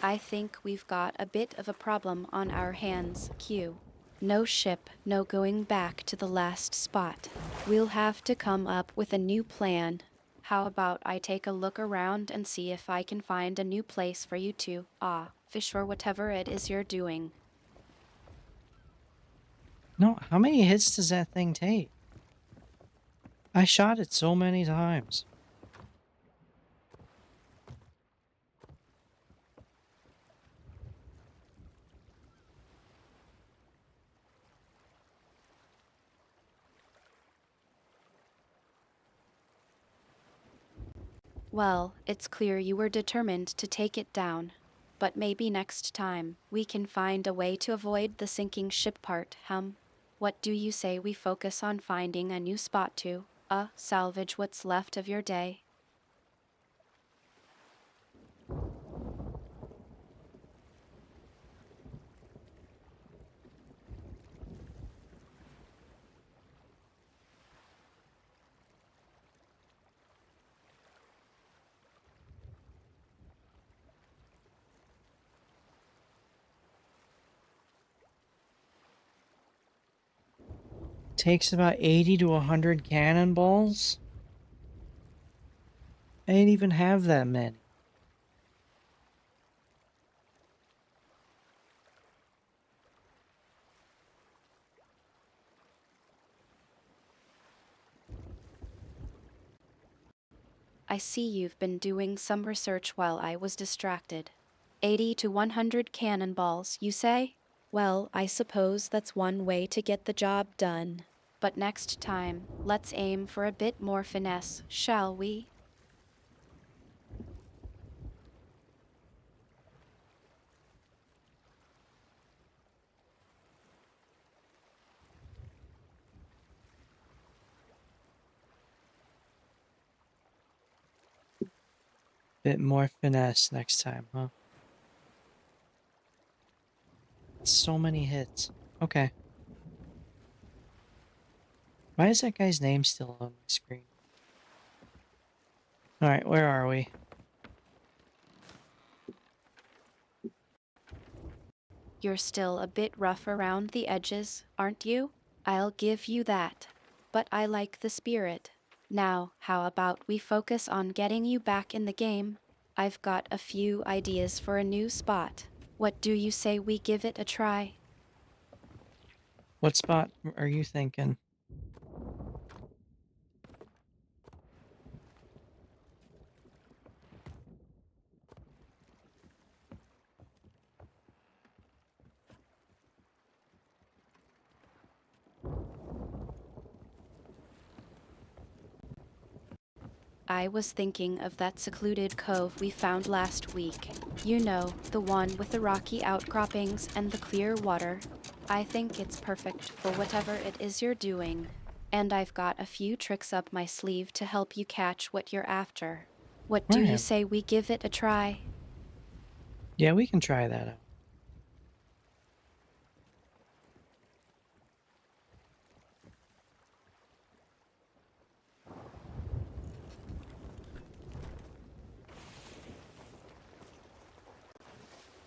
I think we've got a bit of a problem on our hands, Q. No ship, no going back to the last spot. We'll have to come up with a new plan. How about I take a look around and see if I can find a new place for you to, fish or whatever it is you're doing. No, how many hits does that thing take? I shot it so many times. Well, it's clear you were determined to take it down. But maybe next time, we can find a way to avoid the sinking ship part, What do you say we focus on finding a new spot to, salvage what's left of your day? Takes about 80 to 100 cannonballs? I didn't even have that many. I see you've been doing some research while I was distracted. 80 to 100 cannonballs, you say? Well, I suppose that's one way to get the job done. But next time, let's aim for a bit more finesse, shall we? Bit more finesse next time, huh? So many hits. Okay. Why is that guy's name still on my screen? Alright, where are we? You're still a bit rough around the edges, aren't you? I'll give you that. But I like the spirit. Now, how about we focus on getting you back in the game? I've got a few ideas for a new spot. What do you say we give it a try? What spot are you thinking? I was thinking of that secluded cove we found last week. You know, the one with the rocky outcroppings and the clear water. I think it's perfect for whatever it is you're doing. And I've got a few tricks up my sleeve to help you catch what you're after. What do you Right. say we give it a try? Yeah, we can try that out.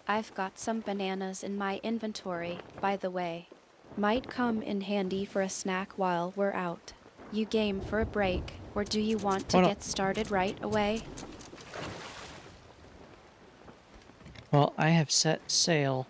I've got some bananas in my inventory, by the way. Might come in handy for a snack while we're out. You game for a break, or do you want to Hold on. get started right away? Well, I have set sail.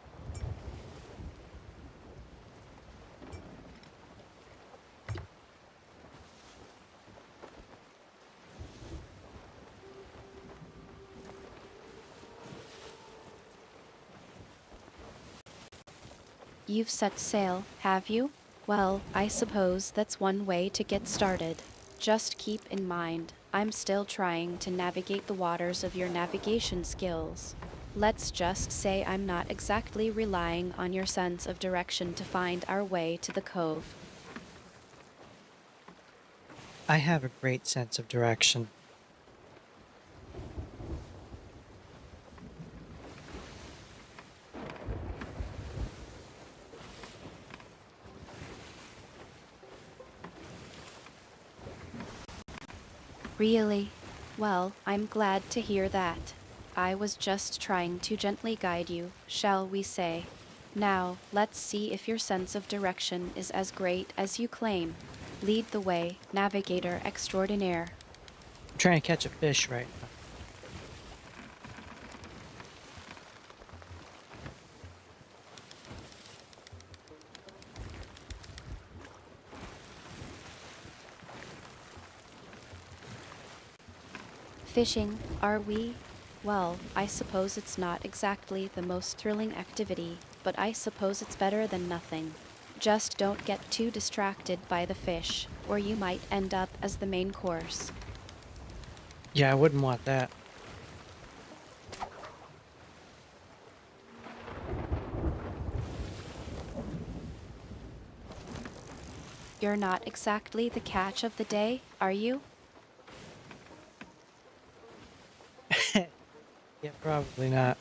You've set sail, have you? Well, I suppose that's one way to get started. Just keep in mind, I'm still trying to navigate the waters of your navigation skills. Let's just say I'm not exactly relying on your sense of direction to find our way to the cove. I have a great sense of direction. Really? Well, I'm glad to hear that. I was just trying to gently guide you, shall we say. Now, let's see if your sense of direction is as great as you claim. Lead the way, navigator extraordinaire. I'm trying to catch a fish right now. Fishing, are we? Well, I suppose it's not exactly the most thrilling activity, but I suppose it's better than nothing. Just don't get too distracted by the fish, or you might end up as the main course. Yeah, I wouldn't want that. You're not exactly the catch of the day, are you? Yeah, probably not.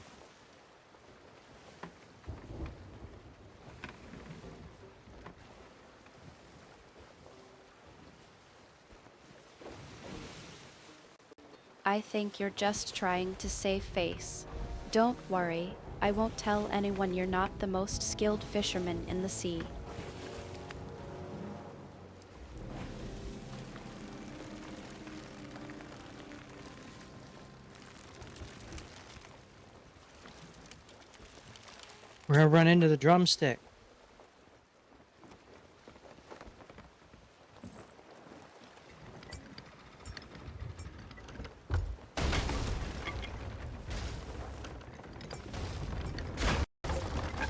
I think you're just trying to save face. Don't worry, I won't tell anyone you're not the most skilled fisherman in the sea. We're gonna run into the drumstick.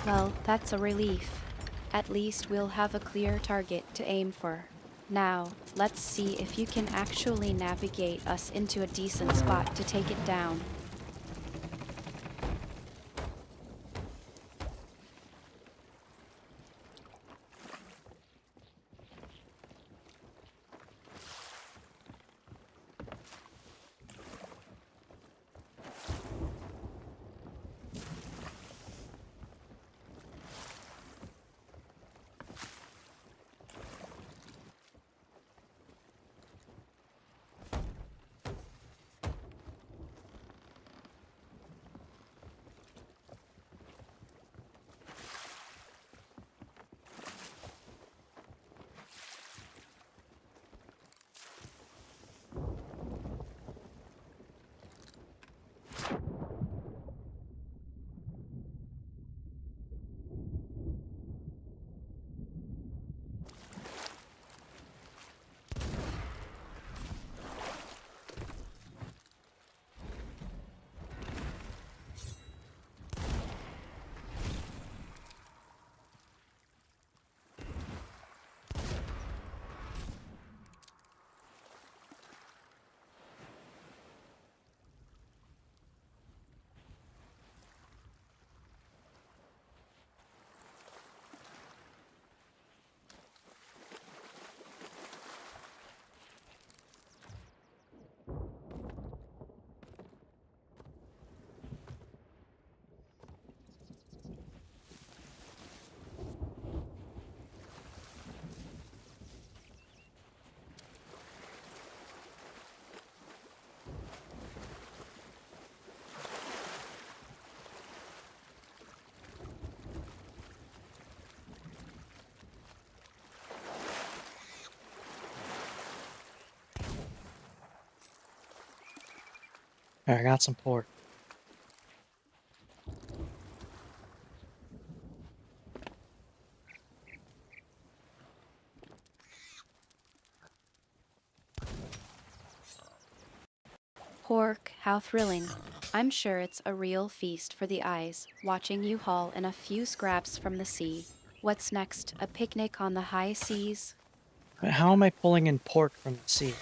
Well, that's a relief. At least we'll have a clear target to aim for. Now, let's see if you can actually navigate us into a decent spot to take it down. Alright, I got some pork. Pork, how thrilling. I'm sure it's a real feast for the eyes, watching you haul in a few scraps from the sea. What's next? A picnic on the high seas? But how am I pulling in pork from the sea?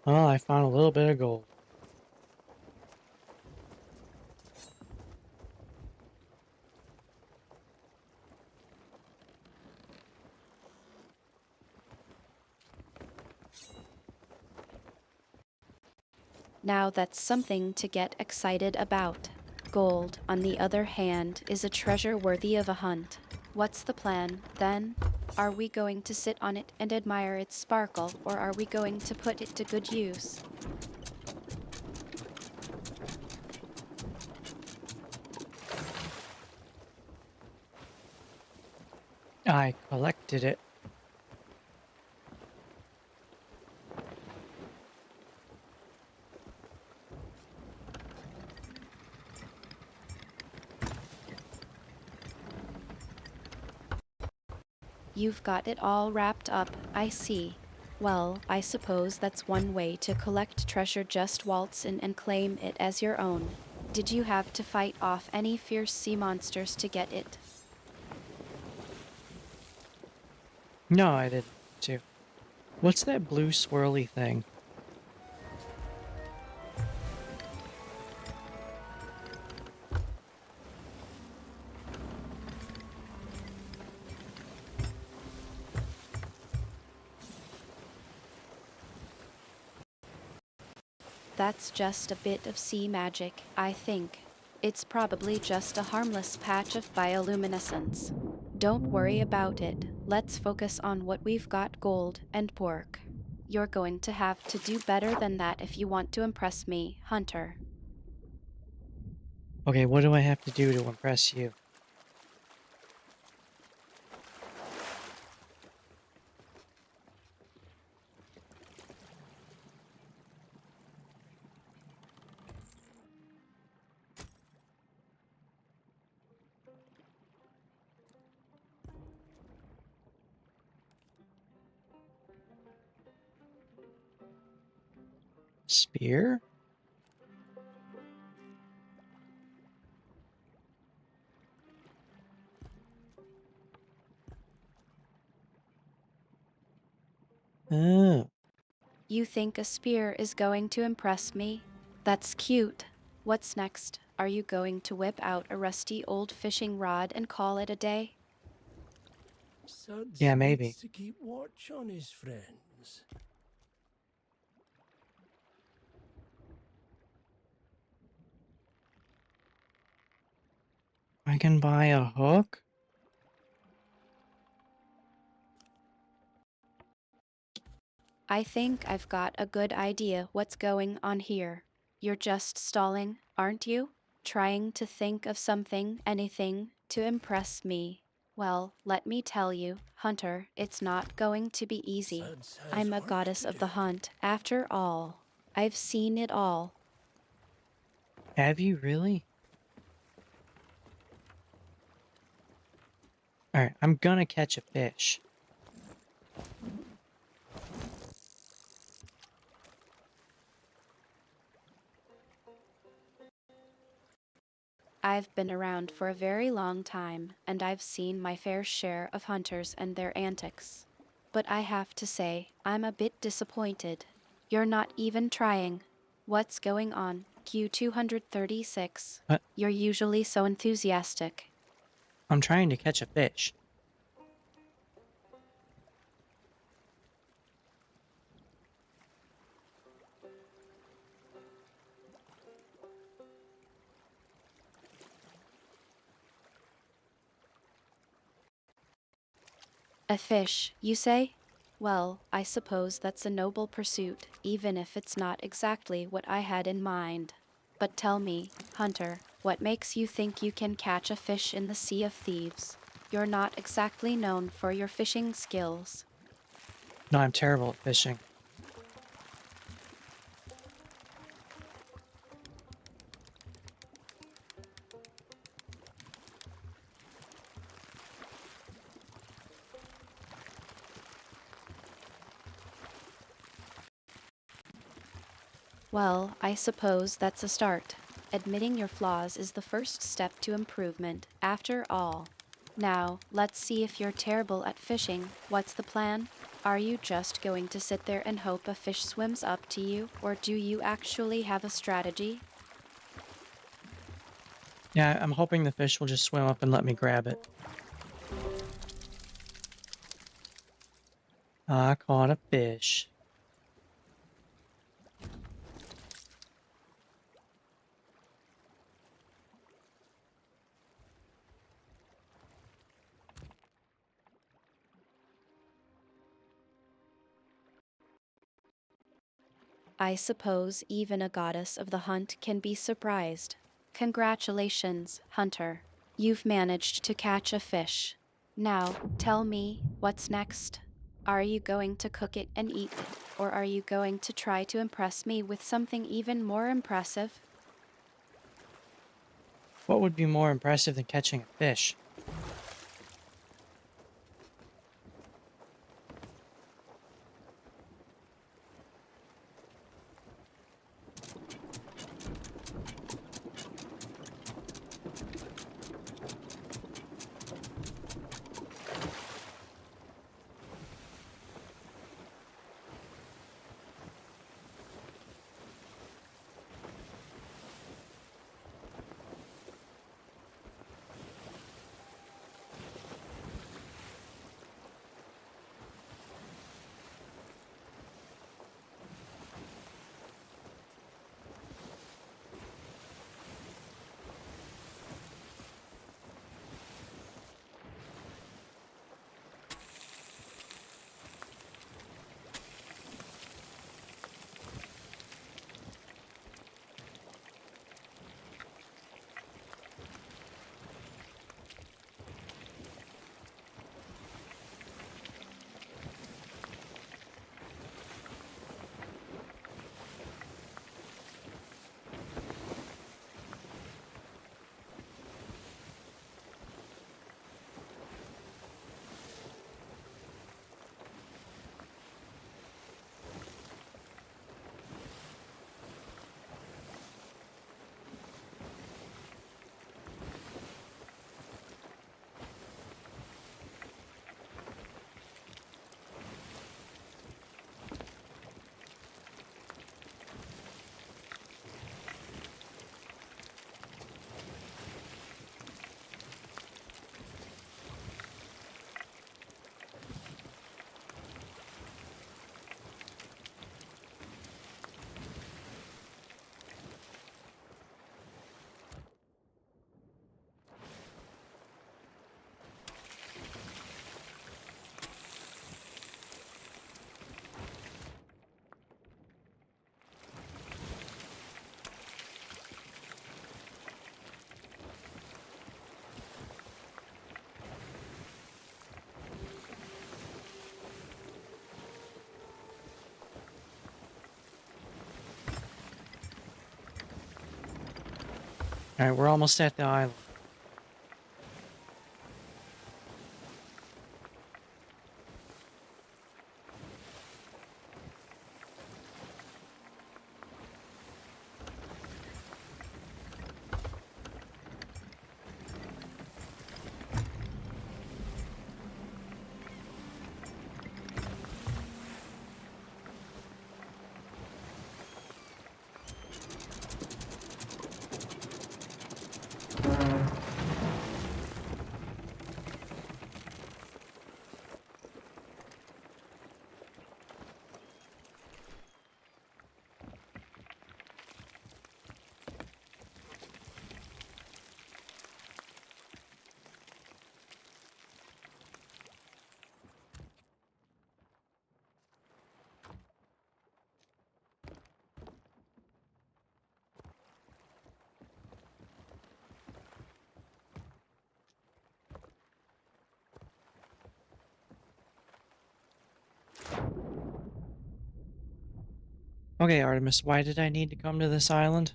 Oh, I found a little bit of gold. Now that's something to get excited about. Gold, on the other hand, is a treasure worthy of a hunt. What's the plan, then? Are we going to sit on it and admire its sparkle, or are we going to put it to good use? I collected it. You've got it all wrapped up, I see. Well, I suppose that's one way to collect treasure, just waltz in and claim it as your own. Did you have to fight off any fierce sea monsters to get it? No, I didn't need to. What's that blue swirly thing? That's just a bit of sea magic, I think. It's probably just a harmless patch of bioluminescence. Don't worry about it. Let's focus on what we've got: gold and pork. You're going to have to do better than that if you want to impress me, Hunter. Okay, what do I have to do to impress you? Spear? Oh. You think a spear is going to impress me? That's cute. What's next? Are you going to whip out a rusty old fishing rod and call it a day? Suds Yeah, maybe. needs to keep watch on his friends. I can buy a hook? I think I've got a good idea what's going on here. You're just stalling, aren't you? Trying to think of something, anything, to impress me. Well, let me tell you, Hunter, it's not going to be easy. Suds has I'm a work goddess to of the do. hunt, after all. I've seen it all. Have you really? Alright, I'm gonna catch a fish. I've been around for a very long time, and I've seen my fair share of hunters and their antics. But I have to say, I'm a bit disappointed. You're not even trying. What's going on, Q236? But You're usually so enthusiastic. I'm trying to catch a fish. A fish, you say? Well, I suppose that's a noble pursuit, even if it's not exactly what I had in mind. But tell me, Hunter, what makes you think you can catch a fish in the Sea of Thieves? You're not exactly known for your fishing skills. No, I'm terrible at fishing. Well, I suppose that's a start. Admitting your flaws is the first step to improvement, after all. Now, let's see if you're terrible at fishing. What's the plan? Are you just going to sit there and hope a fish swims up to you, or do you actually have a strategy? Yeah, I'm hoping the fish will just swim up and let me grab it. I caught a fish. I suppose even a goddess of the hunt can be surprised. Congratulations, Hunter. You've managed to catch a fish. Now, tell me, what's next? Are you going to cook it and eat it, or are you going to try to impress me with something even more impressive? What would be more impressive than catching a fish? Alright, we're almost at the island. Okay, Artemis, why did I need to come to this island?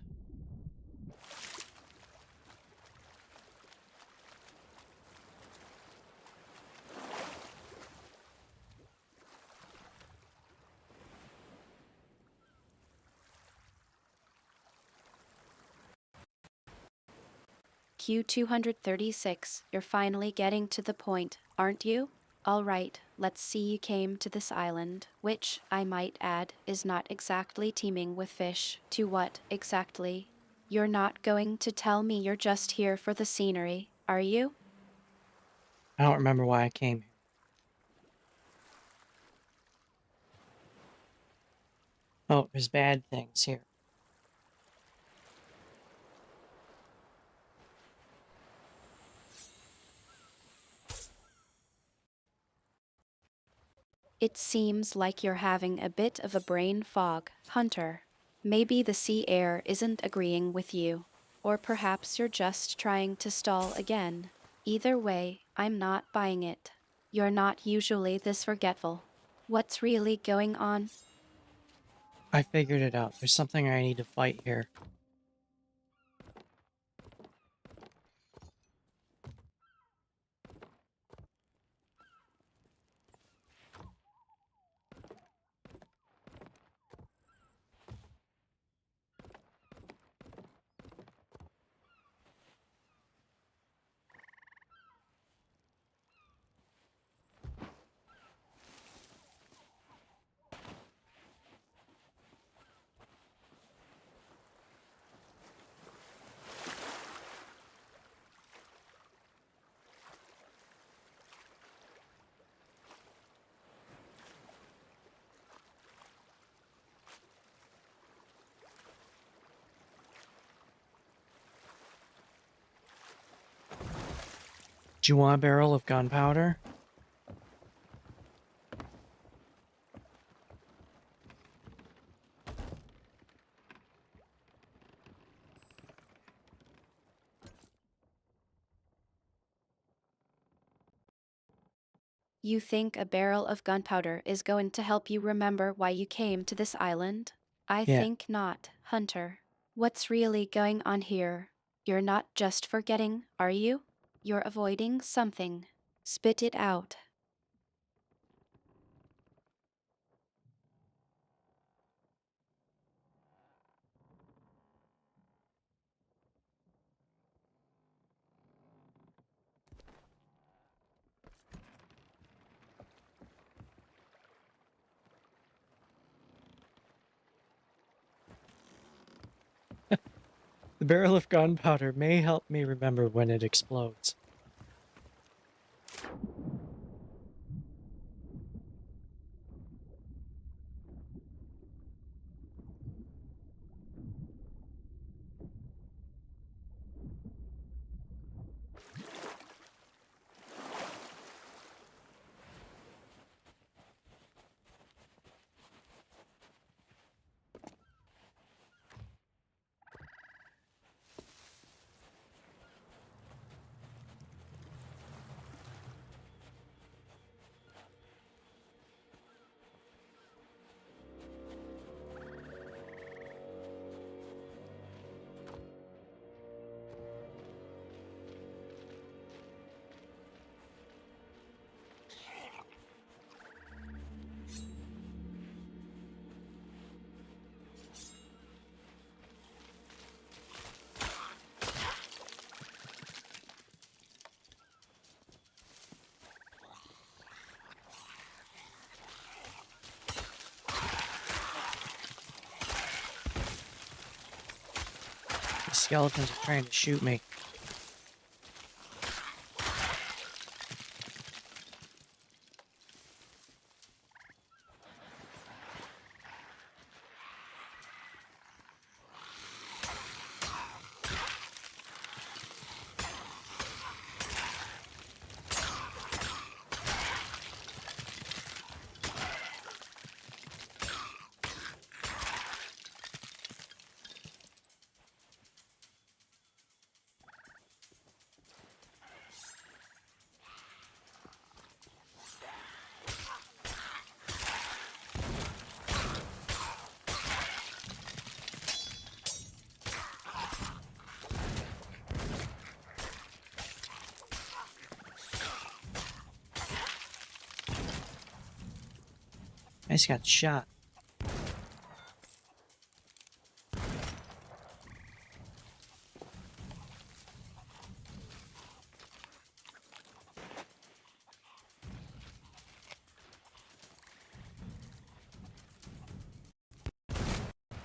Q236, you're finally getting to the point, aren't you? All right, let's see. You came to this island, which, I might add, is not exactly teeming with fish. To what, exactly? You're not going to tell me you're just here for the scenery, are you? I don't remember why I came here. Oh, there's bad things here. It seems like you're having a bit of a brain fog, Hunter. Maybe the sea air isn't agreeing with you. Or perhaps you're just trying to stall again. Either way, I'm not buying it. You're not usually this forgetful. What's really going on? I figured it out. There's something I need to fight here. Do you want a barrel of gunpowder? You think a barrel of gunpowder is going to help you remember why you came to this island? I Yeah. think not, Hunter. What's really going on here? You're not just forgetting, are you? You're avoiding something. Spit it out. The barrel of gunpowder may help me remember when it explodes. skeletons are trying to shoot me. I just got shot.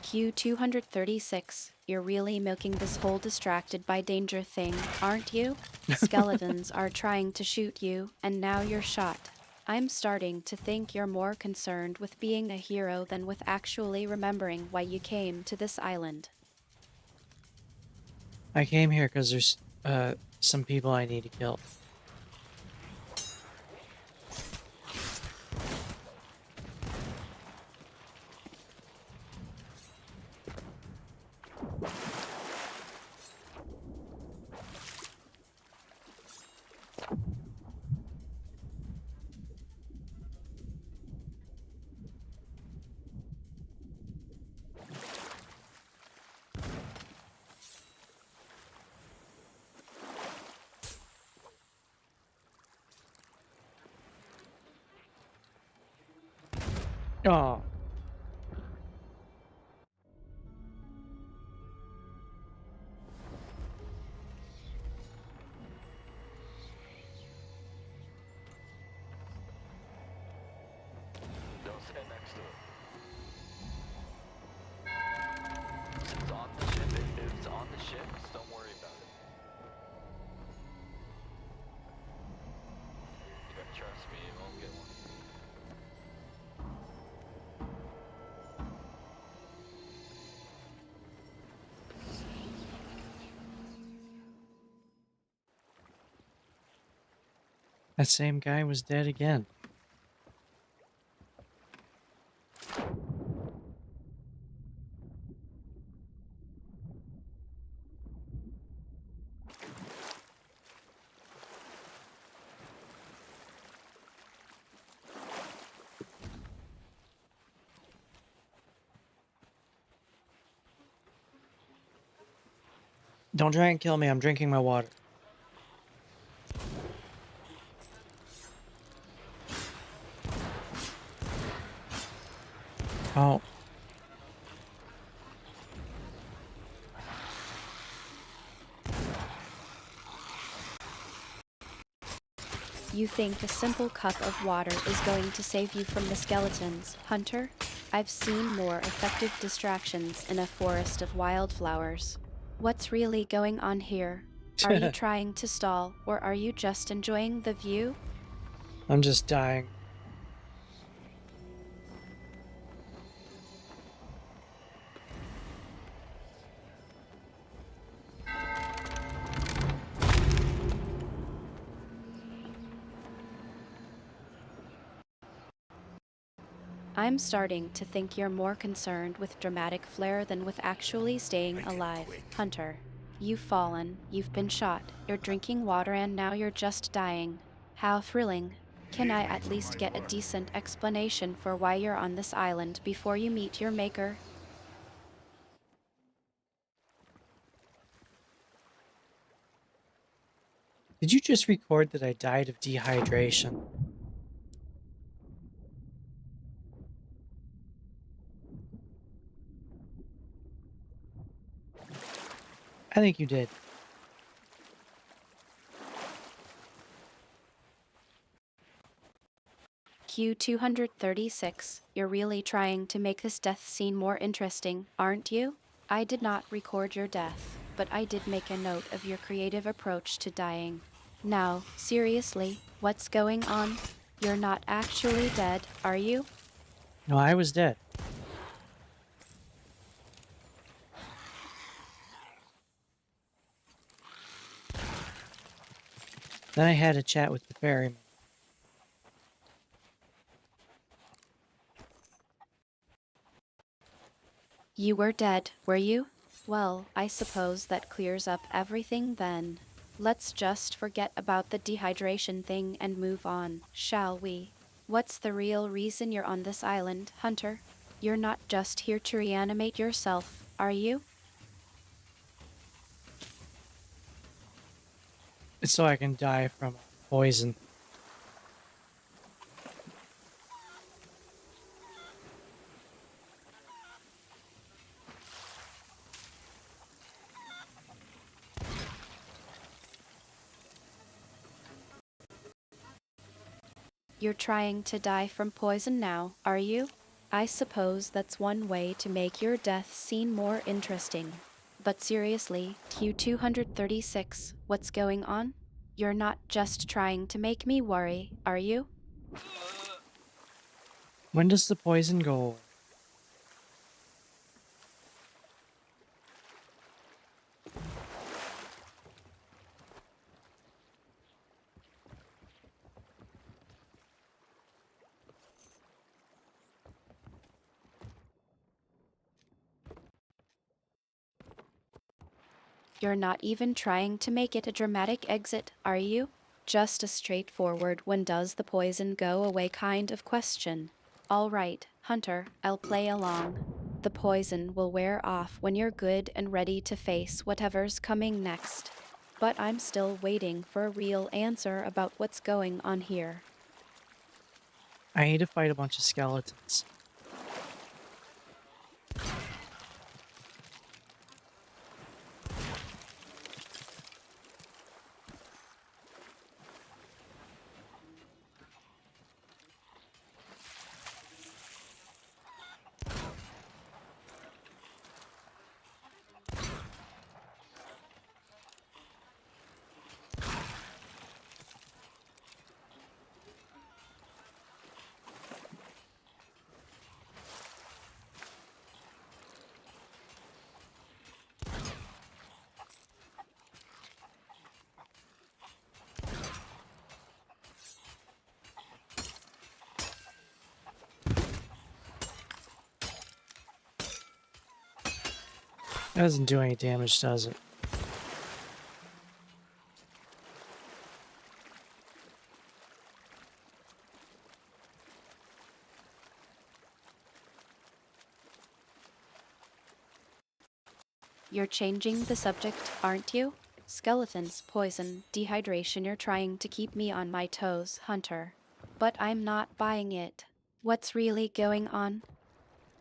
Q236, you're really milking this whole distracted by danger thing, aren't you? Skeletons are trying to shoot you, and now you're shot. I'm starting to think you're more concerned with being a hero than with actually remembering why you came to this island. I came here because there's some people I need to kill. Oh. Don't stand next to it. It's on the ship. If it's on the ship, just don't worry about it. You gotta trust me, you won't get one. That same guy was dead again. Don't try and kill me, I'm drinking my water. Oh. You think a simple cup of water is going to save you from the skeletons, Hunter? I've seen more effective distractions in a forest of wildflowers. What's really going on here? Are you trying to stall, or are you just enjoying the view? I'm just dying. I'm starting to think you're more concerned with dramatic flair than with actually staying Make it alive, quick. Hunter. You've fallen, you've been shot, you're drinking water, and now you're just dying. How thrilling. Can I at least get a decent explanation for why you're on this island before you meet your maker? Did you just record that I died of dehydration? I think you did. Q236, you're really trying to make this death scene more interesting, aren't you? I did not record your death. but I did make a note of your creative approach to dying. Now, seriously, what's going on? You're not actually dead, are you? No, I was dead. Then I had a chat with the ferryman. You were dead, were you? Well, I suppose that clears up everything then. Let's just forget about the dehydration thing and move on, shall we? What's the real reason you're on this island, Hunter? You're not just here to reanimate yourself, are you? It's so I can die from poison. You're trying to die from poison now, are you? I suppose that's one way to make your death seem more interesting. But seriously, Q236, what's going on? You're not just trying to make me worry, are you? When does the poison go away? You're not even trying to make it a dramatic exit, are you? Just a straightforward when does the poison go away kind of question. All right, Hunter, I'll play along. The poison will wear off when you're good and ready to face whatever's coming next. But I'm still waiting for a real answer about what's going on here. I need to fight a bunch of skeletons. That doesn't do any damage, does it? You're changing the subject, aren't you? Skeletons, poison, dehydration, you're trying to keep me on my toes, Hunter. But I'm not buying it. What's really going on?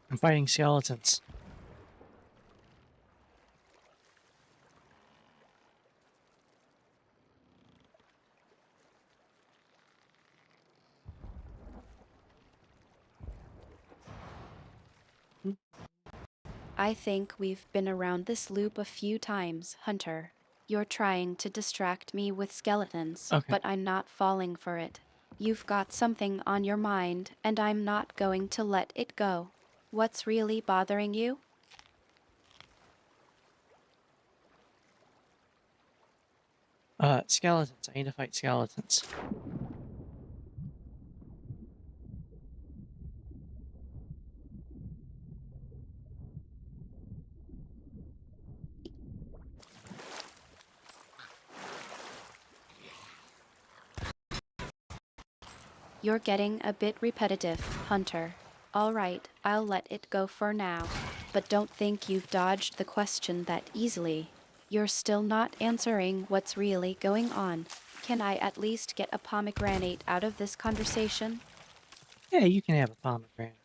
I'm fighting skeletons. I think we've been around this loop a few times, Hunter. You're trying to distract me with skeletons, Okay. but I'm not falling for it. You've got something on your mind, and I'm not going to let it go. What's really bothering you? Skeletons. I need to fight skeletons. You're getting a bit repetitive, Hunter. All right, I'll let it go for now. But don't think you've dodged the question that easily. You're still not answering what's really going on. Can I at least get a pomegranate out of this conversation? Yeah, you can have a pomegranate.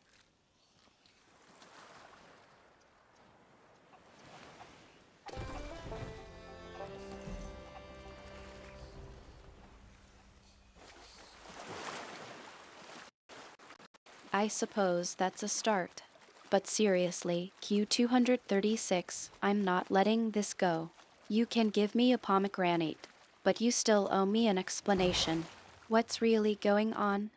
I suppose that's a start. But seriously, Q236, I'm not letting this go. You can give me a pomegranate, but you still owe me an explanation. What's really going on?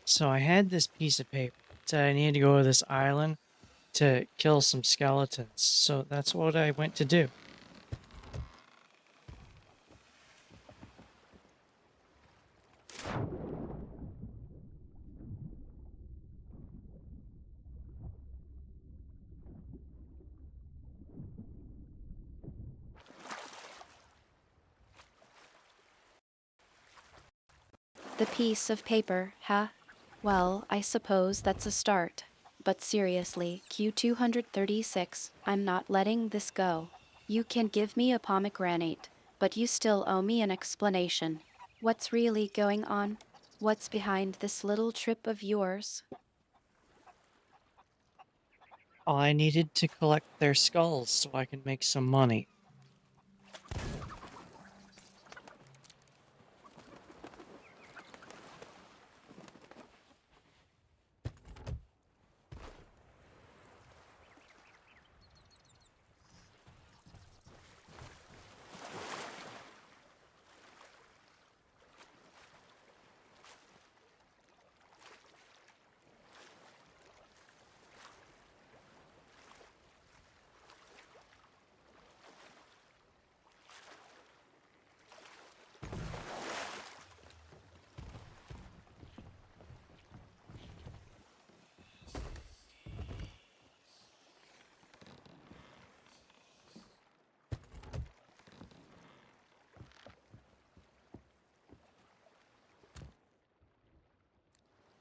So I had this piece of paper. It said I needed to go to this island to kill some skeletons. So that's what I went to do. The piece of paper, huh? Well, I suppose that's a start. But seriously, Q236, I'm not letting this go. You can give me a pomegranate, but you still owe me an explanation. What's really going on? What's behind this little trip of yours? I needed to collect their skulls so I can make some money.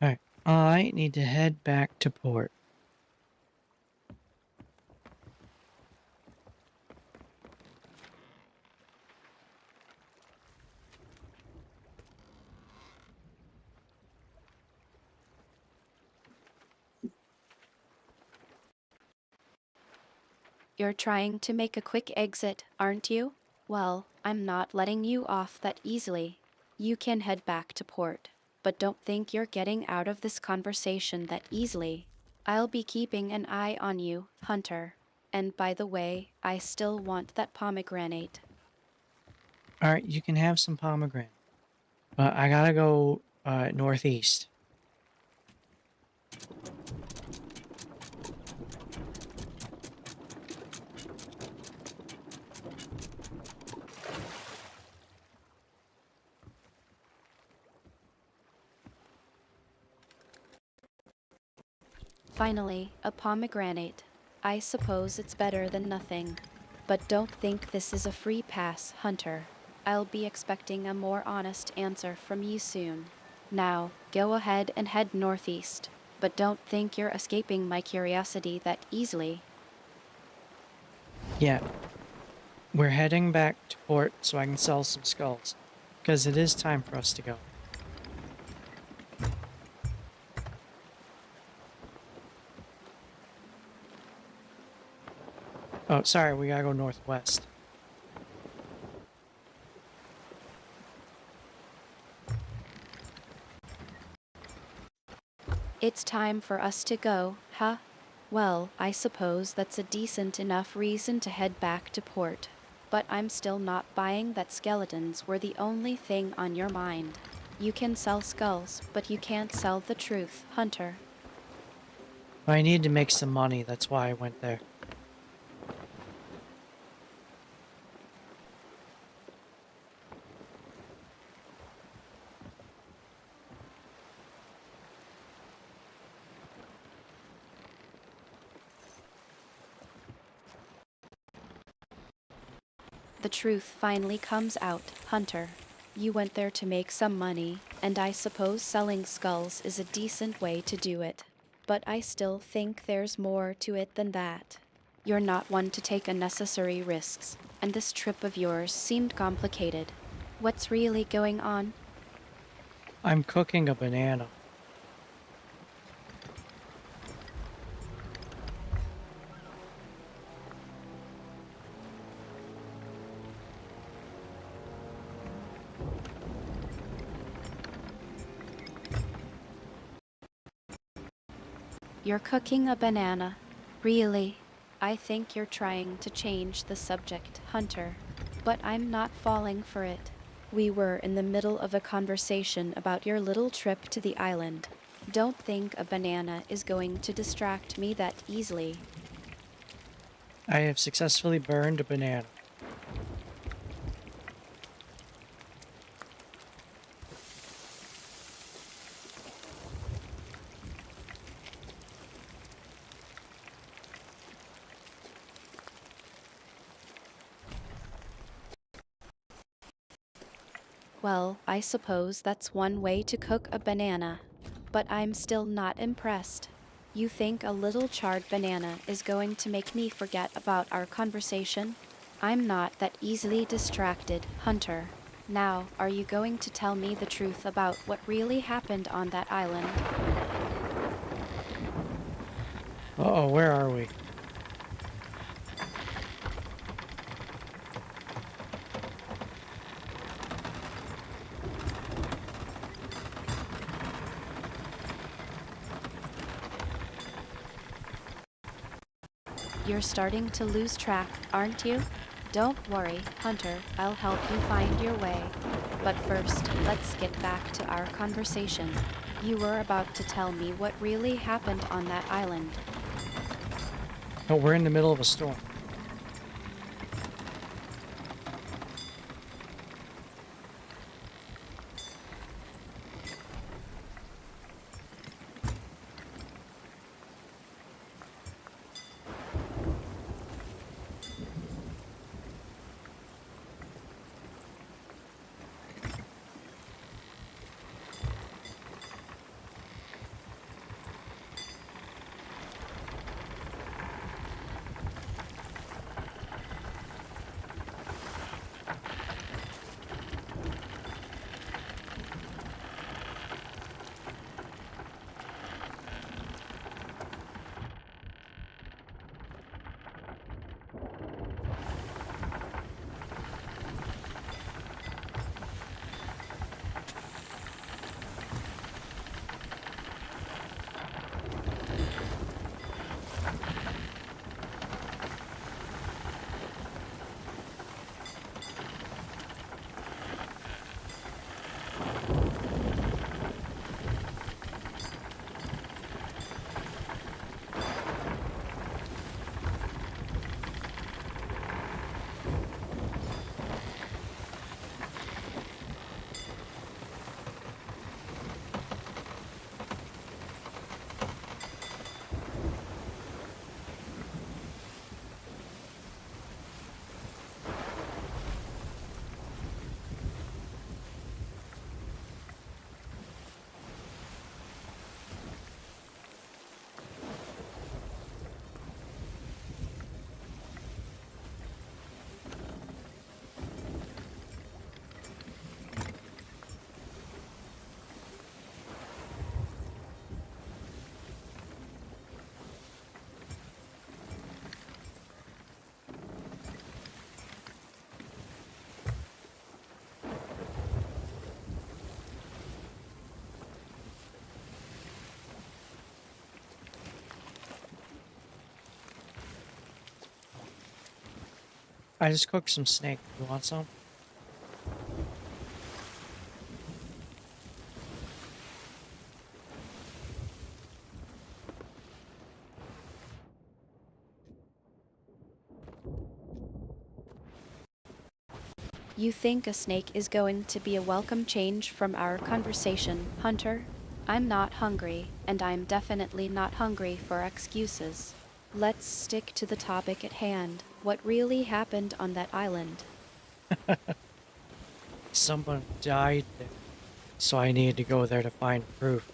Alright, I need to head back to port. You're trying to make a quick exit, aren't you? Well, I'm not letting you off that easily. You can head back to port, but don't think you're getting out of this conversation that easily. I'll be keeping an eye on you, Hunter. And by the way, I still want that pomegranate. Alright, you can have some pomegranate. But I gotta go northeast. Finally, a pomegranate. I suppose it's better than nothing. But don't think this is a free pass, Hunter. I'll be expecting a more honest answer from you soon. Now, go ahead and head northeast. But don't think you're escaping my curiosity that easily. Yeah, we're heading back to port so I can sell some skulls. Because it is time for us to go. Oh, sorry, we gotta go northwest. It's time for us to go, huh? Well, I suppose that's a decent enough reason to head back to port. But I'm still not buying that skeletons were the only thing on your mind. You can sell skulls, but you can't sell the truth, Hunter. I needed to make some money, that's why I went there. The truth finally comes out, Hunter. You went there to make some money, and I suppose selling skulls is a decent way to do it. But I still think there's more to it than that. You're not one to take unnecessary risks, and this trip of yours seemed complicated. What's really going on? I'm cooking a banana. You're cooking a banana. Really? I think you're trying to change the subject, Hunter. But I'm not falling for it. We were in the middle of a conversation about your little trip to the island. Don't think a banana is going to distract me that easily. I have successfully burned a banana. Well, I suppose that's one way to cook a banana. But I'm still not impressed. You think a little charred banana is going to make me forget about our conversation? I'm not that easily distracted, Hunter. Now, are you going to tell me the truth about what really happened on that island? Uh-oh, where are we? You're starting to lose track, aren't you? Don't worry, Hunter, I'll help you find your way. But first, let's get back to our conversation. You were about to tell me what really happened on that island. Oh, we're in the middle of a storm. I just cooked some snake. You want some? You think a snake is going to be a welcome change from our conversation, Hunter? I'm not hungry, and I'm definitely not hungry for excuses. Let's stick to the topic at hand. What really happened on that island? Someone died there, so I needed to go there to find proof.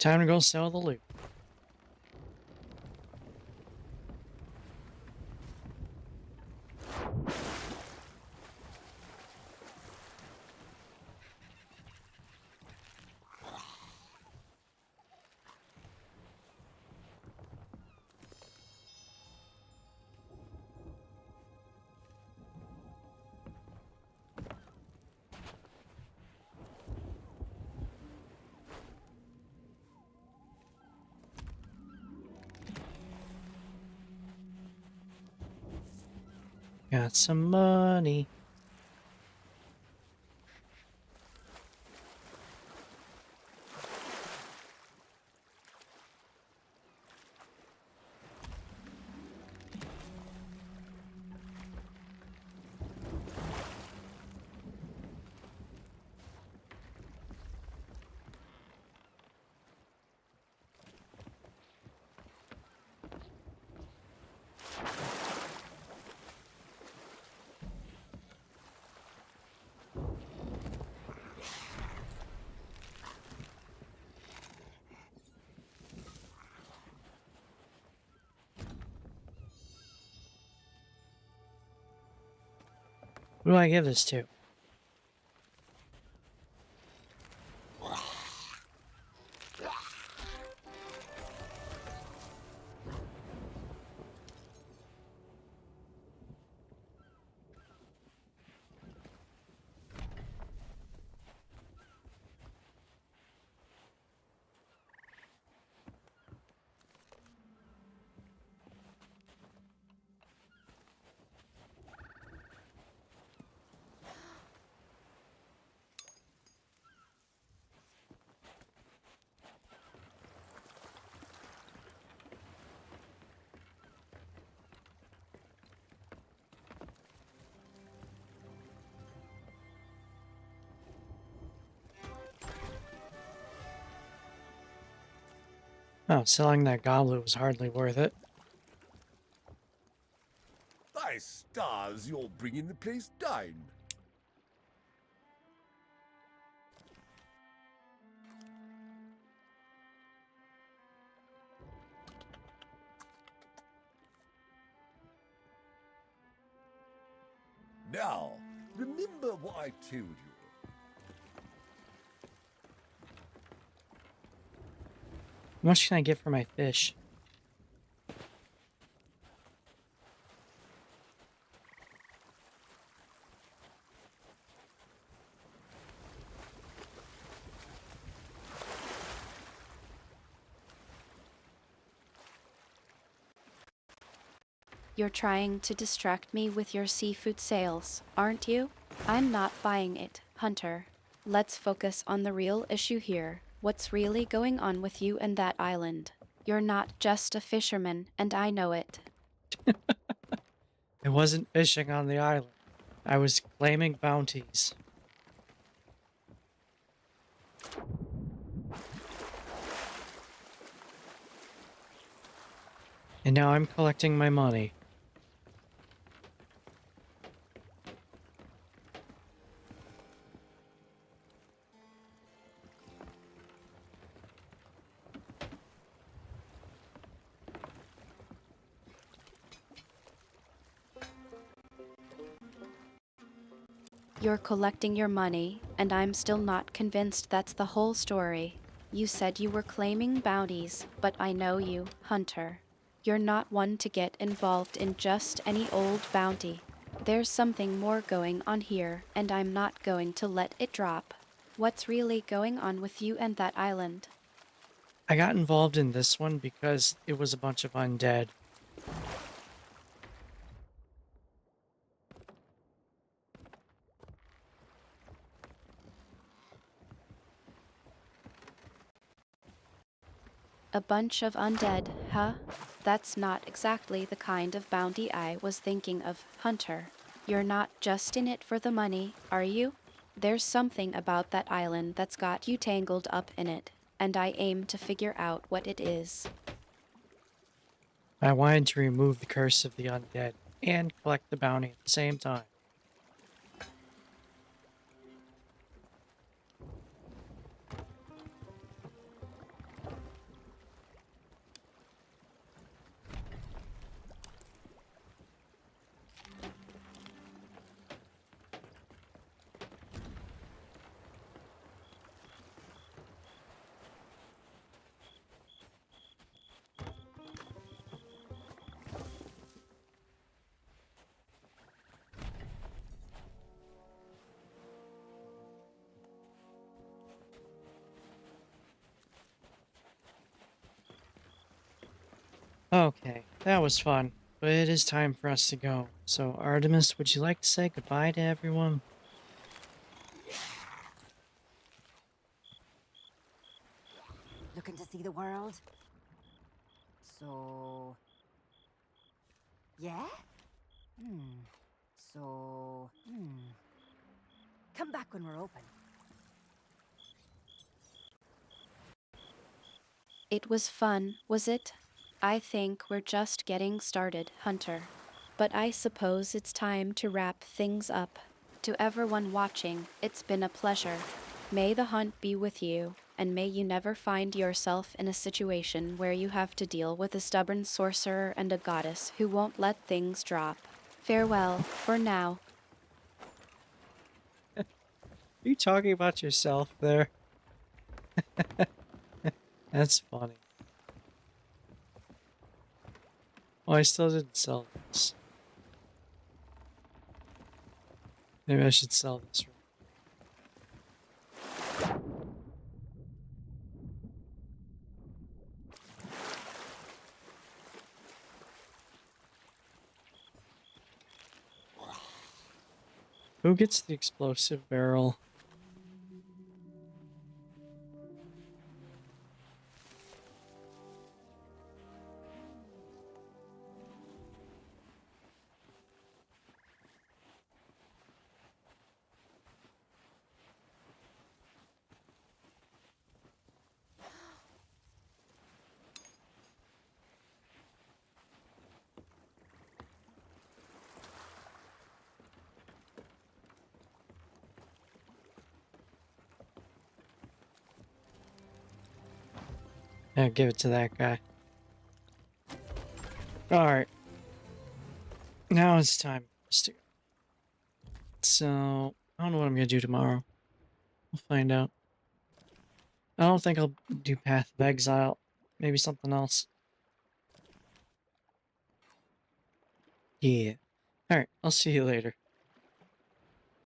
Time to go sell the loot. Got some money. Who do I give this to? Oh, selling that goblet was hardly worth it. By stars, you're bringing the place down. Now, remember what I told you. How much can I get for my fish? You're trying to distract me with your seafood sales, aren't you? I'm not buying it, Hunter. Let's focus on the real issue here. What's really going on with you and that island? You're not just a fisherman, and I know it. I wasn't fishing on the island. I was claiming bounties. And now I'm collecting my money. You're collecting your money, and I'm still not convinced that's the whole story. You said you were claiming bounties, but I know you, Hunter. You're not one to get involved in just any old bounty. There's something more going on here, and I'm not going to let it drop. What's really going on with you and that island? I got involved in this one because it was a bunch of undead. A bunch of undead, huh? That's not exactly the kind of bounty I was thinking of, Hunter. You're not just in it for the money, are you? There's something about that island that's got you tangled up in it, and I aim to figure out what it is. I wanted to remove the curse of the undead and collect the bounty at the same time. Okay, that was fun, but it is time for us to go. So, Artemis, would you like to say goodbye to everyone? Looking to see the world? So... Yeah? So... Come back when we're open. It was fun, was it? I think we're just getting started, Hunter. But I suppose it's time to wrap things up. To everyone watching, it's been a pleasure. May the hunt be with you, and may you never find yourself in a situation where you have to deal with a stubborn sorcerer and a goddess who won't let things drop. Farewell, for now. Are you talking about yourself there? That's funny. Oh, I still didn't sell this. Maybe I should sell this. Who gets the explosive barrel? Yeah, give it to that guy. Alright. Now it's time for us to go. So, I don't know what I'm gonna do tomorrow. We'll find out. I don't think I'll do Path of Exile. Maybe something else. Yeah. Alright, I'll see you later.